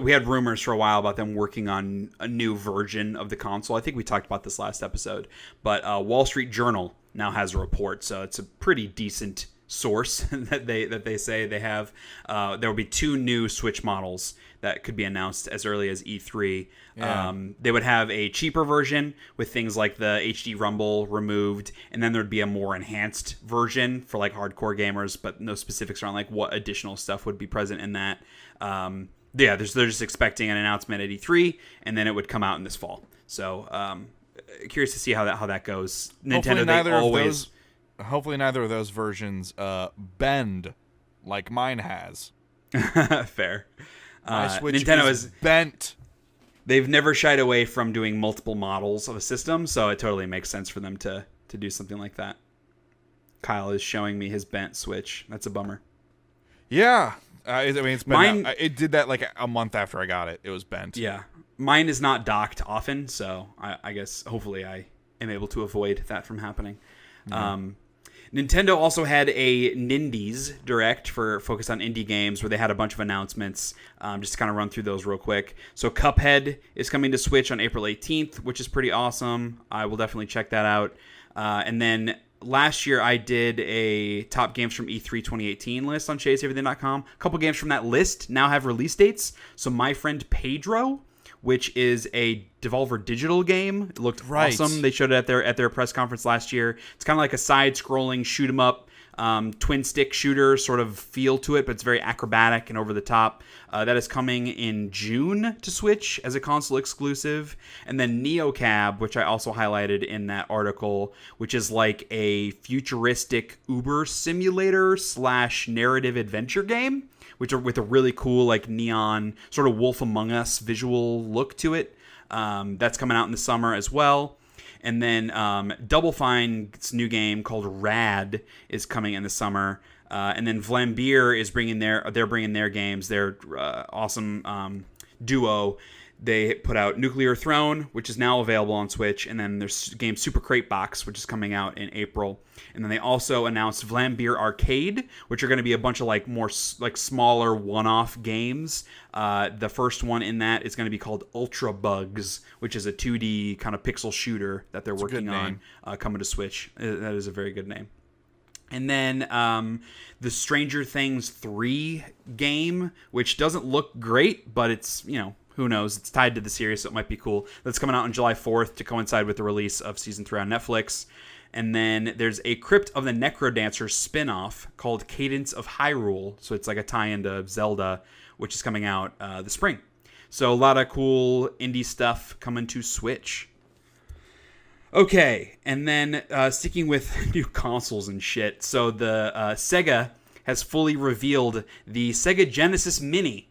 we had rumors for a while about them working on a new version of the console. I think we talked about this last episode, but Wall Street Journal now has a report, so it's a pretty decent source that they say they have. There will be 2 new Switch models that could be announced as early as E3. Yeah. They would have a cheaper version with things like the HD Rumble removed, and then there'd be a more enhanced version for like hardcore gamers, but no specifics around like what additional stuff would be present in that. They're just expecting an announcement at E3, and then it would come out in this fall. So curious to see how that goes. Nintendo, hopefully neither of those versions bend like mine has. Fair. My Switch Nintendo is bent. They've never shied away from doing multiple models of a system, so it totally makes sense for them to do something like that. Kyle is showing me his bent Switch. That's a bummer. Yeah. I mean, it's been it did that like a month after I got it. It was bent. Yeah. Mine is not docked often, so I guess hopefully I am able to avoid that from happening. Mm-hmm. Nintendo also had a Nindies Direct focused on indie games where they had a bunch of announcements. Just to kind of run through those real quick. So Cuphead is coming to Switch on April 18th, which is pretty awesome. I will definitely check that out. And then last year I did a top games from E3 2018 list on Shea Hates Everything.com. A couple games from that list now have release dates. So My Friend Pedro, which is a Devolver Digital game. It looked awesome. They showed it at their press conference last year. It's kind of like a side-scrolling shoot-'em-up, twin-stick shooter sort of feel to it, but it's very acrobatic and over the top. That is coming in June to Switch as a console exclusive. And then NeoCab, which I also highlighted in that article, which is like a futuristic Uber simulator / narrative adventure game, which are with a really cool like neon sort of Wolf Among Us visual look to it. That's coming out in the summer as well. And then Double Fine's new game called Rad is coming in the summer. And then Vlambeer is bringing their games. Their awesome duo. They put out Nuclear Throne, which is now available on Switch, and then there's game Super Crate Box, which is coming out in April. And then they also announced Vlambeer Arcade, which are going to be a bunch of like more like smaller one-off games. The first one in that is going to be called Ultra Bugs, which is a 2D kind of pixel shooter that they're working on coming to Switch. That is a very good name. And then the Stranger Things 3 game, which doesn't look great, but it's, who knows? It's tied to the series, so it might be cool. That's coming out on July 4th to coincide with the release of Season 3 on Netflix. And then there's a Crypt of the Necrodancer spin-off called Cadence of Hyrule. So it's like a tie-in to Zelda, which is coming out this spring. So a lot of cool indie stuff coming to Switch. Okay, and then sticking with new consoles and shit. So the Sega has fully revealed the Sega Genesis Mini,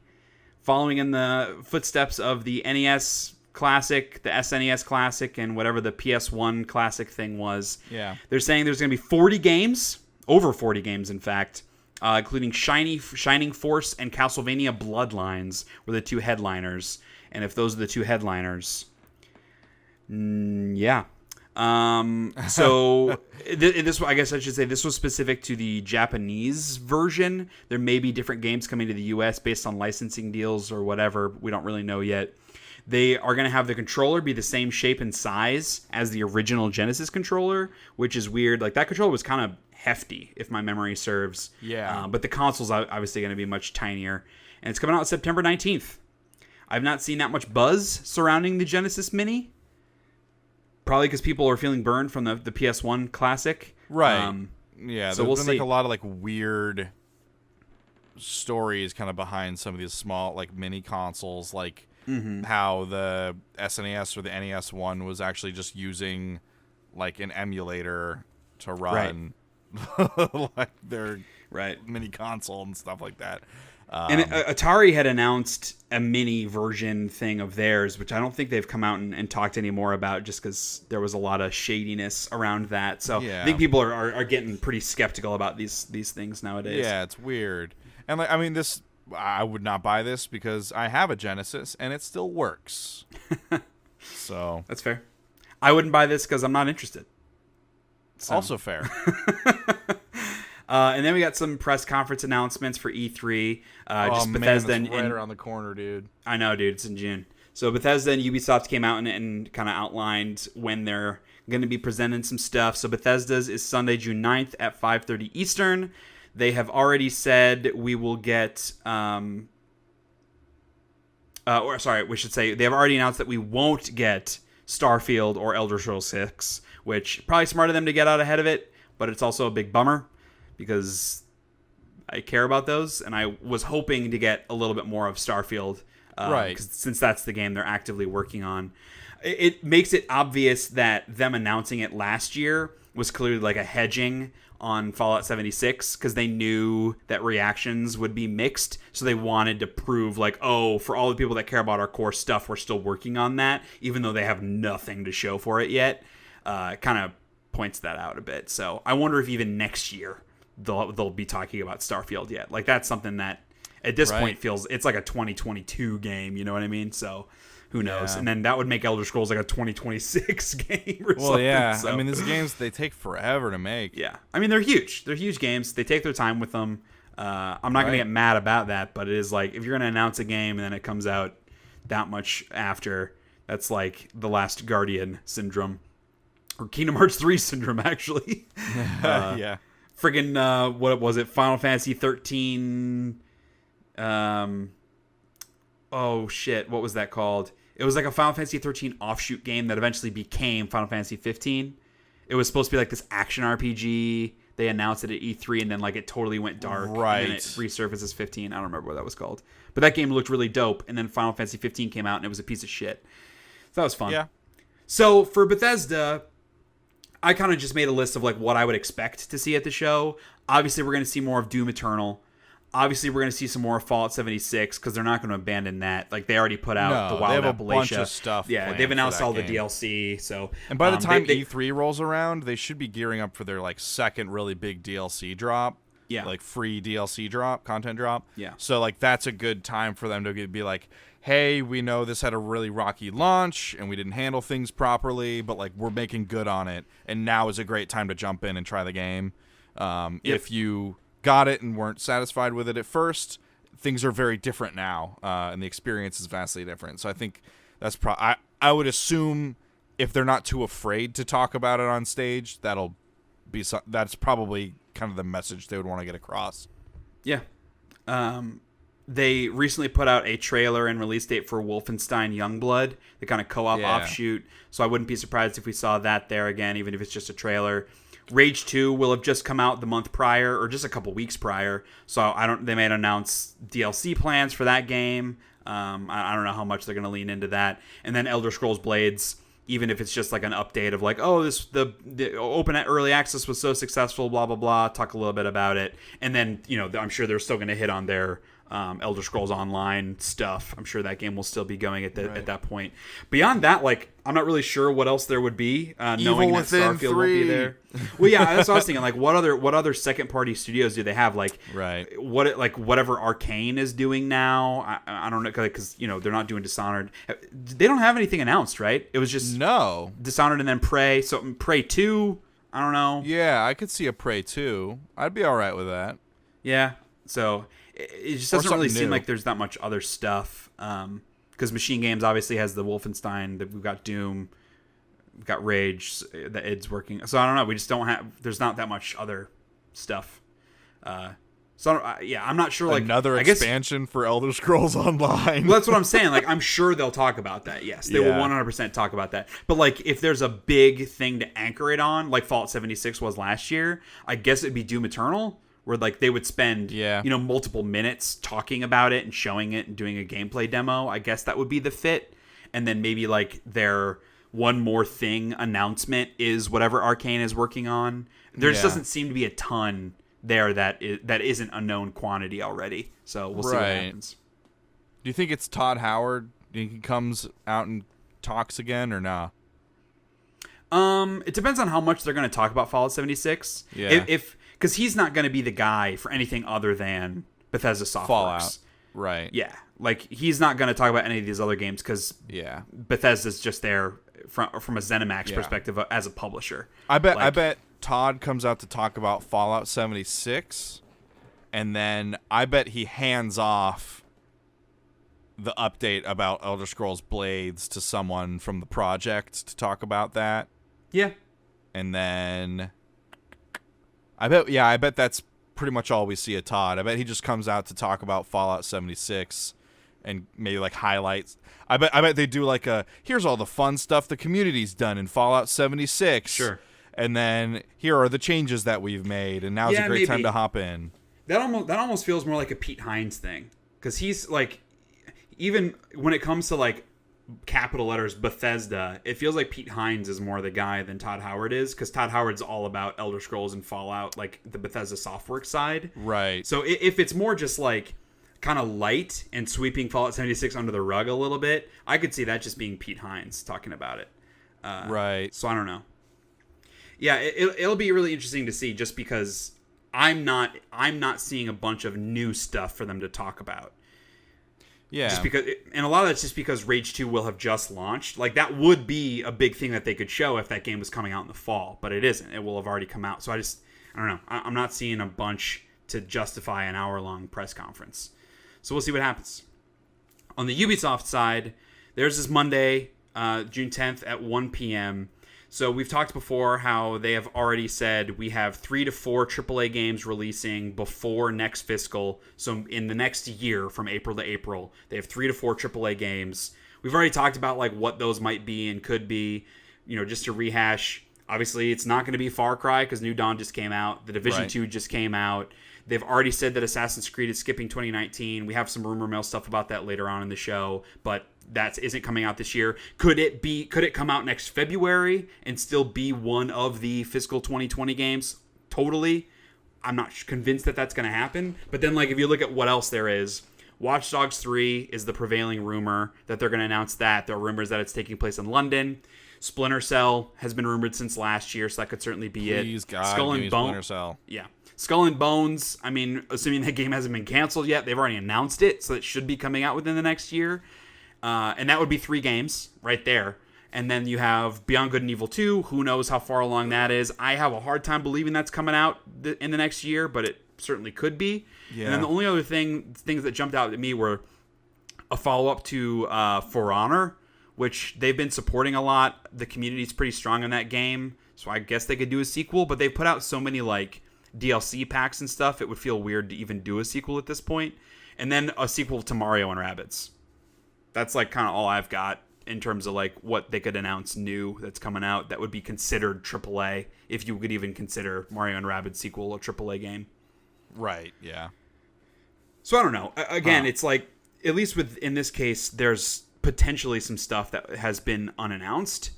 following in the footsteps of the NES Classic, the SNES Classic, and whatever the PS1 Classic thing was. Yeah. They're saying there's going to be 40 games, over 40 games, in fact, including Shining Force and Castlevania Bloodlines were the two headliners. And if those are the two headliners, yeah. So this, I guess I should say, this was specific to the Japanese version. There may be different games coming to the US based on licensing deals or whatever. We don't really know yet. They are going to have the controller be the same shape and size as the original Genesis controller, which is weird. Like, that controller was kind of hefty, if my memory serves. Yeah. But the console's obviously going to be much tinier. And it's coming out September 19th. I've not seen that much buzz surrounding the Genesis Mini. Probably because people are feeling burned from the PS1 Classic. Right. Yeah, so there's we'll been see. like a lot of like weird stories kind of behind some of these small like mini consoles, like how the SNES or the NES one was actually just using like an emulator to run like their mini console and stuff like that. And Atari had announced a mini version thing of theirs, which I don't think they've come out and talked any more about, just because there was a lot of shadiness around that. So I think people are getting pretty skeptical about these things nowadays. Yeah, it's weird. And like, I mean, I would not buy this because I have a Genesis and it still works. So that's fair. I wouldn't buy this because I'm not interested. So. Also fair. And then we got some press conference announcements for E3. Just Bethesda man, that's right around the corner, dude. I know, dude. It's in June. So Bethesda and Ubisoft came out and kind of outlined when they're going to be presenting some stuff. So Bethesda's is Sunday, June 9th at 5:30 Eastern. They have already said we will get... they have already announced that we won't get Starfield or Elder Scrolls 6, which probably smart of them to get out ahead of it, but it's also a big bummer, because I care about those, and I was hoping to get a little bit more of Starfield, right? Since that's the game they're actively working on. it makes it obvious that them announcing it last year was clearly like a hedging on Fallout 76 because they knew that reactions would be mixed, so they wanted to prove like, oh, for all the people that care about our core stuff, we're still working on that, even though they have nothing to show for it yet. Kind of points that out a bit. So I wonder if even next year they'll be talking about Starfield yet. Like that's something that at this point feels it's like a 2022 game. You know what I mean? So. Who knows? Yeah. And then that would make Elder Scrolls like a 2026 game or something. Well, yeah. So. I mean, these games, they take forever to make. Yeah. I mean, they're huge. They're huge games. They take their time with them. I'm not going to get mad about that, but it is like, if you're going to announce a game and then it comes out that much after, that's like the Last Guardian syndrome. Or Kingdom Hearts 3 syndrome, actually. Yeah. Friggin', what was it? Final Fantasy 13... oh, shit. What was that called? It was like a Final Fantasy 13 offshoot game that eventually became Final Fantasy 15. It was supposed to be like this action RPG. They announced it at E3, and then like it totally went dark. Right. And then it resurfaced as 15. I don't remember what that was called. But that game looked really dope, and then Final Fantasy 15 came out, and it was a piece of shit. So that was fun. Yeah. So for Bethesda, I kind of just made a list of like what I would expect to see at the show. Obviously, we're going to see more of Doom Eternal. Obviously, we're going to see some more Fallout 76 because they're not going to abandon that. Like, they already put out the Wild they have Appalachia. A bunch of stuff. Yeah, they've announced all the DLC. So, and by the time E3 rolls around, they should be gearing up for their like second really big DLC drop. Yeah, like free DLC drop, content drop. Yeah. So like that's a good time for them to be like, hey, we know this had a really rocky launch and we didn't handle things properly, but like we're making good on it, and now is a great time to jump in and try the game. If you got it and weren't satisfied with it at first, things are very different now, and the experience is vastly different. So I think that's I would assume if they're not too afraid to talk about it on stage, that's probably kind of the message they would want to get across. Yeah. They recently put out a trailer and release date for Wolfenstein Youngblood, the kind of co-op offshoot. So I wouldn't be surprised if we saw that there again, even if it's just a trailer. Rage 2 will have just come out the month prior, or just a couple weeks prior. So they may announce DLC plans for that game. I don't know how much they're going to lean into that. And then Elder Scrolls Blades, even if it's just like an update of like, oh, the open early access was so successful, blah blah blah. Talk a little bit about it, and then I'm sure they're still going to hit on their Elder Scrolls Online stuff. I'm sure that game will still be going at that point. Beyond that, like, I'm not really sure what else there would be, knowing that Starfield won't be there. Well, yeah, that's what I was thinking. Like, what other second party studios do they have? Like, whatever Arcane is doing now. I don't know, because they're not doing Dishonored. They don't have anything announced, right? It was just Dishonored and then Prey. So Prey 2. I don't know. Yeah, I could see a Prey 2. I'd be all right with that. Yeah. So it just doesn't really seem like there's that much other stuff. Because Machine Games obviously has the Wolfenstein. We've got Doom. We've got Rage. The id's working. So I don't know. We just don't have. There's not that much other stuff. I'm not sure. Like another expansion for Elder Scrolls Online. Well, that's what I'm saying. Like, I'm sure they'll talk about that. Yes, they will 100% talk about that. But like, if there's a big thing to anchor it on, like Fallout 76 was last year, I guess it'd be Doom Eternal, where like they would spend multiple minutes talking about it and showing it and doing a gameplay demo. I guess that would be the fit. And then maybe like their one more thing announcement is whatever Arcane is working on. There just doesn't seem to be a ton there that isn't a known quantity already. So we'll see what happens. Do you think it's Todd Howard? Do you think he comes out and talks again or nah? It depends on how much they're going to talk about Fallout 76. Yeah. Because he's not going to be the guy for anything other than Bethesda Softworks. Fallout. Right. Yeah. Like, he's not going to talk about any of these other games because Bethesda's just there from a ZeniMax perspective as a publisher. I bet Todd comes out to talk about Fallout 76, and then I bet he hands off the update about Elder Scrolls Blades to someone from the project to talk about that. Yeah. And then I bet that's pretty much all we see of Todd. I bet he just comes out to talk about Fallout 76 and maybe like highlights. I bet they do like here's all the fun stuff the community's done in Fallout 76. Sure. And then here are the changes that we've made, and now's a great time to hop in. That almost feels more like a Pete Hines thing, because he's like, even when it comes to like capital letters Bethesda, it feels like Pete Hines is more the guy than Todd Howard is, because Todd Howard's all about Elder Scrolls and Fallout, like the Bethesda Softworks side. Right. So if it's more just like kind of light and sweeping Fallout 76 under the rug a little bit, I could see that just being Pete Hines talking about it. Right. So I don't know. Yeah, it'll be really interesting to see, just because I'm not seeing a bunch of new stuff for them to talk about. Yeah. Just because, and a lot of that's just because Rage 2 will have just launched. Like, that would be a big thing that they could show if that game was coming out in the fall, but it isn't. It will have already come out. So I don't know. I'm not seeing a bunch to justify an hour-long press conference. So we'll see what happens. On the Ubisoft side, there's this Monday, June 10th at 1 p.m. So we've talked before how they have already said we have 3 to 4 AAA games releasing before next fiscal. So in the next year, from April to April, they have 3 to 4 AAA games. We've already talked about like what those might be and could be. Just to rehash, obviously it's not going to be Far Cry because New Dawn just came out. The Division 2 just came out. They've already said that Assassin's Creed is skipping 2019. We have some rumor mill stuff about that later on in the show, but that isn't coming out this year. Could it come out next February and still be one of the fiscal 2020 games? Totally. I'm not convinced that that's going to happen. But then, like, if you look at what else there is, Watch Dogs 3 is the prevailing rumor that they're going to announce that. There are rumors that it's taking place in London. Splinter Cell has been rumored since last year, so that could certainly be it. Please, God, Skull give and me Bone. Splinter Cell. Yeah. Skull and Bones, I mean, assuming that game hasn't been canceled yet, they've already announced it, so it should be coming out within the next year. And that would be 3 games right there. And then you have Beyond Good and Evil 2. Who knows how far along that is. I have a hard time believing that's coming out in the next year, but it certainly could be. Yeah. And then the only other things that jumped out at me were a follow-up to For Honor, which they've been supporting a lot. The community's pretty strong in that game, so I guess they could do a sequel. But they put out so many like DLC packs and stuff, it would feel weird to even do a sequel at this point. And then a sequel to Mario and Rabbids. That's like kind of all I've got in terms of like what they could announce new that's coming out that would be considered AAA, if you could even consider Mario and Rabbids sequel a AAA game. Right, yeah. So I don't know. Again, it's like, at least in this case, there's potentially some stuff that has been unannounced,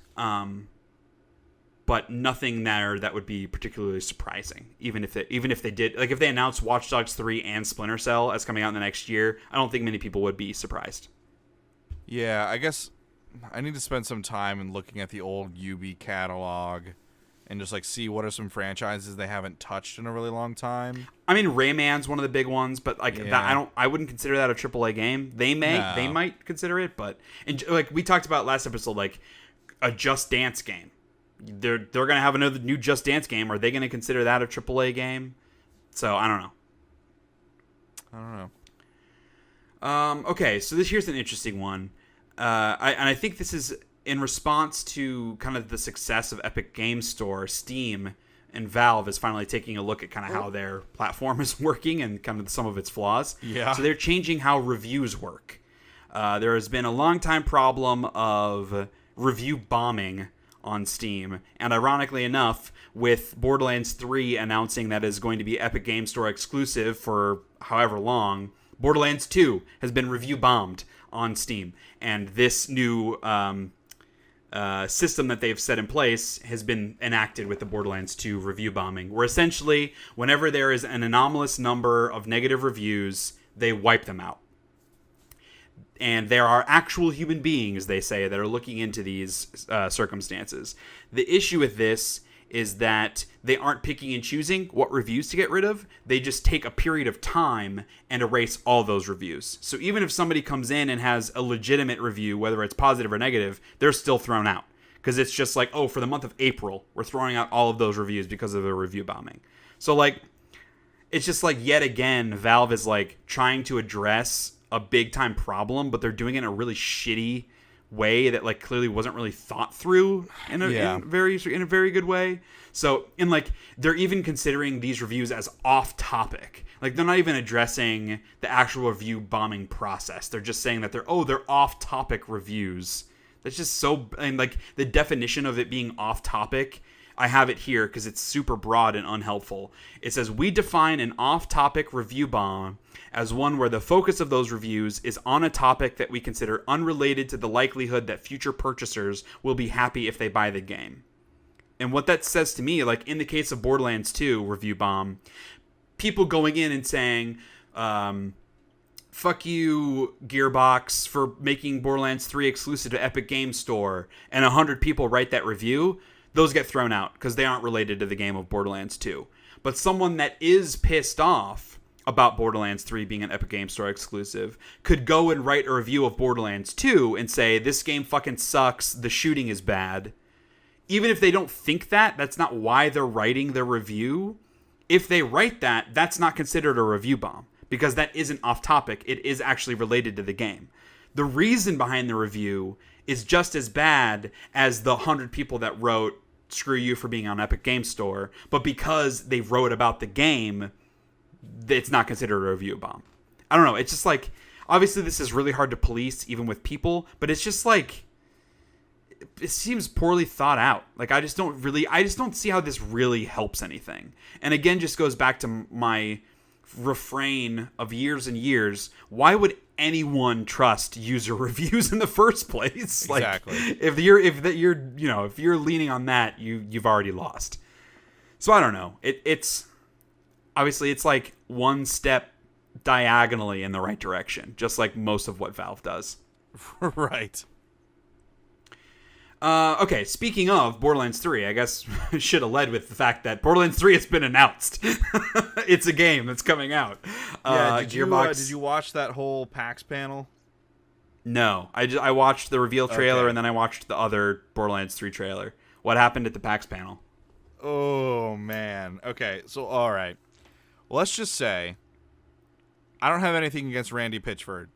but nothing there that would be particularly surprising. Even if they did, like if they announced Watch Dogs 3 and Splinter Cell as coming out in the next year, I don't think many people would be surprised. Yeah, I guess I need to spend some time in looking at the old Ubi catalog and just like see what are some franchises they haven't touched in a really long time. I mean, Rayman's one of the big ones, but like that, I wouldn't consider that a AAA game. They might consider it, but like we talked about last episode, like a Just Dance game. They're gonna have another new Just Dance game. Are they gonna consider that a AAA game? So I don't know. Okay, so here's an interesting one. I think this is in response to kind of the success of Epic Games Store. Steam and Valve is finally taking a look at kind of how their platform is working and kind of some of its flaws. Yeah. So they're changing how reviews work. There has been a long time problem of review bombing on Steam, and ironically enough, with Borderlands 3 announcing that it is going to be Epic Games Store exclusive for however long, Borderlands 2 has been review bombed on Steam, and this new system that they've set in place has been enacted with the Borderlands 2 review bombing, where essentially whenever there is an anomalous number of negative reviews, they wipe them out. And there are actual human beings, they say, that are looking into these circumstances. The issue with this is that they aren't picking and choosing what reviews to get rid of. They just take a period of time and erase all those reviews. So even if somebody comes in and has a legitimate review, whether it's positive or negative, they're still thrown out. Because it's just like, oh, for the month of April, we're throwing out all of those reviews because of the review bombing. So like, it's just like, yet again, Valve is like trying to address a big time problem, but they're doing it in a really shitty way that like clearly wasn't really thought through in a very good way. So in like, they're even considering these reviews as off topic. Like they're not even addressing the actual review bombing process. They're just saying that they're off topic reviews. That's just so, and like the definition of it being off topic, I have it here because it's super broad and unhelpful. It says, we define an off-topic review bomb as one where the focus of those reviews is on a topic that we consider unrelated to the likelihood that future purchasers will be happy if they buy the game. And what that says to me, like in the case of Borderlands 2 review bomb, people going in and saying, fuck you, Gearbox, for making Borderlands 3 exclusive to Epic Games Store, and 100 people write that review, those get thrown out because they aren't related to the game of Borderlands 2. But someone that is pissed off about Borderlands 3 being an Epic Games Store exclusive could go and write a review of Borderlands 2 and say, this game fucking sucks, the shooting is bad. Even if they don't think that, that's not why they're writing their review. If they write that, that's not considered a review bomb, because that isn't off topic. It is actually related to the game. The reason behind the review is just as bad as the 100 people that wrote, screw you for being on Epic Games Store, but because they wrote about the game, it's not considered a review bomb. I don't know. It's just like, obviously this is really hard to police even with people, but it's just like, it seems poorly thought out. Like, I just don't see how this really helps anything. And again, just goes back to my refrain of years and years. Why would anyone trust user reviews in the first place? Like, exactly. If you're leaning on that, you've already lost. So I don't know. It's obviously it's like one step diagonally in the right direction, just like most of what Valve does. Right. Okay, speaking of Borderlands 3, I guess I should have led with the fact that Borderlands 3 has been announced. It's a game that's coming out. Yeah, Gearbox. Did you watch that whole PAX panel? No, I watched the reveal trailer, Okay. and then I watched the other Borderlands 3 trailer. What happened at the PAX panel? Oh, man. Okay, so, all right. Well, let's just say, I don't have anything against Randy Pitchford.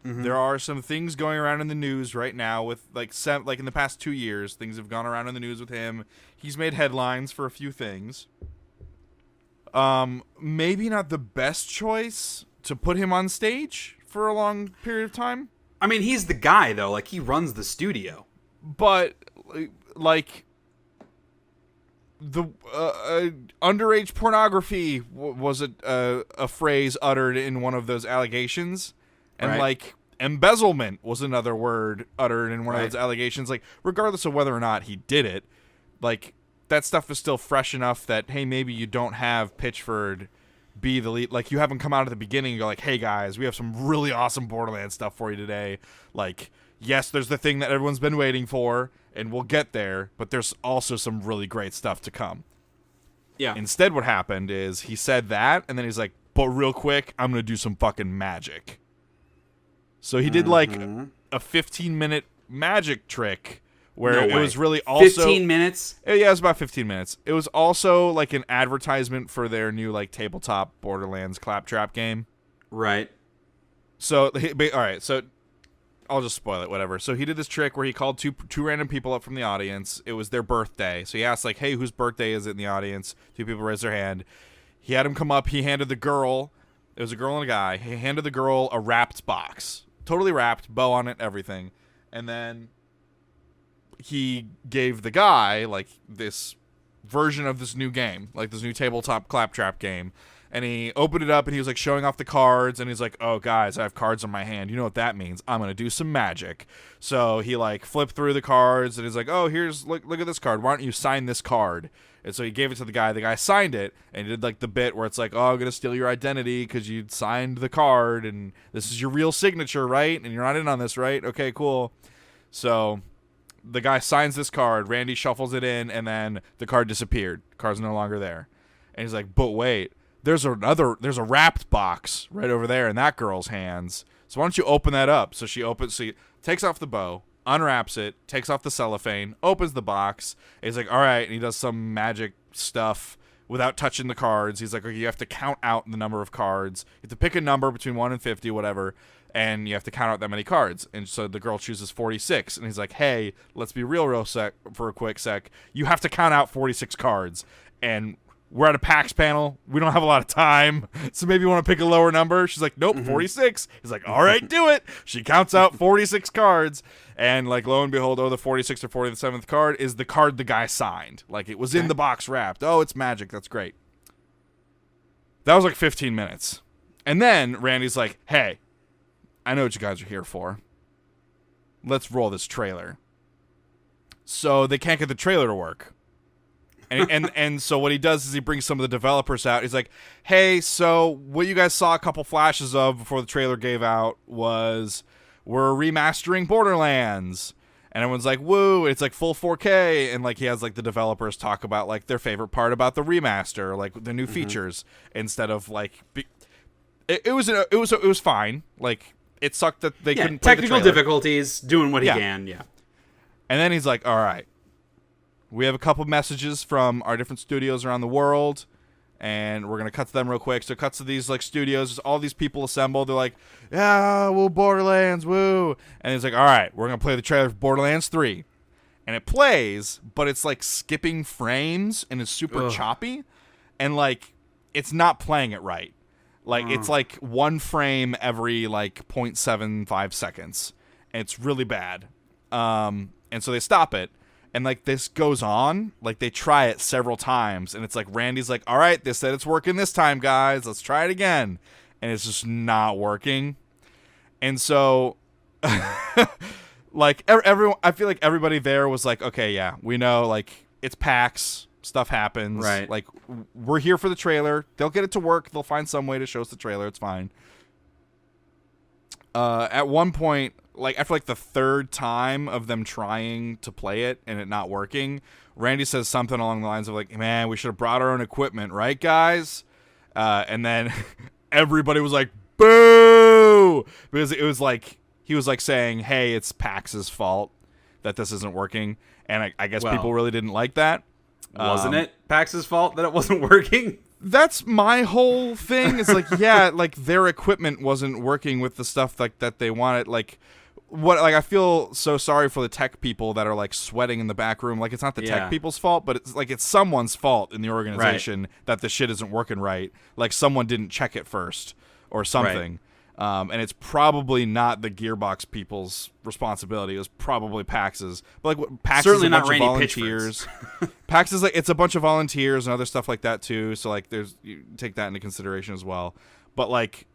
Mm-hmm. There are some things going around in the news right now with, like in the past 2 years, things have gone around in the news with him. He's made headlines for a few things. Maybe not the best choice to put him on stage for a long period of time. I mean, he's the guy, though. Like, he runs the studio. But, like, the underage pornography was a phrase uttered in one of those allegations. And, right. like, embezzlement was another word uttered in one right. of those allegations. Like, regardless of whether or not he did it, like, that stuff is still fresh enough that, hey, maybe you don't have Pitchford be the lead. Like, you have him come out at the beginning and go, like, hey, guys, we have some really awesome Borderlands stuff for you today. Like, yes, there's the thing that everyone's been waiting for, and we'll get there, but there's also some really great stuff to come. Yeah. Instead, what happened is he said that, and then he's like, but real quick, I'm going to do some fucking magic. So he did, like, a 15-minute magic trick where it was really also... 15 minutes? Yeah, it was about 15 minutes. It was also, like, an advertisement for their new, like, tabletop Borderlands claptrap game. Right. So, all right, so I'll just spoil it, whatever. So he did this trick where he called two random people up from the audience. It was their birthday. So he asked, like, hey, whose birthday is it in the audience? Two people raised their hand. He had him come up. He handed the girl... It was a girl and a guy. He handed the girl a wrapped box. Totally wrapped, bow on it, everything. And then he gave the guy, like, this version of this new game, like this new tabletop claptrap game. And he opened it up, and he was, like, showing off the cards. And he's like, oh, guys, I have cards on my hand. You know what that means. I'm going to do some magic. So he, like, flipped through the cards, and he's like, oh, look at this card. Why don't you sign this card? And so he gave it to the guy. The guy signed it, and he did, like, the bit where it's like, oh, I'm going to steal your identity because you signed the card, and this is your real signature, right? And you're not in on this, right? Okay, cool. So the guy signs this card. Randy shuffles it in, and then the card disappeared. The card's no longer there. And he's like, but wait, there's a wrapped box right over there in that girl's hands. So why don't you open that up? So she takes off the bow, unwraps it, takes off the cellophane, opens the box. And he's like, all right. And he does some magic stuff without touching the cards. He's like, okay, you have to count out the number of cards. You have to pick a number between 1 and 50, whatever. And you have to count out that many cards. And so the girl chooses 46. And he's like, hey, let's be real for a quick sec. You have to count out 46 cards. And we're at a PAX panel. We don't have a lot of time. So maybe you want to pick a lower number. She's like, nope, 46. He's like, all right, do it. She counts out 46 cards. And like, lo and behold, the 46th or 47th card is the card the guy signed. Like, it was in the box wrapped. Oh, it's magic. That's great. That was like 15 minutes. And then Randy's like, hey, I know what you guys are here for. Let's roll this trailer. So they can't get the trailer to work. And so what he does is he brings some of the developers out. He's like, hey, so what you guys saw a couple flashes of before the trailer gave out was we're remastering Borderlands. And everyone's like, woo, it's like full 4K. And like he has like the developers talk about like their favorite part about the remaster, like the new features, instead of like it was fine. Like it sucked that they couldn't play the technical trailer. difficulties, doing what he can, And then he's like, all right, we have a couple messages from our different studios around the world, and we're going to cut to them real quick. So it cuts to these like studios, all these people assembled. They're like, yeah, woo, Borderlands, woo. And he's like, all right, we're going to play the trailer for Borderlands 3. And it plays, but it's like skipping frames and it's super choppy. And like, it's not playing it right. Like, it's like one frame every like 0.75 seconds. And it's really bad. And so they stop it. And, like, this goes on. Like, they try it several times. And it's like, Randy's like, all right, they said it's working this time, guys. Let's try it again. And it's just not working. And so, like, everyone, I feel like everybody there was like, okay, yeah, we know, like, it's PAX. Stuff happens. Right. Like, we're here for the trailer. They'll get it to work. They'll find some way to show us the trailer. It's fine. At one point, like after like the third time of them trying to play it and it not working, Randy says something along the lines of like, man, we should have brought our own equipment, right, guys? And then everybody was like, boo! Because it was like, he was like saying, hey, it's PAX's fault that this isn't working. And I guess people really didn't like that. Wasn't it PAX's fault that it wasn't working? That's my whole thing. It's like, yeah, like their equipment wasn't working with the stuff like that they wanted. Like, what? Like, I feel so sorry for the tech people that are like sweating in the back room. Like, it's not the tech people's fault, but it's like it's someone's fault in the organization that the shit isn't working right. Like, someone didn't check it first or something. And it's probably not the Gearbox people's responsibility. It was probably PAX's. But like, PAX certainly is a not bunch of Randy volunteers. PAX is like, it's a bunch of volunteers and other stuff like that too. So like, you take that into consideration as well. But like,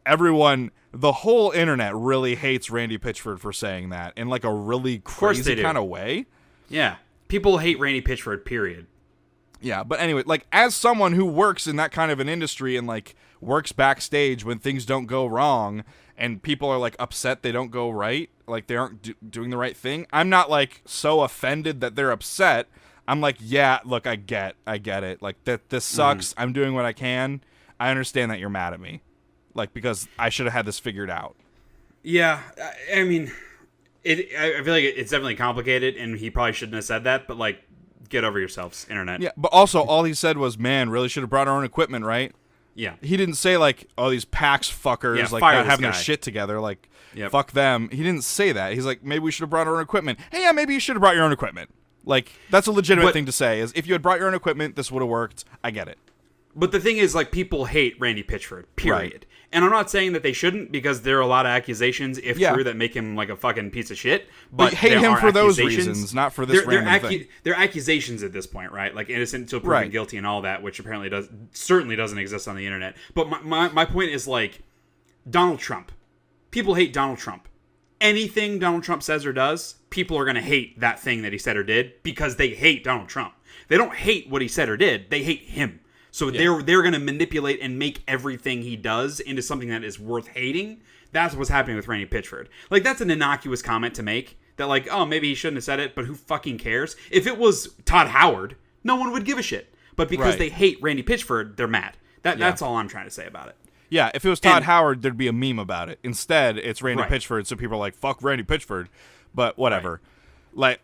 everyone, the whole internet really hates Randy Pitchford for saying that in like a really crazy kind of way. Yeah, people hate Randy Pitchford. Period. Yeah, but anyway, like as someone who works in that kind of an industry and like works backstage when things don't go wrong and people are like upset they don't go right, like they aren't doing the right thing, I'm not like so offended that they're upset. I'm like, yeah, look, I get it. Like that this sucks. I'm doing what I can. I understand that you're mad at me. Like, because I should have had this figured out. Yeah, I mean, I feel like it's definitely complicated and he probably shouldn't have said that, but like, get over yourselves, internet. Yeah, but also all he said was, man, really should have brought our own equipment, right? Yeah. He didn't say like, oh, these PAX fuckers like not having their shit together, like fuck them. He didn't say that. He's like, maybe we should have brought our own equipment. Hey, yeah, maybe you should have brought your own equipment. Like, that's a legitimate thing to say, is if you had brought your own equipment, this would have worked. I get it. But the thing is, like, people hate Randy Pitchford, period. Right. And I'm not saying that they shouldn't, because there are a lot of accusations, if true, that make him like a fucking piece of shit. But hate him for those reasons, not for this random thing. They're accusations at this point, right? Like innocent until proven guilty and all that, which apparently certainly doesn't exist on the internet. But my point is, like, Donald Trump. People hate Donald Trump. Anything Donald Trump says or does, people are going to hate that thing that he said or did because they hate Donald Trump. They don't hate what he said or did. They hate him. So they're going to manipulate and make everything he does into something that is worth hating. That's what's happening with Randy Pitchford. Like, that's an innocuous comment to make. That like, oh, maybe he shouldn't have said it, but who fucking cares? If it was Todd Howard, no one would give a shit. But because they hate Randy Pitchford, they're mad. That's all I'm trying to say about it. Yeah, if it was Todd Howard, there'd be a meme about it. Instead, it's Randy Pitchford, so people are like, fuck Randy Pitchford. But whatever. Like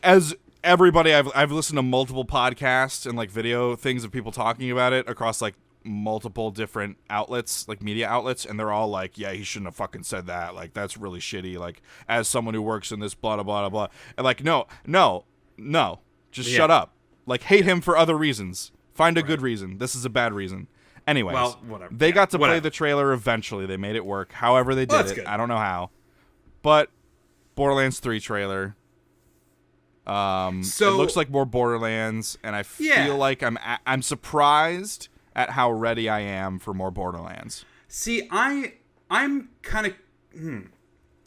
as everybody, I've listened to multiple podcasts and like video things of people talking about it across like multiple different outlets, like media outlets, and they're all like, yeah, he shouldn't have fucking said that. Like, that's really shitty. Like, as someone who works in this blah, blah, blah, blah. And like, no. Just shut up. Like, hate him for other reasons. Find a good reason. This is a bad reason. Anyways, well, whatever. They got to play the trailer eventually. They made it work. However they did it. Good. I don't know how. But Borderlands 3 trailer. So it looks like more Borderlands, and I feel like I'm surprised at how ready I am for more Borderlands. See, I'm kind of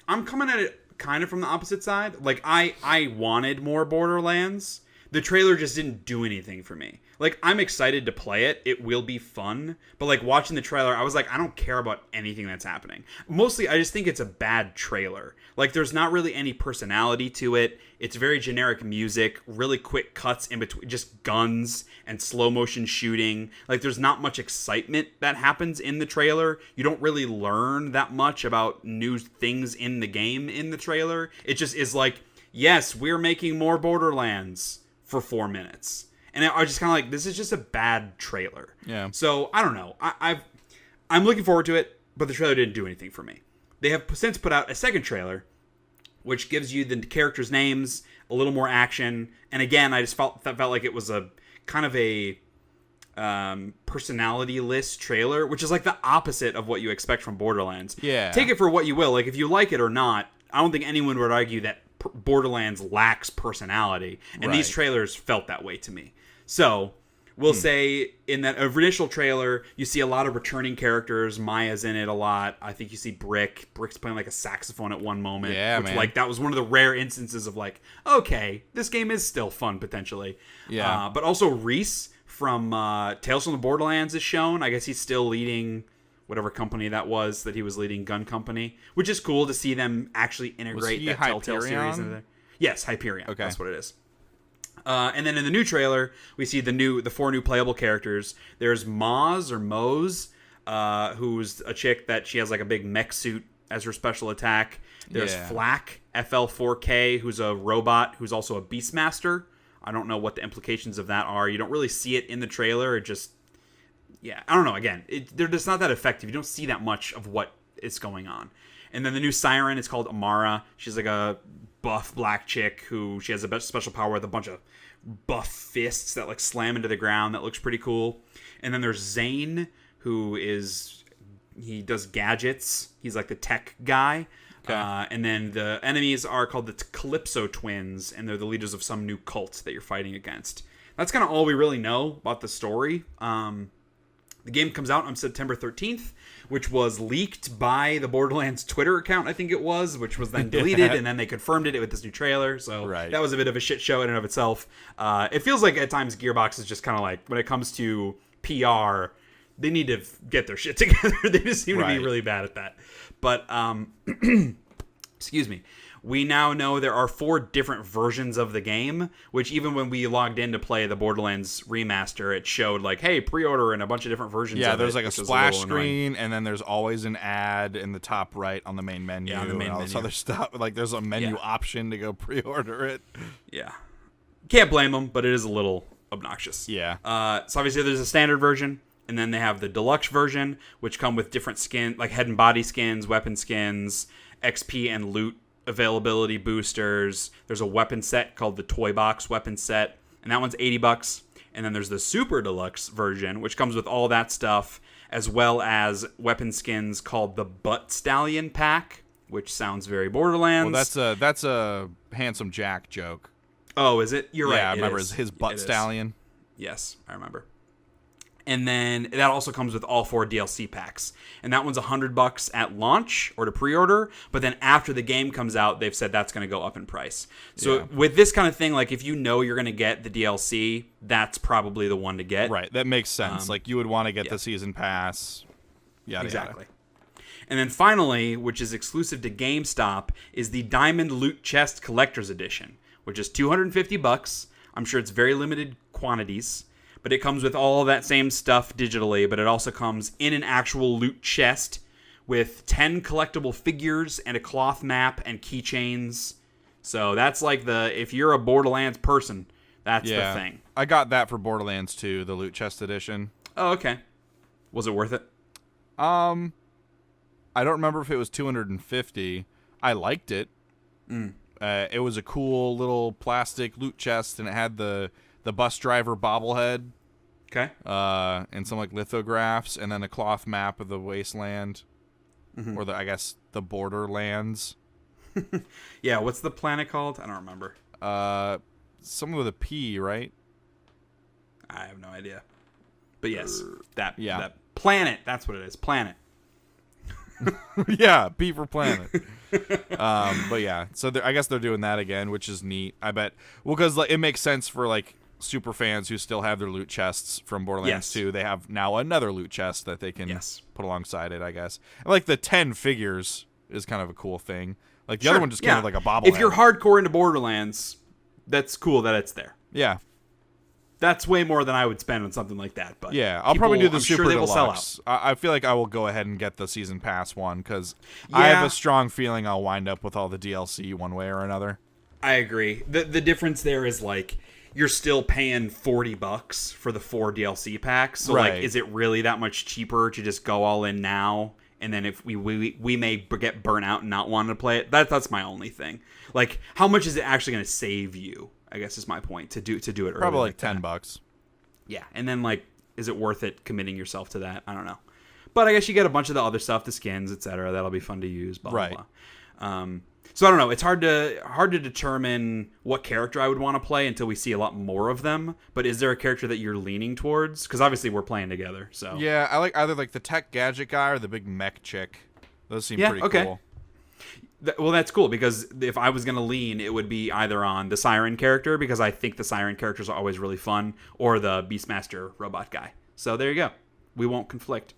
I'm coming at it kind of from the opposite side. Like I wanted more Borderlands. The trailer just didn't do anything for me. Like, I'm excited to play it. It will be fun. But, like, watching the trailer, I was like, I don't care about anything that's happening. Mostly, I just think it's a bad trailer. Like, there's not really any personality to it. It's very generic music, really quick cuts in between, just guns and slow motion shooting. Like, there's not much excitement that happens in the trailer. You don't really learn that much about new things in the game in the trailer. It just is like, yes, we're making more Borderlands for 4 minutes. And I was just kind of like, this is just a bad trailer. Yeah. So, I don't know. I'm looking forward to it, but the trailer didn't do anything for me. They have since put out a second trailer, which gives you the characters' names, a little more action. And again, I just felt like it was a kind of a personality list trailer, which is like the opposite of what you expect from Borderlands. Yeah. Take it for what you will. Like, if you like it or not, I don't think anyone would argue that Borderlands lacks personality. And these trailers felt that way to me. So, we'll say in that initial trailer, you see a lot of returning characters. Maya's in it a lot. I think you see Brick. Brick's playing like a saxophone at one moment. Yeah, which, man. like, that was one of the rare instances of like, okay, this game is still fun potentially. Yeah. But also Reese from Tales from the Borderlands is shown. I guess he's still leading whatever company that was that he was leading, Gunn Company, which is cool to see them actually integrate that Telltale series into there. Yes, Hyperion. Okay. That's what it is. And then in the new trailer, we see the 4 new playable characters. There's Moz, who's a chick that she has like a big mech suit as her special attack. There's Flak, FL4K, who's a robot who's also a Beastmaster. I don't know what the implications of that are. You don't really see it in the trailer. It just, I don't know. Again, they're just not that effective. You don't see that much of what is going on. And then the new Siren is called Amara. She's like a buff black chick who she has a special power with a bunch of buff fists that like slam into the ground. That looks pretty cool. And then there's Zane, he does gadgets. He's like the tech guy. Okay. And then the enemies are called the Calypso Twins, and they're the leaders of some new cult that you're fighting against. That's kind of all we really know about the story. The game comes out on September 13th, which was leaked by the Borderlands Twitter account, I think it was, which was then deleted, and then they confirmed it with this new trailer. So that was a bit of a shit show in and of itself. It feels like at times Gearbox is just kind of like, when it comes to PR, they need to get their shit together. They just seem to be really bad at that. But, excuse me. We now know there are 4 different versions of the game, which even when we logged in to play the Borderlands remaster, it showed like, hey, pre-order and a bunch of different versions of it. Yeah, there's like a splash screen, and then there's always an ad in the top right on the main menu. Yeah, the main menu. This other stuff. Like, there's a menu option to go pre-order it. Yeah. Can't blame them, but it is a little obnoxious. Yeah. So obviously there's a standard version, and then they have the deluxe version, which come with different skin, like head and body skins, weapon skins, XP and loot availability boosters. There's a weapon set called the Toy Box weapon set, and that one's $80. And then there's the super deluxe version, which comes with all that stuff, as well as weapon skins called the Butt Stallion pack, which sounds very Borderlands. Well, that's a Handsome Jack joke. Oh, is it? You're right. Yeah, I remember his Butt Stallion. Yes, I remember. And then that also comes with all 4 DLC packs. And that one's $100 at launch or to pre-order. But then after the game comes out, they've said that's going to go up in price. So with this kind of thing, like if you know you're going to get the DLC, that's probably the one to get. Right. That makes sense. Like you would want to get the season pass. Exactly. And then finally, which is exclusive to GameStop, is the Diamond Loot Chest Collector's Edition, which is $250. I'm sure it's very limited quantities. But it comes with all that same stuff digitally, but it also comes in an actual loot chest with 10 collectible figures and a cloth map and keychains. So that's like if you're a Borderlands person, that's the thing. I got that for Borderlands 2, the loot chest edition. Oh, okay. Was it worth it? I don't remember if it was $250. I liked it. It was a cool little plastic loot chest, and it had the bus driver bobblehead. Okay. And some like lithographs, and then a cloth map of the wasteland, or I guess the Borderlands. Yeah, what's the planet called? I don't remember. Something with a P, right? I have no idea. But yes, that planet. That's what it is. Planet. Yeah, P for planet. But yeah, so I guess they're doing that again, which is neat. I bet. Well, because like, it makes sense for like super fans who still have their loot chests from Borderlands 2. They have now another loot chest that they can put alongside it, I guess. And like the 10 figures is kind of a cool thing. Like the other one just came with like a bobblehead. If you're hardcore into Borderlands, that's cool that it's there. Yeah. That's way more than I would spend on something like that. But yeah, I'll probably do the Super they Deluxe. Will sell out. I feel like I will go ahead and get the Season Pass one because I have a strong feeling I'll wind up with all the DLC one way or another. I agree. The difference there is like you're still paying $40 for the 4 DLC packs. So like, is it really that much cheaper to just go all in now? And then if we may get burnt out and not want to play it. That's my only thing. Like, how much is it actually going to save you? I guess is my point to do it early. Probably like $10. Yeah, and then like, is it worth it committing yourself to that? I don't know, but I guess you get a bunch of the other stuff, the skins, etc. That'll be fun to use. Blah, blah, blah. So I don't know. It's hard to determine what character I would want to play until we see a lot more of them. But is there a character that you're leaning towards? Because obviously we're playing together. So yeah, I like either like the tech gadget guy or the big mech chick. Those seem pretty cool. Well, that's cool because if I was going to lean, it would be either on the Siren character because I think the Siren characters are always really fun, or the Beastmaster robot guy. So there you go. We won't conflict.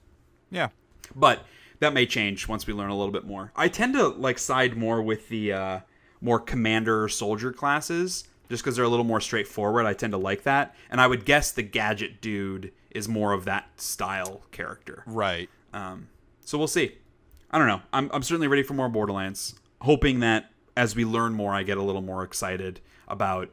Yeah. But that may change once we learn a little bit more. I tend to like side more with the more commander soldier classes just because they're a little more straightforward. I tend to like that. And I would guess the gadget dude is more of that style character. Right. So we'll see. I don't know. I'm certainly ready for more Borderlands, hoping that as we learn more, I get a little more excited about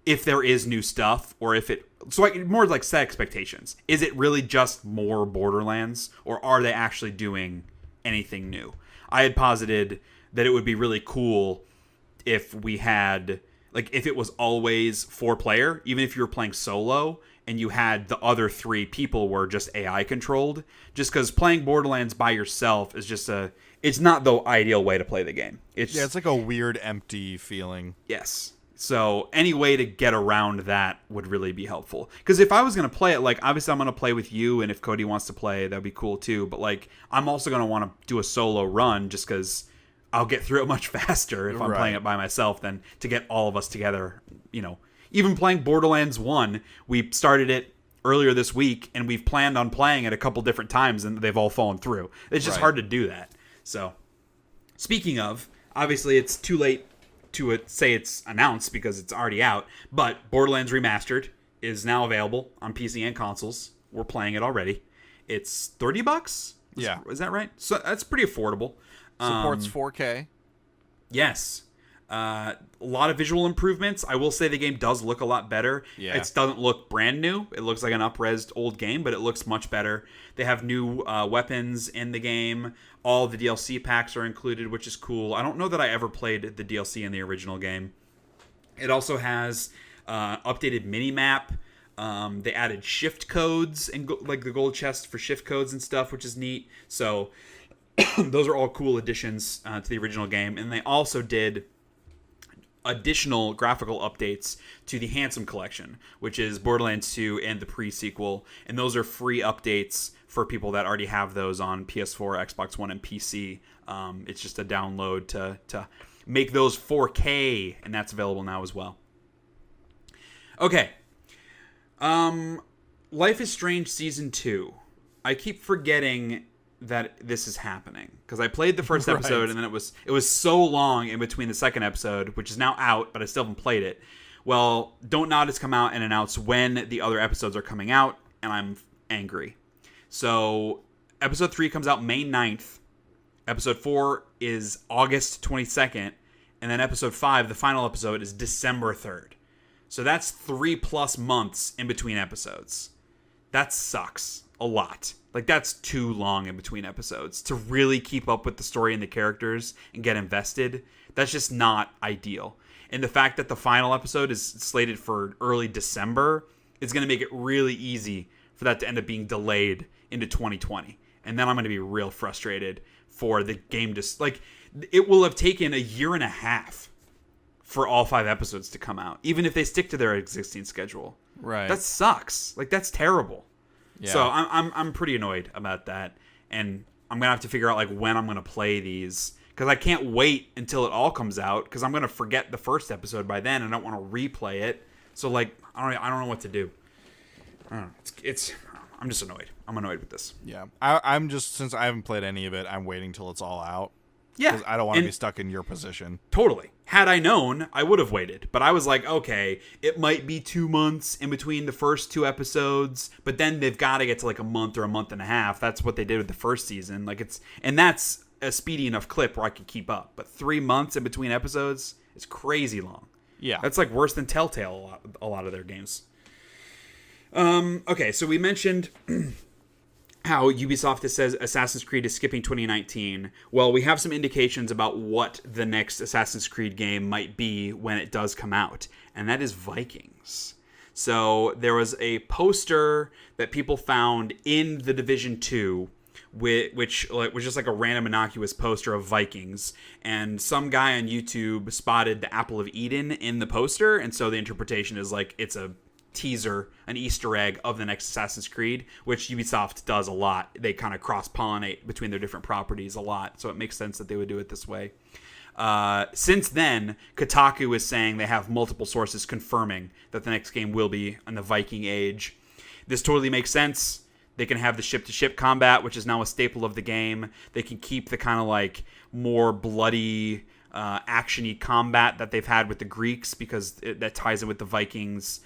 if there is new stuff or if it... So I more like set expectations. Is it really just more Borderlands or are they actually doing anything new? I had posited that it would be really cool if we had... Like, if it was always 4-player, even if you were playing solo... and you had the other 3 people were just AI controlled, just because playing Borderlands by yourself is just it's not the ideal way to play the game. It's like a weird empty feeling. Yes. So any way to get around that would really be helpful. Because if I was going to play it, like, obviously I'm going to play with you, and if Cody wants to play, that'd be cool too. But like, I'm also going to want to do a solo run just because I'll get through it much faster if I'm playing it by myself than to get all of us together, you know. Even playing Borderlands 1, we started it earlier this week, and we've planned on playing it a couple different times, and they've all fallen through. It's just hard to do that. So, speaking of, obviously it's too late to say it's announced because it's already out, but Borderlands Remastered is now available on PC and consoles. We're playing it already. It's $30? Yeah. Is that right? So that's pretty affordable. Supports 4K. Yes. A lot of visual improvements. I will say the game does look a lot better. Yeah. It doesn't look brand new. It looks like an up-resed old game, but it looks much better. They have new weapons in the game. All the DLC packs are included, which is cool. I don't know that I ever played the DLC in the original game. It also has updated mini-map. They added shift codes and like the gold chest for shift codes and stuff, which is neat. So those are all cool additions to the original game. And they also did additional graphical updates to the Handsome Collection, which is Borderlands 2 and the pre-sequel, and those are free updates for people that already have those on PS4, Xbox One, and PC. It's just a download to make those 4K, and that's available now as well. Okay. Life is Strange Season 2. I keep forgetting that this is happening because I played the first episode and then it was so long in between the second episode, which is now out, but I still haven't played it. Well, Don't Nod has come out and announced when the other episodes are coming out, and I'm angry. So episode 3 comes out May 9th. Episode 4 is August 22nd, and then episode 5, the final episode, is December 3rd. So that's 3+ months in between episodes. That sucks a lot. Like, that's too long in between episodes to really keep up with the story and the characters and get invested. That's just not ideal. And the fact that the final episode is slated for early December is going to make it really easy for that to end up being delayed into 2020. And then I'm going to be real frustrated for the game to... Like, it will have taken a year and a half for all 5 episodes to come out, even if they stick to their existing schedule. Right. That sucks. Like, that's terrible. Yeah. So I'm pretty annoyed about that. And I'm going to have to figure out, like, when I'm going to play these. Because I can't wait until it all comes out, because I'm going to forget the first episode by then, and I don't want to replay it. So, like, I don't know what to do. I don't know. I'm just annoyed. I'm annoyed with this. Yeah. I'm just, since I haven't played any of it, I'm waiting till it's all out. Yeah. Because I don't want to be stuck in your position. Totally. Had I known, I would have waited. But I was like, okay, it might be 2 months in between the first 2 episodes, but then they've got to get to like a month or a month and a half. That's what they did with the first season. Like, and that's a speedy enough clip where I could keep up. But 3 months in between episodes is crazy long. Yeah. That's like worse than Telltale a lot of their games. Okay, so we mentioned how Ubisoft says Assassin's Creed is skipping 2019. Well, we have some indications about what the next Assassin's Creed game might be when it does come out, and that is Vikings. So there was a poster that people found in The Division 2, which was just like a random innocuous poster of Vikings, and some guy on YouTube spotted the Apple of Eden in the poster, and so the interpretation is like it's a teaser, an Easter egg of the next Assassin's Creed, which Ubisoft does a lot. They kind of cross-pollinate between their different properties a lot, so it makes sense that they would do it this way. Since then, Kotaku is saying they have multiple sources confirming that the next game will be in the Viking Age. This totally makes sense. They can have the ship-to-ship combat, which is now a staple of the game. They can keep the kind of like more bloody, action-y combat that they've had with the Greeks, because that ties in with the Vikings.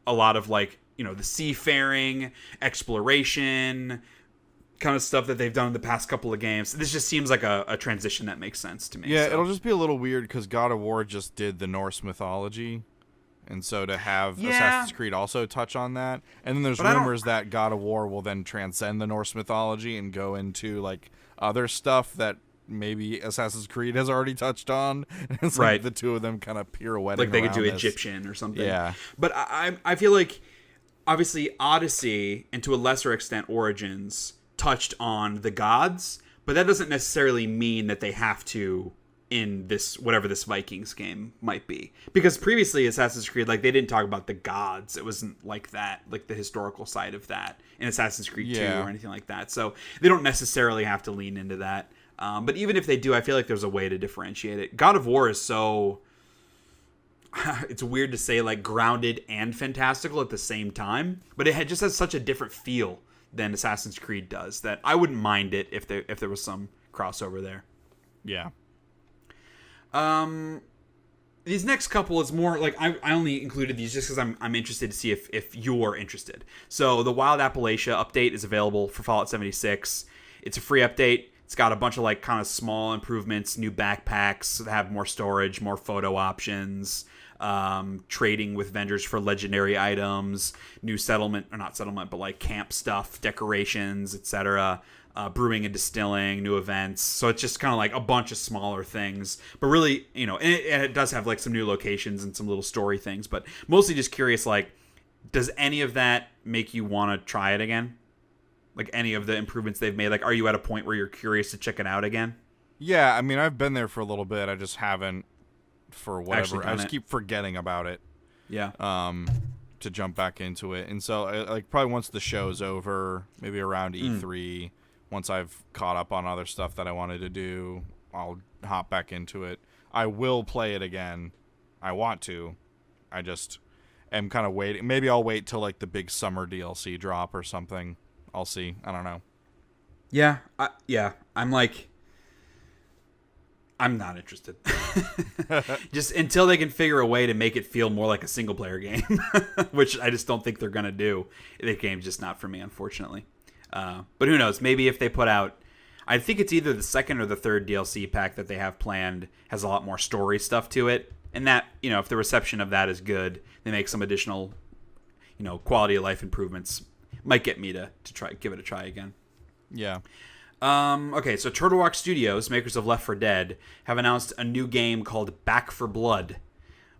A lot of like, the seafaring, exploration, kind of stuff that they've done in the past couple of games. This just seems like a transition that makes sense to me. Yeah, so. It'll just be a little weird because God of War just did the Norse mythology. And so to have Assassin's Creed also touch on that. And then there's rumors that God of War will then transcend the Norse mythology and go into like other stuff that maybe Assassin's Creed has already touched on. It's like the two of them kind of pirouetting. Like they could do this. Egyptian or something. Yeah. But I feel like obviously Odyssey and to a lesser extent Origins touched on the gods, but that doesn't necessarily mean that they have to in this, whatever this Vikings game might be. Because previously Assassin's Creed, like, they didn't talk about the gods. It wasn't like that, like the historical side of that in Assassin's Creed 2 or anything like that. So they don't necessarily have to lean into that. But even if they do, I feel like there's a way to differentiate it. God of War is so... it's weird to say, like, grounded and fantastical at the same time. But it just has such a different feel than Assassin's Creed does that I wouldn't mind it if there was some crossover there. Yeah. These next couple is more like I only included these just because I'm interested to see if you're interested. So the Wild Appalachia update is available for Fallout 76. It's a free update. It's got a bunch of like kind of small improvements, new backpacks that have more storage, more photo options, trading with vendors for legendary items, new settlement, or not settlement, but like camp stuff, decorations, etc. Brewing and distilling, new events. So it's just kind of like a bunch of smaller things. But really, and it does have like some new locations and some little story things. But mostly just curious, like, does any of that make you want to try it again? Like any of the improvements they've made? Like, are you at a point where you're curious to check it out again? Yeah, I mean, I've been there for a little bit. I just haven't for whatever. I just keep forgetting about it. Yeah. To jump back into it. And so, like, probably once the show's over, maybe around E3, once I've caught up on other stuff that I wanted to do, I'll hop back into it. I will play it again. I want to. I just am kind of waiting. Maybe I'll wait till, like, the big summer DLC drop or something. I'll see. I don't know. Yeah. I'm like... I'm not interested. Just until they can figure a way to make it feel more like a single-player game, which I just don't think they're going to do. The game's just not for me, unfortunately. But who knows? Maybe if they put out... I think it's either the second or the third DLC pack that they have planned has a lot more story stuff to it. And that, if the reception of that is good, they make some additional, quality of life improvements. Might get me to give it a try again. Yeah. Okay, so Turtle Rock Studios, makers of Left 4 Dead, have announced a new game called Back for Blood.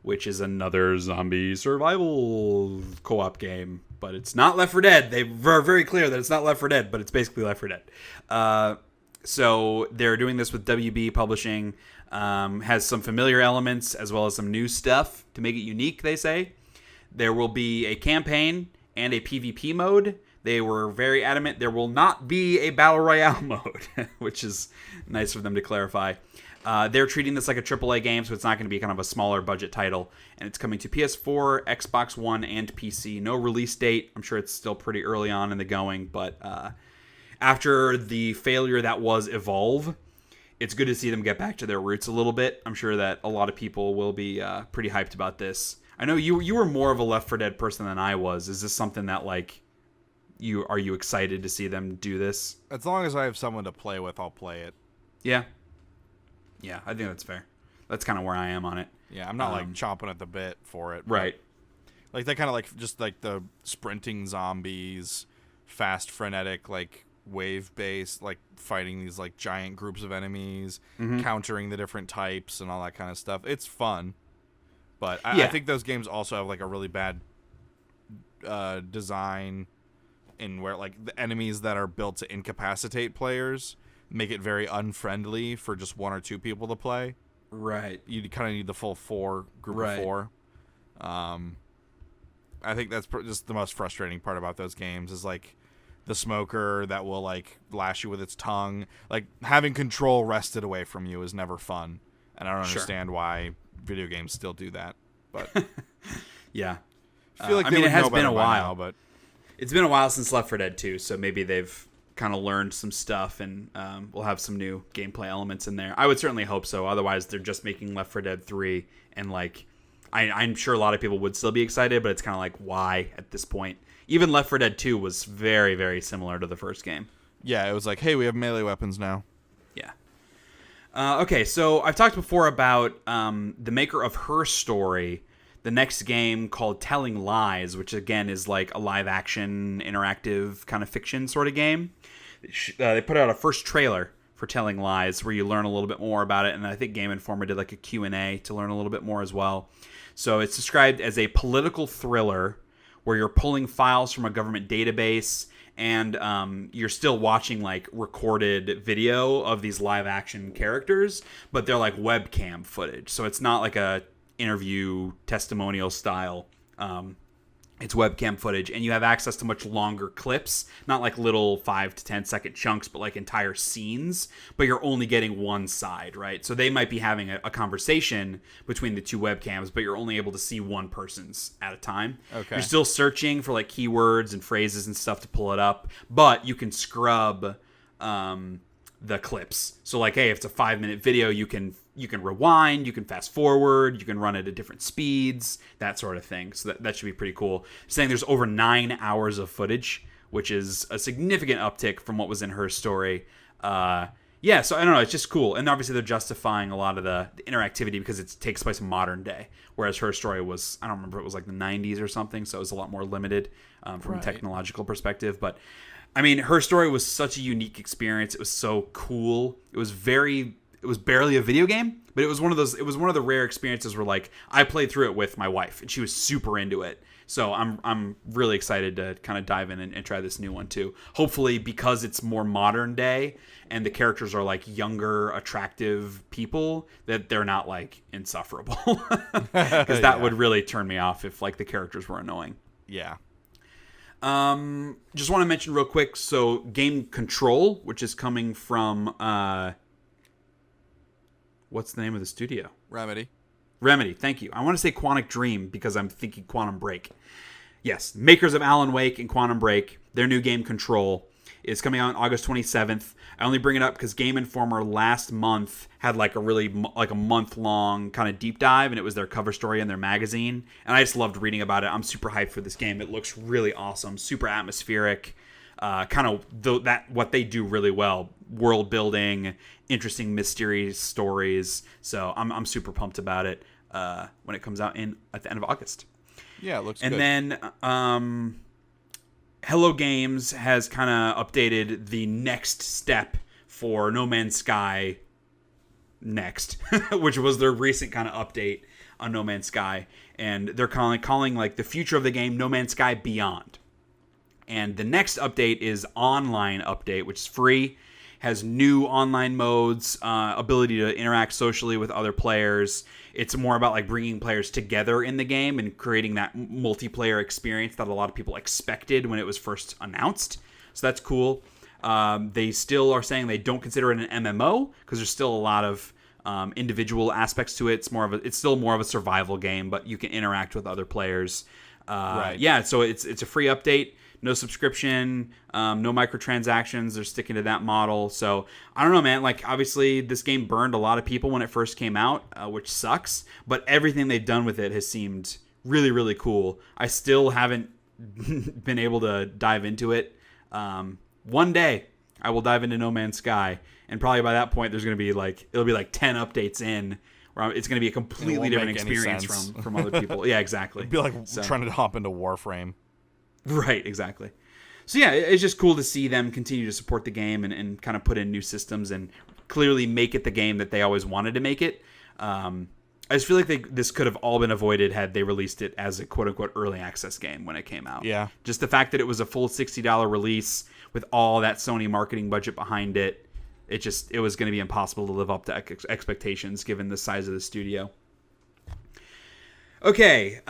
which is another zombie survival co-op game. But it's not Left 4 Dead. They were very clear that it's not Left 4 Dead, but it's basically Left 4 Dead. So they're doing this with WB Publishing. Has some familiar elements as well as some new stuff to make it unique, they say. There will be a campaign and a PvP mode. They were very adamant there will not be a Battle Royale mode, which is nice for them to clarify. They're treating this like a AAA game, so it's not going to be kind of a smaller budget title. And it's coming to PS4, Xbox One, and PC. No release date. I'm sure it's still pretty early on in the going, but after the failure that was Evolve, it's good to see them get back to their roots a little bit. I'm sure that a lot of people will be pretty hyped about this. I know you were more of a Left 4 Dead person than I was. Is this something that, like, are you excited to see them do this? As long as I have someone to play with, I'll play it. Yeah. Yeah, I think that's fair. That's kind of where I am on it. Yeah, I'm not like chomping at the bit for it. Right. Like they kind of like just like the sprinting zombies, fast, frenetic, like wave-based, like fighting these like giant groups of enemies, countering the different types and all that kind of stuff. It's fun. But I think those games also have like a really bad design in where like the enemies that are built to incapacitate players make it very unfriendly for just one or two people to play. Right. You kind of need the full group of four. I think that's just the most frustrating part about those games is like the smoker that will like lash you with its tongue. Like having control wrested away from you is never fun. And I don't understand why video games still do that. But yeah. I feel like it has been a while, now, but it's been a while since Left 4 Dead 2, so maybe they've kind of learned some stuff and we'll have some new gameplay elements in there. I would certainly hope so. Otherwise, they're just making Left 4 Dead 3 and like I'm sure a lot of people would still be excited, but it's kind of like why at this point. Even Left 4 Dead 2 was very, very similar to the first game. Yeah, it was like, hey, we have melee weapons now. Yeah. Okay, so I've talked before about the maker of Her Story, the next game called Telling Lies, which again is like a live-action, interactive kind of fiction sort of game. They put out a first trailer for Telling Lies where you learn a little bit more about it, and I think Game Informer did like a Q&A to learn a little bit more as well. So it's described as a political thriller where you're pulling files from a government database and you're still watching like recorded video of these live action characters, but they're like webcam footage. So it's not like a interview testimonial style. It's webcam footage, and you have access to much longer clips, not like little 5 to 10 second chunks, but like entire scenes, but you're only getting one side, right? So they might be having a conversation between the two webcams, but you're only able to see one person's at a time. Okay. You're still searching for like keywords and phrases and stuff to pull it up, but you can scrub the clips. So like, hey, if it's a 5-minute video, you can rewind, you can fast forward, you can run it at different speeds, that sort of thing. So that should be pretty cool. Saying there's over 9 hours of footage, which is a significant uptick from what was in Her Story. Yeah, so I don't know, it's just cool. And obviously they're justifying a lot of the interactivity because it takes place in modern day, whereas Her Story was, I don't remember, it was like the 90s or something, so it was a lot more limited from a technological perspective. But I mean, Her Story was such a unique experience. It was so cool. It was barely a video game, but it was one of the rare experiences where like I played through it with my wife and she was super into it. So I'm really excited to kind of dive in and try this new one too. Hopefully, because it's more modern day and the characters are like younger, attractive people, that they're not like insufferable. Because that would really turn me off if like the characters were annoying. Yeah. Just want to mention real quick. So Game Control, which is coming from what's the name of the studio? Remedy, thank you. I want to say Quantic Dream because I'm thinking Quantum Break. Yes, makers of Alan Wake and Quantum Break, their new game Control is coming out on August 27th. I only bring it up because Game Informer last month had like a really like a month-long kind of deep dive, and it was their cover story in their magazine, and I just loved reading about it. I'm super hyped for this game. It looks really awesome, super atmospheric, kind of what they do really well, world building, interesting mystery stories. So I'm super pumped about it when it comes out at the end of August. Yeah, it looks good. And then Hello Games has kind of updated the next step for No Man's Sky Next, which was their recent kind of update. on No Man's Sky, and they're calling like the future of the game No Man's Sky Beyond. And the next update is online update, which is free, has new online modes, ability to interact socially with other players. It's more about like bringing players together in the game and creating that multiplayer experience that a lot of people expected when it was first announced. So that's cool. They still are saying they don't consider it an MMO because there's still a lot of individual aspects to it. It's still more of a survival game, but you can interact with other players. Right. Yeah, so it's a free update. No subscription, no microtransactions. They're sticking to that model. So I don't know, man. Like, obviously, this game burned a lot of people when it first came out, which sucks. But everything they've done with it has seemed really, really cool. I still haven't been able to dive into it. One day, I will dive into No Man's Sky, and probably by that point, there's going to be it'll be like 10 updates in, where it's going to be a completely different experience from other people. Yeah, exactly. It'd be like trying to hop into Warframe. Right, exactly. So yeah, it's just cool to see them continue to support the game and kind of put in new systems and clearly make it the game that they always wanted to make it. I just feel like this could have all been avoided had they released it as a quote-unquote early access game when it came out. Yeah. Just the fact that it was a full $60 release with all that Sony marketing budget behind it, it was going to be impossible to live up to expectations given the size of the studio. Okay,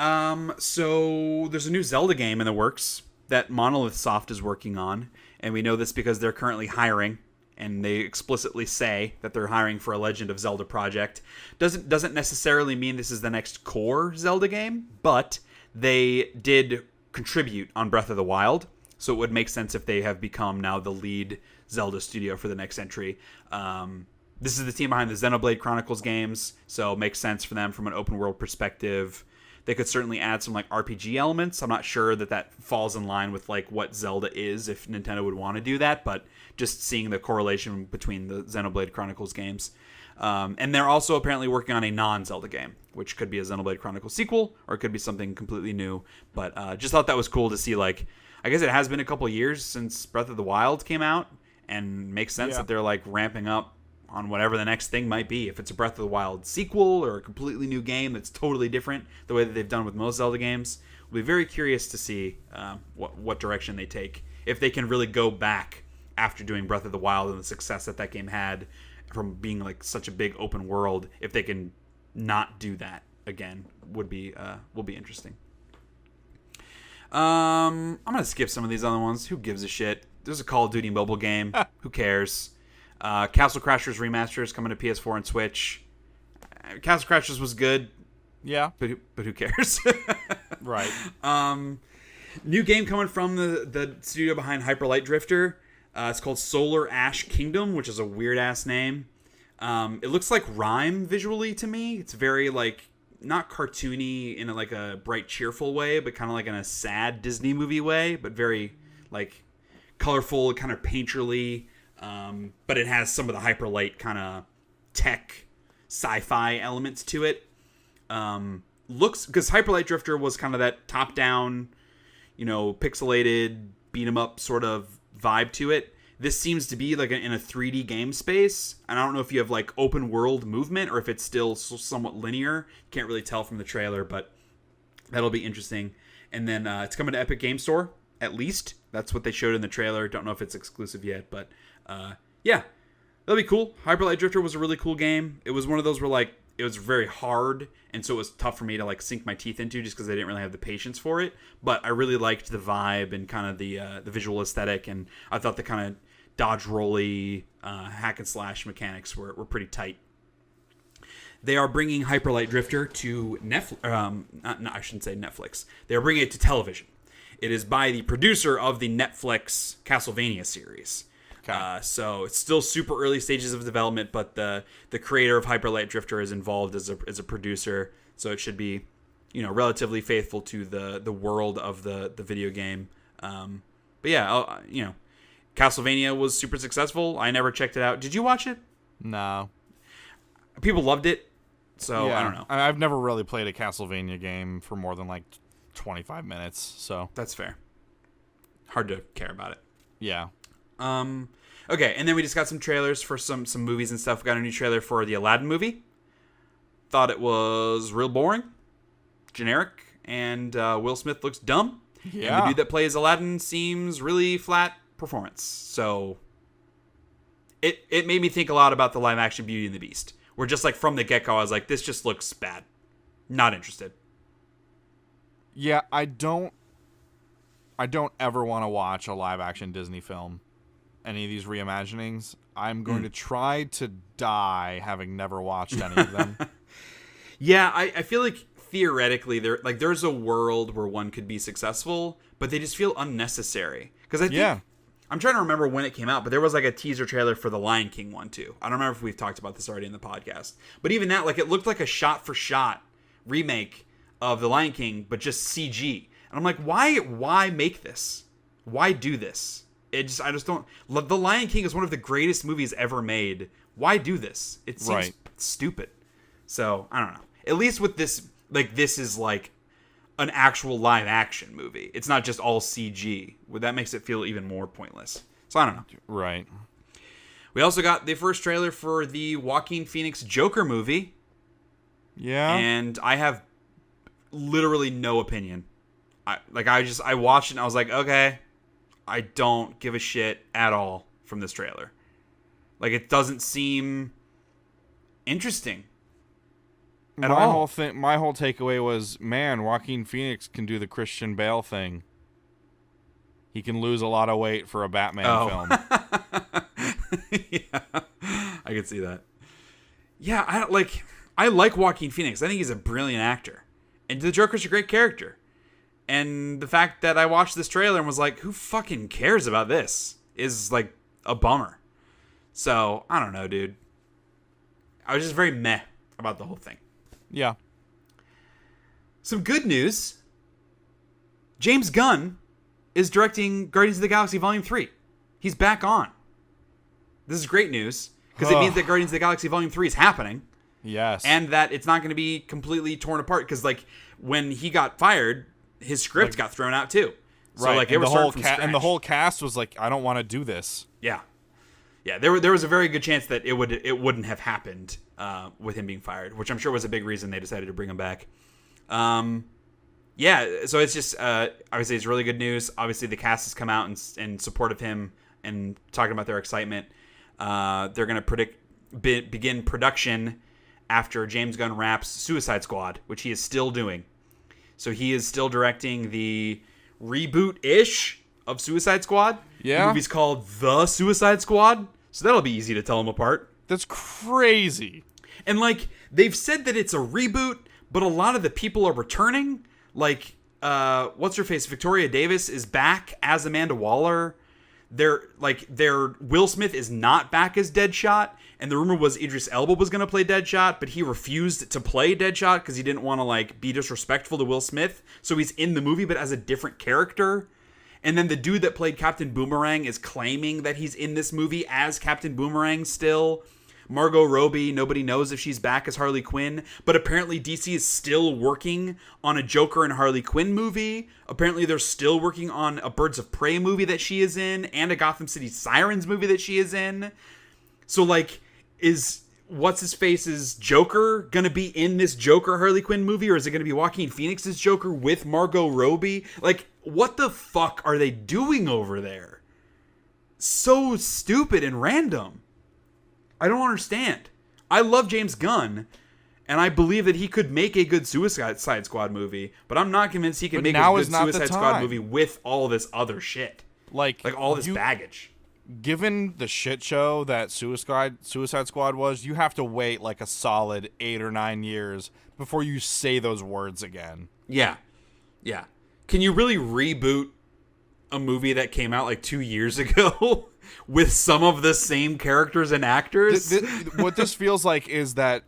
so there's a new Zelda game in the works that Monolith Soft is working on, and we know this because they're currently hiring, and they explicitly say that they're hiring for a Legend of Zelda project. Doesn't necessarily mean this is the next core Zelda game, but they did contribute on Breath of the Wild, so it would make sense if they have become now the lead Zelda studio for the next entry. This is the team behind the Xenoblade Chronicles games, so it makes sense for them from an open world perspective. They could certainly add some like RPG elements. I'm not sure that falls in line with like what Zelda is if Nintendo would want to do that, but just seeing the correlation between the Xenoblade Chronicles games. And they're also apparently working on a non-Zelda game, which could be a Xenoblade Chronicles sequel, or it could be something completely new. But just thought that was cool to see. Like, I guess it has been a couple years since Breath of the Wild came out, and makes sense that they're like ramping up on whatever the next thing might be. If it's a Breath of the Wild sequel or a completely new game that's totally different, the way that they've done with most Zelda games, we'll be very curious to see what direction they take. If they can really go back after doing Breath of the Wild and the success that game had from being like such a big open world, if they can not do that again, will be interesting. I'm gonna skip some of these other ones. Who gives a shit? There's a Call of Duty mobile game. Who cares? Castle Crashers Remaster is coming to PS4 and Switch. Castle Crashers was good. Yeah. But who cares? Right. New game coming from the studio behind Hyper Light Drifter. It's called Solar Ash Kingdom, which is a weird-ass name. It looks like Rime visually to me. It's very, like, not cartoony in a bright, cheerful way, but kind of like in a sad Disney movie way, but very, like, colorful, kind of painterly. But it has some of the Hyper Light kind of tech sci-fi elements to it. Looks, because Hyper Light Drifter was kind of that top-down, pixelated beat 'em up sort of vibe to it. This seems to be like in a 3D game space, and I don't know if you have like open world movement or if it's still somewhat linear. Can't really tell from the trailer, but that'll be interesting. And then it's coming to Epic Game Store, at least. That's what they showed in the trailer. Don't know if it's exclusive yet, but yeah, that'll be cool. Hyper Light Drifter was a really cool game. It was one of those where like it was very hard, and so it was tough for me to like sink my teeth into just because I didn't really have the patience for it. But I really liked the vibe and kind of the visual aesthetic, and I thought the kind of dodge rolly hack and slash mechanics were pretty tight. They are bringing Hyper Light Drifter to Netflix. I shouldn't say Netflix. They are bringing it to television. It is by the producer of the Netflix Castlevania series. Okay. So it's still super early stages of development, but the creator of Hyper Light Drifter is involved as a producer, so it should be, relatively faithful to the world of the video game. But yeah, Castlevania was super successful. I never checked it out. Did you watch it? No. People loved it, so yeah, I don't know. I've never really played a Castlevania game for more than like 25 minutes, so that's fair. Hard to care about it. Yeah. Okay, and then we just got some trailers for some movies and stuff. We got a new trailer for the Aladdin movie. thought it was real boring, generic, and Will Smith looks dumb. Yeah. And the dude that plays Aladdin seems really flat performance. So it made me think a lot about the live action Beauty and the Beast. Where just like from the get-go, I was like, this just looks bad. Not interested. Yeah, I don't ever want to watch a live action Disney film. Any of these reimaginings. I'm going to try to die having never watched any of them. Yeah, I feel like theoretically there's a world where one could be successful, but they just feel unnecessary. Because I think I'm trying to remember when it came out, but there was like a teaser trailer for the Lion King one too. I don't remember if we've talked about this already in the podcast. But even that, like, it looked like a shot for shot remake of the Lion King, but just CG. And I'm like, why make this? Why do this? I just don't. The Lion King is one of the greatest movies ever made. Why do this? It seems stupid. So I don't know. At least with this, like, this is like an actual live action movie. It's not just all CG. That makes it feel even more pointless. So I don't know. Right. We also got the first trailer for the Joaquin Phoenix Joker movie. Yeah. And I have literally no opinion. I watched it and I was like, okay, I don't give a shit at all from this trailer. Like, it doesn't seem interesting at all. My whole takeaway was, man, Joaquin Phoenix can do the Christian Bale thing. He can lose a lot of weight for a Batman film. Yeah, I can see that. Yeah, I like Joaquin Phoenix. I think he's a brilliant actor. And the Joker's a great character. And the fact that I watched this trailer and was like, who fucking cares about this, is like a bummer. So, I don't know, dude. I was just very meh about the whole thing. Yeah. Some good news. James Gunn is directing Guardians of the Galaxy Volume 3. He's back on. This is great news, because it means that Guardians of the Galaxy Volume 3 is happening. Yes. And that it's not going to be completely torn apart, because, like, when he got fired, his script got thrown out too. So, right. like, it was starting from scratch. And the whole cast was like, I don't want to do this. Yeah. Yeah, there was a very good chance that it wouldn't have happened with him being fired, which I'm sure was a big reason they decided to bring him back. Yeah, so it's just, obviously it's really good news. Obviously the cast has come out in support of him and talking about their excitement. They're going to begin production after James Gunn wraps Suicide Squad, which he is still doing. So he is still directing the reboot-ish of Suicide Squad. Yeah. The movie's called The Suicide Squad, so that'll be easy to tell them apart. That's crazy. And, like, they've said that it's a reboot, but a lot of the people are returning. Like, what's-her-face? Victoria Davis is back as Amanda Waller. Will Smith is not back as Deadshot, and the rumor was Idris Elba was going to play Deadshot, but he refused to play Deadshot because he didn't want to, like, be disrespectful to Will Smith. So he's in the movie, but as a different character. And then the dude that played Captain Boomerang is claiming that he's in this movie as Captain Boomerang still. Margot Robbie, nobody knows if she's back as Harley Quinn, but apparently DC is still working on a Joker and Harley Quinn movie. Apparently they're still working on a Birds of Prey movie that she is in, and a Gotham City Sirens movie that she is in. So, like, is what's-his-face's Joker gonna be in this Joker Harley Quinn movie, or is it gonna be Joaquin Phoenix's Joker with Margot Robbie? Like, what the fuck are they doing over there? So stupid and random. I don't understand. I love James Gunn, and I believe that he could make a good Suicide Squad movie, but I'm not convinced he can make a good Suicide Squad movie with all this other shit. Like all this baggage. Given the shit show that Suicide Squad was, you have to wait like a solid 8 or 9 years before you say those words again. Yeah. Yeah. Can you really reboot a movie that came out like 2 years ago with some of the same characters and actors? What this feels like is that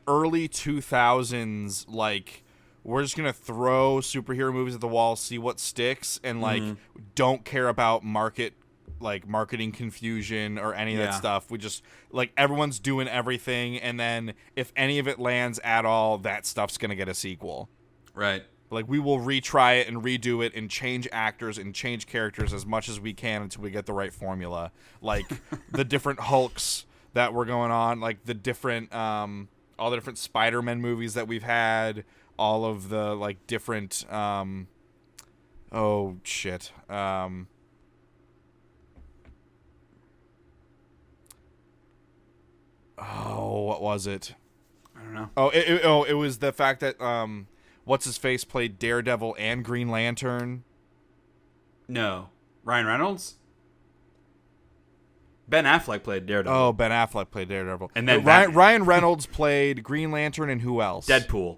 early 2000s, like, we're just going to throw superhero movies at the wall, see what sticks, and, like, don't care about marketing confusion or any of that stuff. We just, like, everyone's doing everything, and then if any of it lands at all, that stuff's going to get a sequel. Right. Like, we will retry it and redo it and change actors and change characters as much as we can until we get the right formula. Like, the different Hulks that were going on, like, the different, all the different Spider-Man movies that we've had, all of the like different oh shit. Oh, what was it? I don't know. It was the fact that what's his face played Daredevil and Green Lantern. No. Ryan Reynolds? Ben Affleck played Daredevil. Oh, Ben Affleck played Daredevil. And then Ryan Reynolds played Green Lantern, and who else? Deadpool.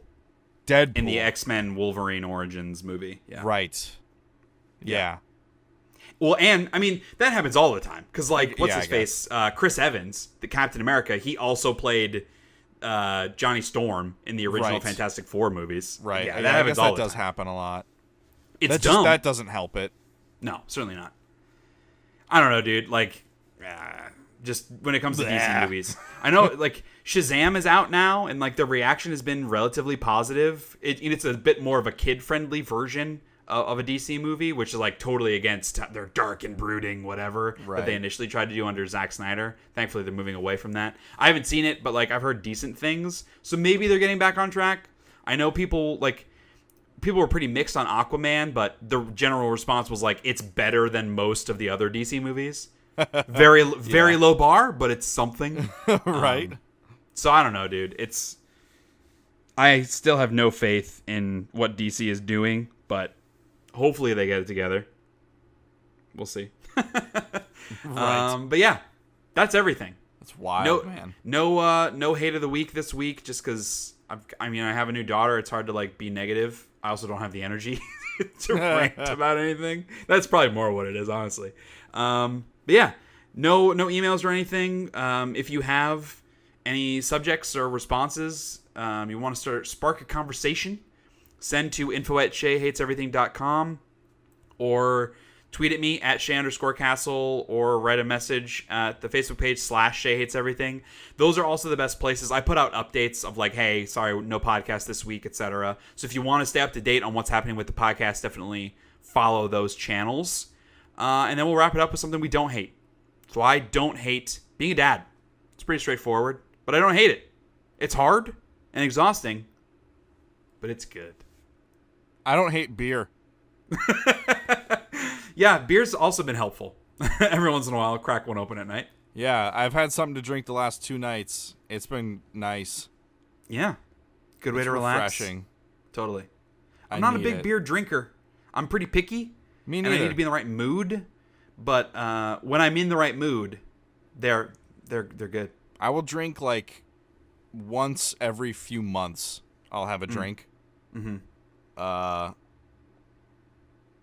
Deadpool. In the X-Men Wolverine Origins movie. Yeah. Right. Yeah. Well, and, I mean, that happens all the time. Because, like, what's Yeah, his face? Chris Evans, the Captain America, he also played Johnny Storm in the original Right. Fantastic Four movies. Right. Yeah, I that happens guess all that the does time. happen a lot. It's That dumb. that doesn't help it. No, certainly not. I don't know, dude. Like, just when it comes to DC movies. I know, like, Shazam is out now, and, like, the reaction has been relatively positive. It's a bit more of a kid-friendly version of a DC movie, which is, like, totally against their dark and brooding whatever that they initially tried to do under Zack Snyder. Thankfully, they're moving away from that. I haven't seen it, but, like, I've heard decent things. So maybe they're getting back on track. I know people were pretty mixed on Aquaman, but the general response was, like, it's better than most of the other DC movies. Very low bar, but it's something. Right. So I don't know, dude. I still have no faith in what DC is doing, but hopefully they get it together. We'll see. Right. But yeah, that's everything. That's wild, man. No hate of the week this week, just because I have a new daughter. It's hard to like be negative. I also don't have the energy to rant about anything. That's probably more what it is, honestly. But yeah, no emails or anything. If you have any subjects or responses, you want to spark a conversation, send to info@SheaHatesEverything.com or tweet at me at Shea_Castle or write a message at the Facebook page /Shea Hates Everything. Those are also the best places. I put out updates of like, hey, sorry, no podcast this week, etc. So if you want to stay up to date on what's happening with the podcast, definitely follow those channels. And then we'll wrap it up with something we don't hate. So I don't hate being a dad. It's pretty straightforward, but I don't hate it. It's hard and exhausting, but it's good. I don't hate beer. Yeah, beer's also been helpful. Every once in a while, I'll crack one open at night. Yeah, I've had something to drink the last 2 nights. It's been nice. Yeah. Good way to relax. Refreshing. Totally. I'm not a big beer drinker. I'm pretty picky. Me neither. And I need to be in the right mood. But when I'm in the right mood, they're good. I will drink like once every few months. I'll have a drink. Mm-hmm.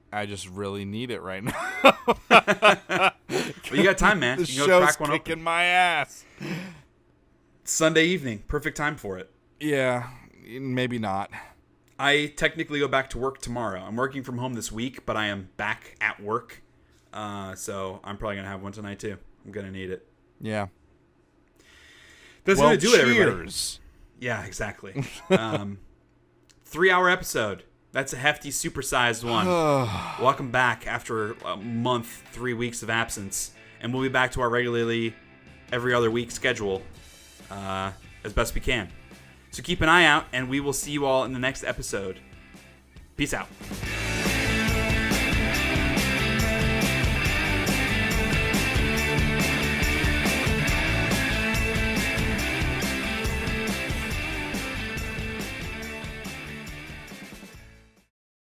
I just really need it right now. Well, you got time, man. The You can go show's crack one kicking open. my ass. Sunday evening. Perfect time for it. Yeah, maybe not. I technically go back to work tomorrow. I'm working from home this week, but I am back at work. So I'm probably going to have one tonight, too. I'm going to need it. Yeah. That's going to do it, everybody. Cheers. Yeah, exactly. 3-hour episode. That's a hefty, supersized one. Welcome back after a month, 3 weeks of absence. And we'll be back to our regularly every other week schedule as best we can. So keep an eye out, and we will see you all in the next episode. Peace out.